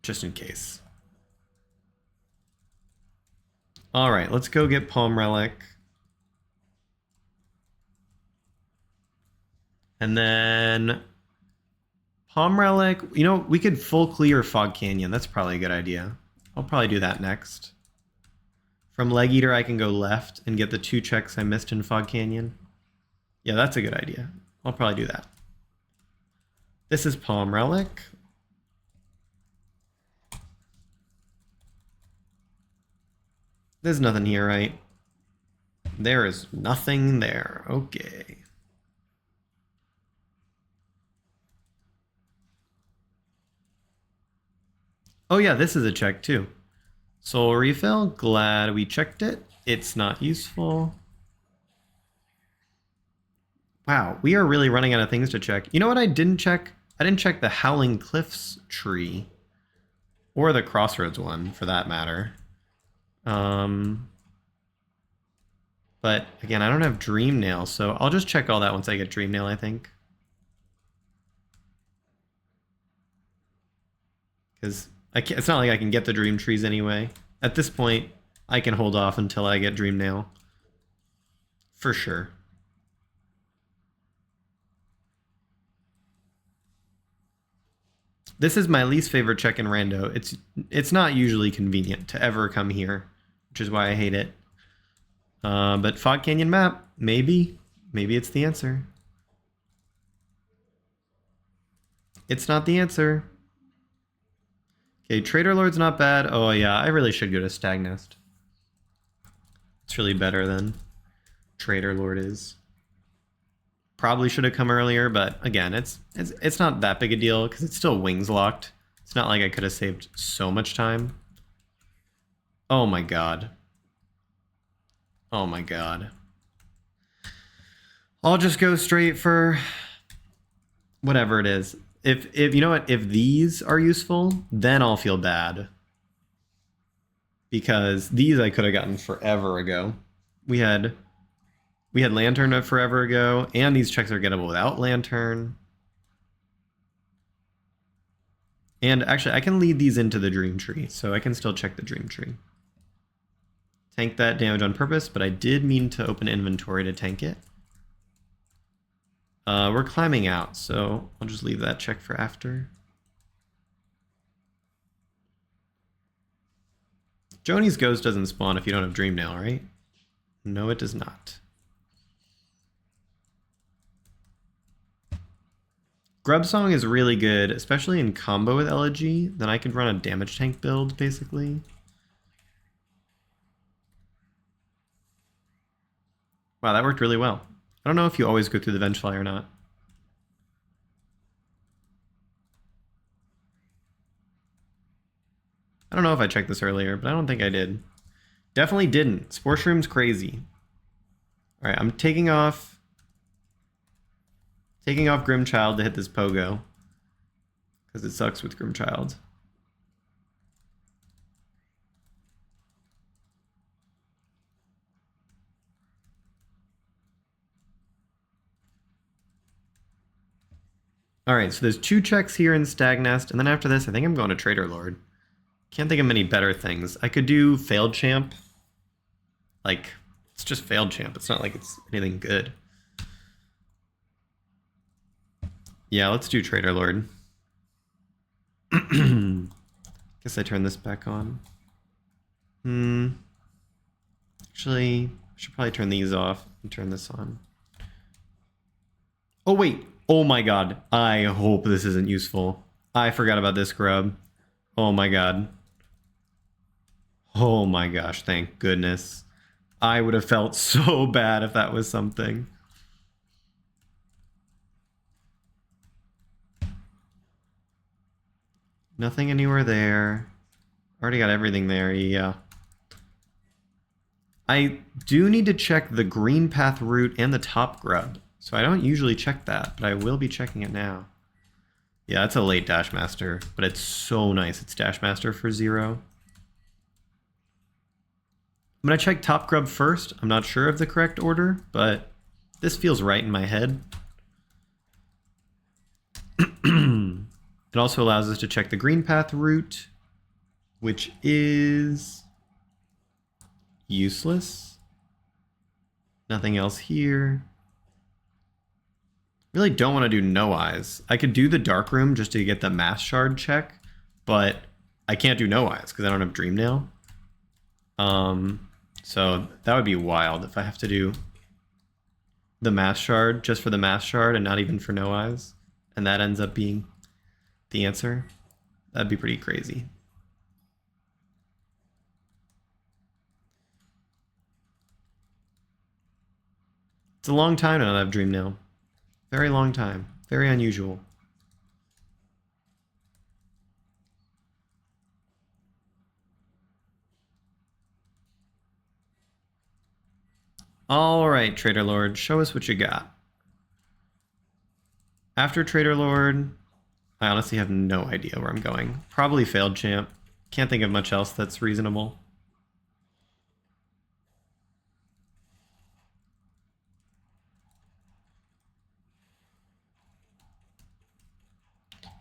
Just in case. All right, let's go get Palm Relic. And then Palm Relic, you know, we could full clear Fog Canyon. That's probably a good idea. I'll probably do that next. From Leg Eater, I can go left and get the 2 checks I missed in Fog Canyon. Yeah, that's a good idea. I'll probably do that. This is Palm Relic. There's nothing here, right? There is nothing there. Okay. Oh yeah, this is a check too. Soul refill, glad we checked it. It's not useful. Wow, we are really running out of things to check. You know what I didn't check? I didn't check the Howling Cliffs tree. Or the Crossroads one, for that matter. But again, I don't have Dream Nail, so I'll just check all that once I get Dream Nail, I think. Because it's not like I can get the Dream Trees anyway. At this point, I can hold off until I get Dream Nail. For sure. This is my least favorite check in Rando. It's not usually convenient to ever come here, which is why I hate it. But Fog Canyon map, maybe. Maybe it's the answer. It's not the answer. Okay, Trader Lord's not bad. Oh yeah, I really should go to Stagnest. It's really better than Trader Lord is. Probably should have come earlier, but again, it's not that big a deal because it's still wings locked. It's not like I could have saved so much time. Oh my god. Oh my god. I'll just go straight for whatever it is. If you know what, if these are useful, then I'll feel bad. Because these I could have gotten forever ago. We had Lantern forever ago, and these checks are gettable without Lantern. And actually, I can lead these into the Dream Tree, so I can still check the Dream Tree. Tank that damage on purpose, but I did mean to open inventory to tank it. We're climbing out, so I'll just leave that check for after. Joni's Ghost doesn't spawn if you don't have Dream Nail, right? No, it does not. Grub Song is really good, especially in combo with Elegy. Then I could run a damage tank build, basically. Wow, that worked really well. I don't know if you always go through the Vengefly or not. I don't know if I checked this earlier, but I don't think I did. Definitely didn't. Spore Shroom's crazy. Alright, I'm taking off Grimchild to hit this Pogo. Because it sucks with Grimchild. All right, so there's 2 checks here in Stag Nest, and then after this, I think I'm going to Trader Lord. Can't think of many better things. I could do Failed Champ. Like, it's just Failed Champ. It's not like it's anything good. Yeah, let's do Trader Lord. Guess I turn this back on. Actually, I should probably turn these off and turn this on. Oh, wait. Oh my god. I hope this isn't useful. I forgot about this grub. Oh my god. Oh my gosh, thank goodness. I would have felt so bad if that was something. Nothing anywhere there. Already got everything there, yeah. I do need to check the green path route and the top grub. So I don't usually check that, but I will be checking it now. Yeah, it's a late Dash Master, but it's so nice. It's Dash Master for 0. I'm going to check top grub first. I'm not sure of the correct order, but this feels right in my head. It also allows us to check the green path route, which is useless. Nothing else here. Really don't want to do no eyes. I could do the dark room just to get the mass shard check, but I can't do no eyes because I don't have dream nail. So that would be wild if I have to do the mass shard just for the mass shard and not even for no eyes, and that ends up being the answer. That'd be pretty crazy. It's a long time to not have dream nail. Very long time. Very unusual. All right, Trader Lord, show us what you got. After Trader Lord, I honestly have no idea where I'm going. Probably Failed Champ. Can't think of much else that's reasonable.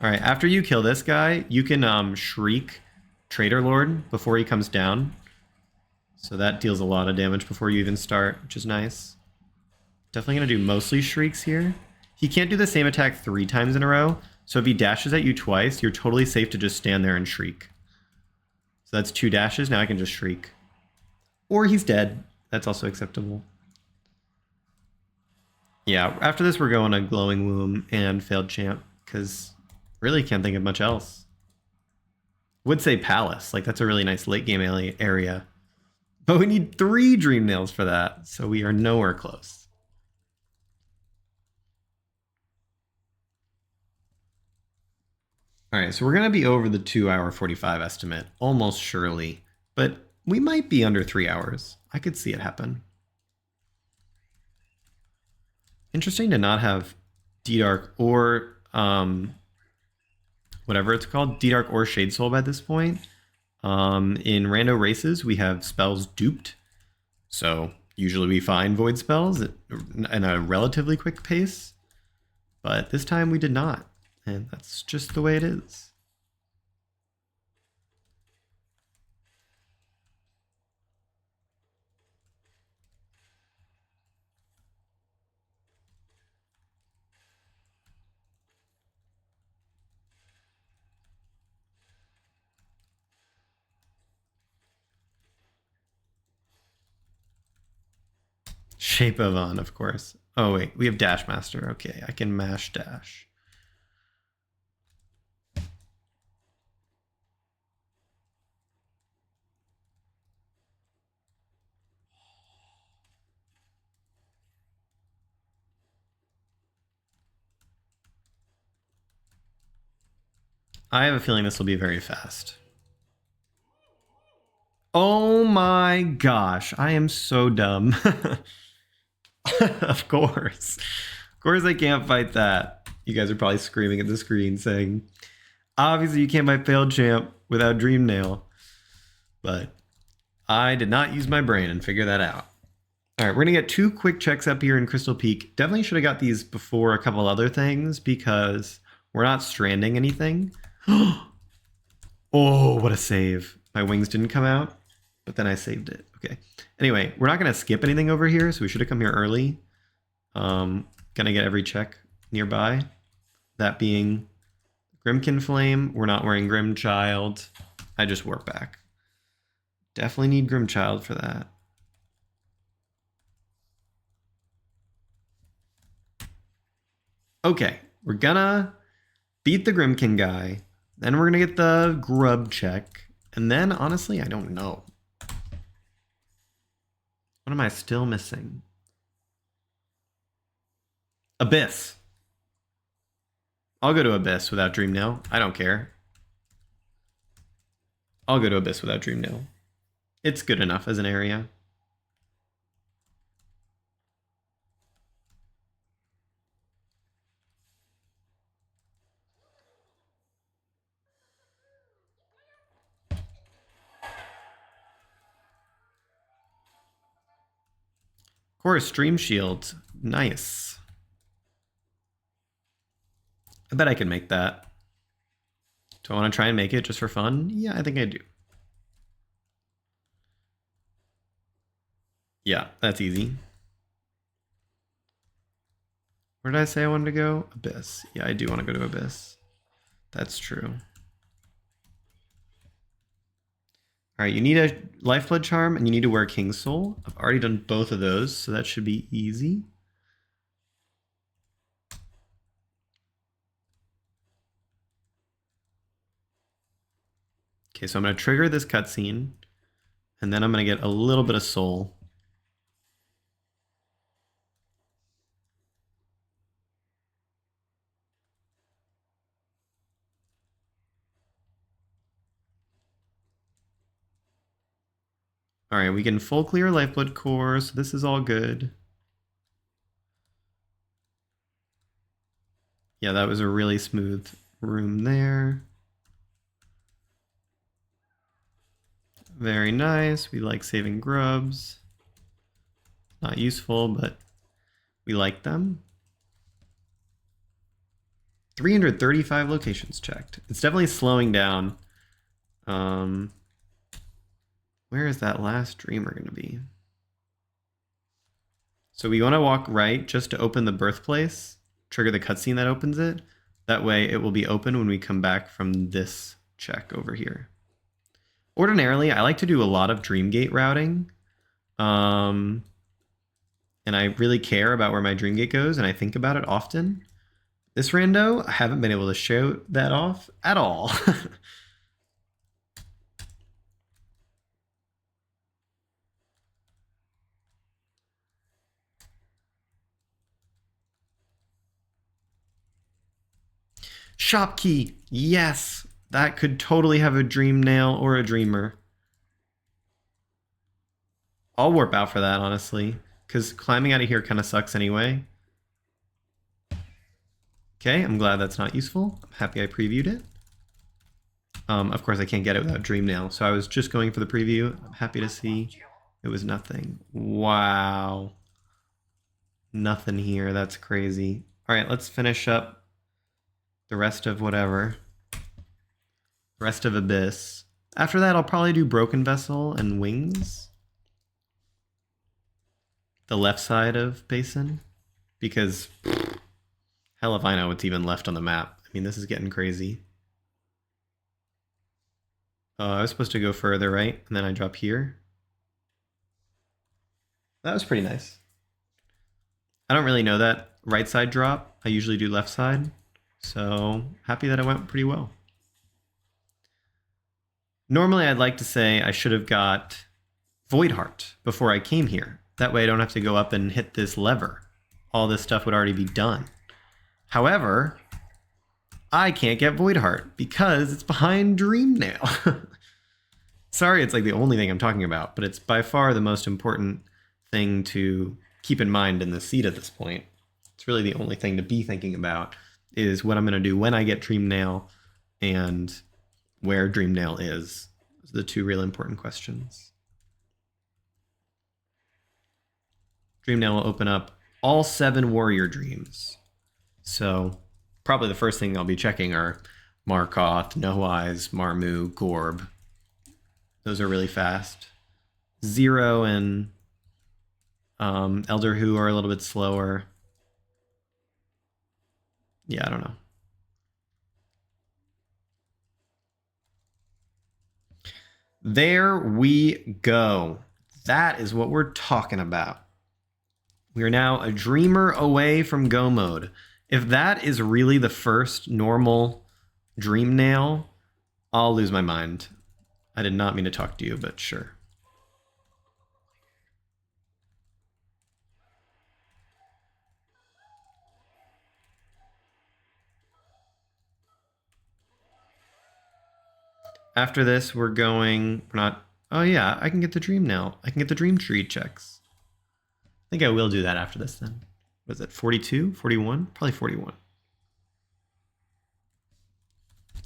All right, after you kill this guy, you can Shriek Trader Lord before he comes down. So that deals a lot of damage before you even start, which is nice. Definitely going to do mostly Shrieks here. He can't do the same attack 3 times in a row, so if he dashes at you twice, you're totally safe to just stand there and Shriek. So that's 2 dashes, now I can just Shriek. Or he's dead. That's also acceptable. Yeah, after this we're going to Glowing Womb and Failed Champ, because really can't think of much else. Would say Palace, like that's a really nice late game area. But we need 3 Dream Nails for that, so we are nowhere close. All right, so we're going to be over the 2-hour 45 estimate, almost surely. But we might be under 3 hours. I could see it happen. Interesting to not have D-Dark or whatever it's called, D-Dark or Shade Soul by this point. In rando races, we have spells duped. So usually we find void spells at a relatively quick pace. But this time we did not. And that's just the way it is. Shape of On, of course. Oh wait, we have Dash Master. Okay, I can mash dash. I have a feeling this will be very fast. Oh my gosh, I am so dumb. Of course. Of course I can't fight that. You guys are probably screaming at the screen saying, obviously you can't fight Failed Champ without Dream Nail. But I did not use my brain and figure that out. All right, we're going to get 2 quick checks up here in Crystal Peak. Definitely should have got these before a couple other things because We're not stranding anything. Oh, what a save. My wings didn't come out, but then I saved it. Okay. Anyway, we're not going to skip anything over here, so we should have come here early. Gonna get every check nearby. That being Grimkin Flame. We're not wearing Grimchild. I just warp back. Definitely need Grimchild for that. Okay, we're gonna beat the Grimkin guy. Then we're gonna get the grub check. And then, honestly, I don't know. What am I still missing? Abyss. I'll go to Abyss without Dreamnail. I don't care. I'll go to Abyss without Dreamnail. It's good enough as an area. Of course, Stream Shield. Nice. I bet I can make that. Do I want to try and make it just for fun? Yeah, I think I do. Yeah, that's easy. Where did I say I wanted to go? Abyss. Yeah, I do want to go to Abyss. That's true. All right, you need a Lifeblood Charm and you need to wear King's Soul. I've already done both of those, so that should be easy. Okay, so I'm going to trigger this cutscene, and then I'm going to get a little bit of soul. All right, we can full clear Lifeblood Core, so this is all good. Yeah, that was a really smooth room there. Very nice. We like saving grubs. Not useful, but we like them. 335 locations checked. It's definitely slowing down. Where is that last dreamer going to be? So we want to walk right just to open the birthplace, trigger the cutscene that opens it. That way it will be open when we come back from this check over here. Ordinarily, I like to do a lot of Dreamgate routing. And I really care about where my Dreamgate goes, and I think about it often. This rando, I haven't been able to show that off at all. Shop key, yes! That could totally have a dream nail or a dreamer. I'll warp out for that, honestly, because climbing out of here kind of sucks anyway. Okay, I'm glad that's not useful. I'm happy I previewed it. Of course, I can't get it without dream nail, so I was just going for the preview. I'm happy to see it was nothing. Wow. Nothing here, that's crazy. All right, let's finish up the rest of whatever. The rest of Abyss. After that, I'll probably do Broken Vessel and Wings. The left side of Basin. Because, hell if I know what's even left on the map. I mean, this is getting crazy. Oh, I was supposed to go further, right? And then I drop here. That was pretty nice. I don't really know that right side drop. I usually do left side. So, happy that it went pretty well. Normally, I'd like to say I should have got Void Heart before I came here. That way I don't have to go up and hit this lever. All this stuff would already be done. However, I can't get Void Heart because it's behind Dreamnail. Sorry, it's like the only thing I'm talking about, but it's by far the most important thing to keep in mind in the seed at this point. It's really the only thing to be thinking about is what I'm going to do when I get Dreamnail and where Dreamnail is. Those are the two real important questions. Dreamnail will open up all 7 warrior dreams. So probably the first thing I'll be checking are Markoth, No Eyes, Marmu, Gorb. Those are really fast. Zero and Elder Who are a little bit slower. Yeah, I don't know. There we go. That is what we're talking about. We are now a dreamer away from go mode. If that is really the first normal dream nail, I'll lose my mind. I did not mean to talk to you, but sure. After this, we're not, oh yeah, I can get the dream now. I can get the dream tree checks. I think I will do that after this then. Was it 42, 41? Probably 41.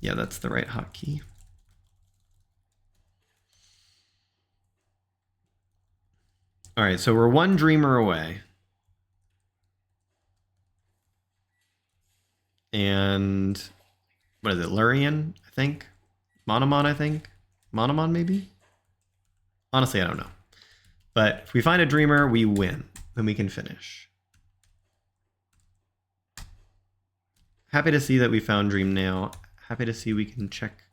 Yeah, that's the right hotkey. All right, so we're one dreamer away. And what is it, Lurian, I think? Monomon, I think? Monomon, maybe? Honestly, I don't know. But if we find a dreamer, we win. Then we can finish. Happy to see that we found Dream Nail. Happy to see we can check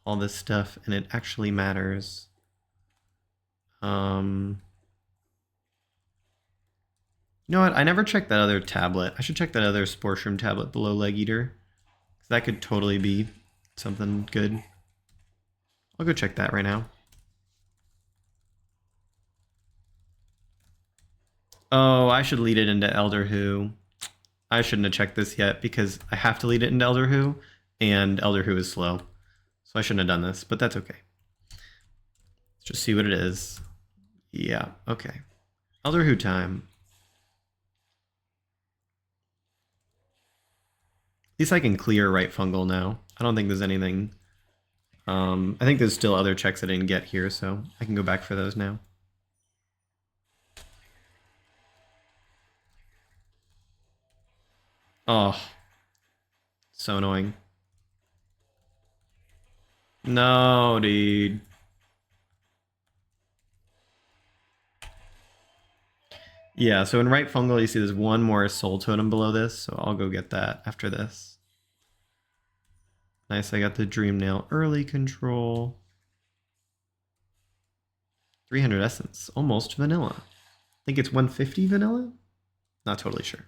all this stuff and it actually matters. You know what? I never checked that other tablet. I should check that other Sporeshroom tablet below Leg Eater. That could totally be something good. I'll go check that right now. Oh, I should lead it into Elder Who. I shouldn't have checked this yet because I have to lead it into Elder Who, and Elder Who is slow. So I shouldn't have done this, but that's okay. Let's just see what it is. Yeah, okay. Elder Who time. At least I can clear right fungal now. I don't think there's anything. I think there's still other checks I didn't get here, so I can go back for those now. Oh. So annoying. No, dude. Yeah, so in right fungal, you see there's one more soul totem below this, so I'll go get that after this. Nice, I got the Dream Nail early control. 300 essence, almost vanilla. I think it's 150 vanilla? Not totally sure.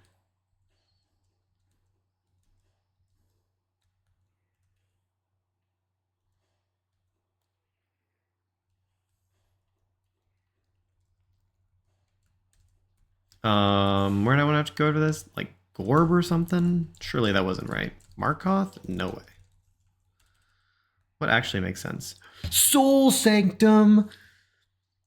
Where do I want to go to this? Like Gorb or something? Surely that wasn't right. Markoth? No way. What actually makes sense? Soul Sanctum!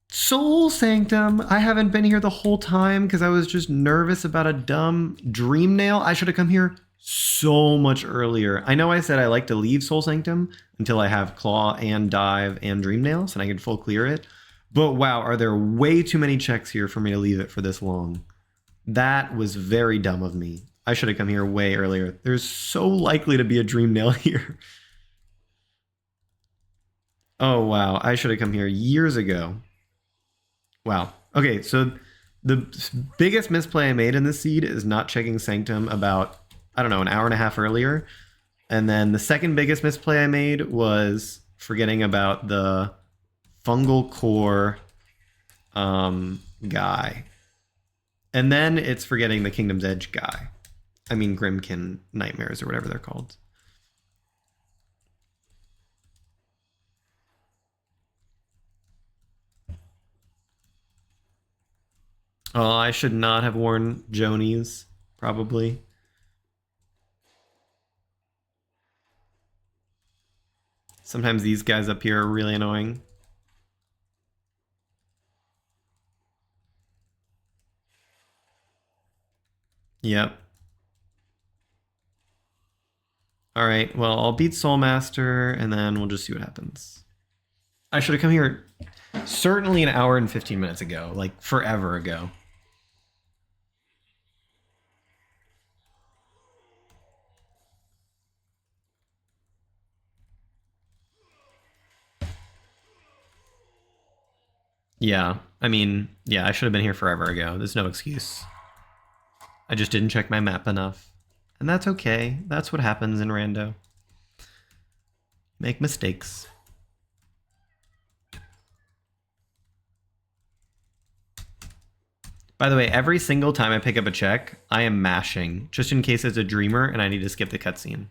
Soul Sanctum! I haven't been here the whole time because I was just nervous about a dumb Dream Nail. I should have come here so much earlier. I know I said I like to leave Soul Sanctum until I have Claw and Dive and Dream Nails and I can full clear it. But wow, are there way too many checks here for me to leave it for this long? That was very dumb of me. I should have come here way earlier. There's so likely to be a Dream Nail here. Oh, wow. I should have come here years ago. Wow. Okay, so the biggest misplay I made in this seed is not checking Sanctum about, I don't know, an hour and a half earlier. And then the second biggest misplay I made was forgetting about the fungal core guy. And then it's forgetting the Kingdom's Edge guy. I mean, Grimkin Nightmares or whatever they're called. Oh, I should not have worn Jonies, probably. Sometimes these guys up here are really annoying. Yep. All right, well, I'll beat Soulmaster, and then we'll just see what happens. I should have come here certainly an hour and 15 minutes ago, like forever ago. Yeah, I mean, yeah, I should have been here forever ago. There's no excuse. I just didn't check my map enough. And that's okay. That's what happens in Rando. Make mistakes. By the way, every single time I pick up a check, I am mashing, just in case it's a dreamer and I need to skip the cutscene.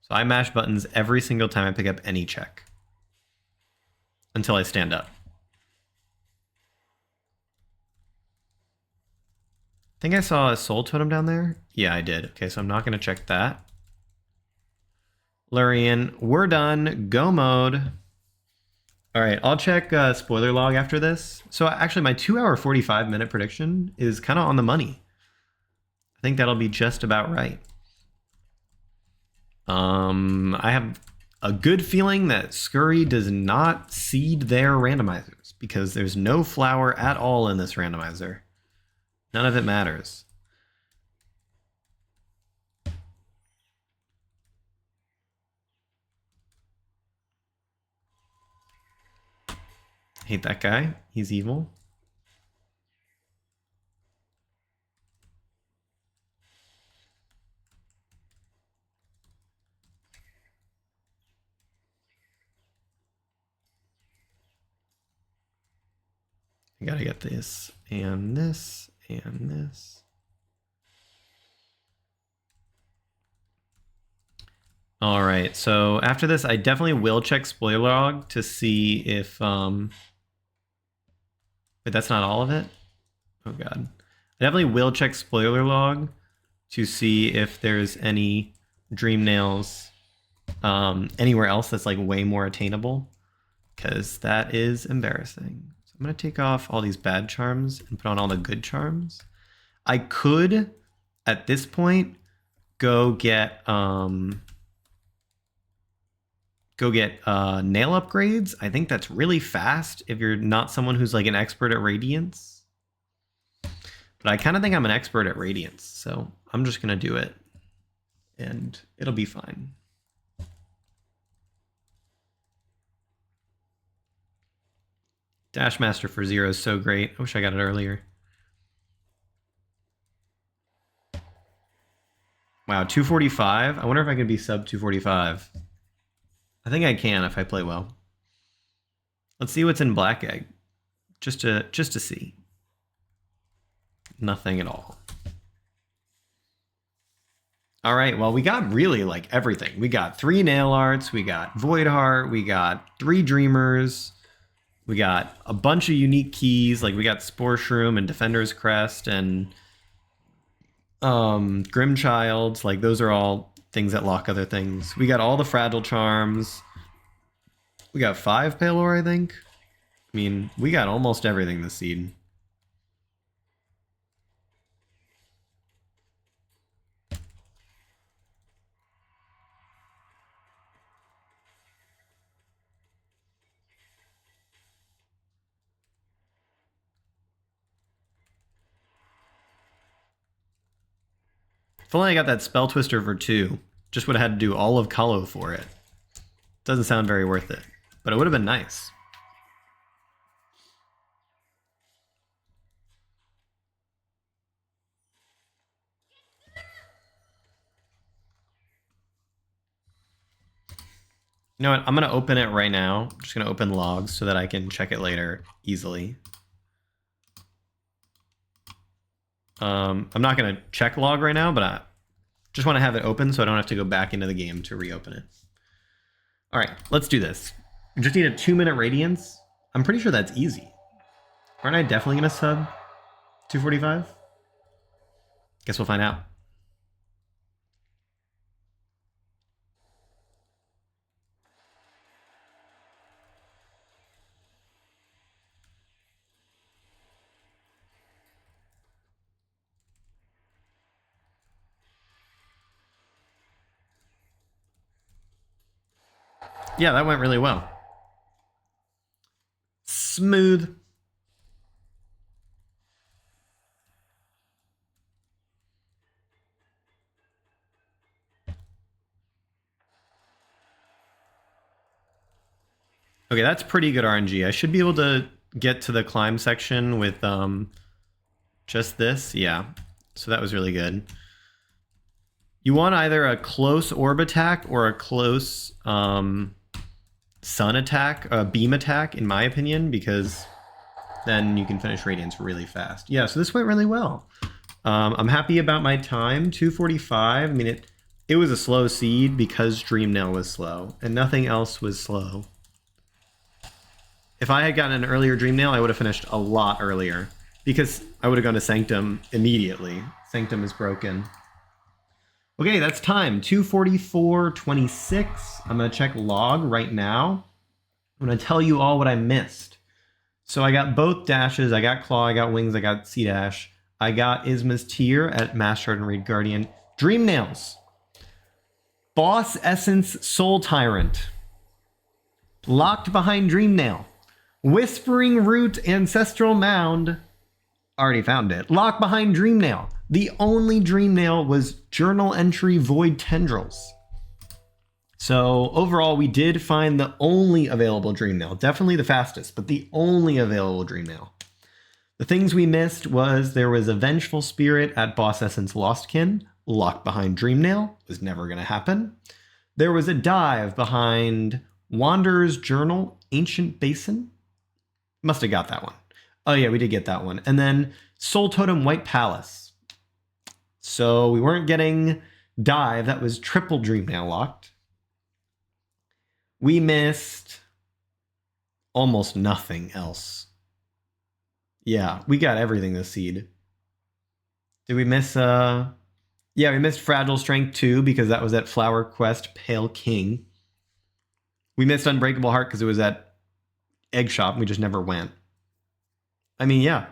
So I mash buttons every single time I pick up any check. Until I stand up. I think I saw a soul totem down there. Yeah, I did. Okay, so I'm not going to check that. Lurian, we're done. Go mode. All right, I'll check spoiler log after this. So actually, my 2 hour 45 minute prediction is kind of on the money. I think that'll be just about right. I have a good feeling that Skurry does not seed their randomizers because there's no flower at all in this randomizer. None of it matters. Hate that guy. He's evil. I gotta get this and this and this. All right, so after this, I definitely will check spoiler log to see if, but that's not all of it? Oh God. I definitely will check spoiler log to see if there's any dream nails anywhere else that's like way more attainable, because that is embarrassing. So I'm gonna take off all these bad charms and put on all the good charms. I could, at this point, go get nail upgrades. I think that's really fast if you're not someone who's like an expert at Radiance. But I kind of think I'm an expert at Radiance, so I'm just going to do it. And it'll be fine. Dash Master for 0 is so great. I wish I got it earlier. Wow, 245? I wonder if I can be sub 245. I think I can if I play well. Let's see what's in Black Egg. Just to see. Nothing at all. All right, well, we got really like everything. We got 3 nail arts, we got Void Heart, we got 3 dreamers, we got a bunch of unique keys, like we got Spore Shroom and Defender's Crest and Grimchild's, like those are all things that lock other things. We got all the fragile charms. We got 5 Palor, I think. I mean, we got almost everything this seed. If only I got that Spell Twister for 2, just would have had to do all of Kalo for it. Doesn't sound very worth it, but it would have been nice. You know what? I'm going to open it right now. I'm just going to open logs so that I can check it later easily. I'm not going to check log right now, but I just want to have it open so I don't have to go back into the game to reopen it. All right, let's do this. We just need a 2-minute radiance. I'm pretty sure that's easy. Aren't I definitely going to sub 245? Guess we'll find out. Yeah, that went really well. Smooth. Okay, that's pretty good RNG. I should be able to get to the climb section with just this. Yeah, so that was really good. You want either a close orb attack or a close sun attack, a beam attack, in my opinion, because then you can finish Radiance really fast. Yeah, so this went really well. I'm happy about my time, 2:45. I mean, it was a slow seed because Dreamnail was slow, and nothing else was slow. If I had gotten an earlier Dreamnail, I would have finished a lot earlier, because I would have gone to Sanctum immediately. Sanctum is broken. Okay, that's time, 2:44:26. I'm gonna check log right now. I'm gonna tell you all what I missed. So I got both dashes, I got Claw, I got Wings, I got C-Dash. I got Isma's Tear at Master and Raid Guardian. Dreamnails. Boss Essence Soul Tyrant. Locked behind Dreamnail. Whispering Root Ancestral Mound. Already found it. Locked behind Dreamnail. The only Dreamnail was Journal Entry Void Tendrils. So overall, we did find the only available Dreamnail. Definitely the fastest, but the only available Dreamnail. The things we missed was there was a Vengeful Spirit at Boss Essence Lostkin, locked behind Dreamnail, was never going to happen. There was a dive behind Wanderer's Journal, Ancient Basin. Must have got that one. Oh yeah, we did get that one. And then Soul Totem White Palace. So we weren't getting dive, that was triple Dreamnail locked. We missed almost nothing else. Yeah, we got everything this seed. Did we miss, yeah, we missed Fragile Strength 2 because that was at Flower Quest Pale King. We missed Unbreakable Heart because it was at Egg Shop and we just never went. I mean, yeah.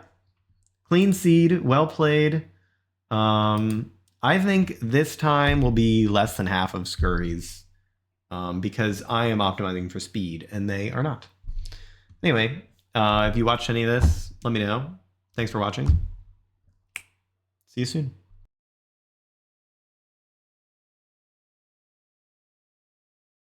Clean seed, well played. I think this time will be less than half of Skurry's because I am optimizing for speed and they are not. Anyway, if you watched any of this, let me know. Thanks for watching. See you soon.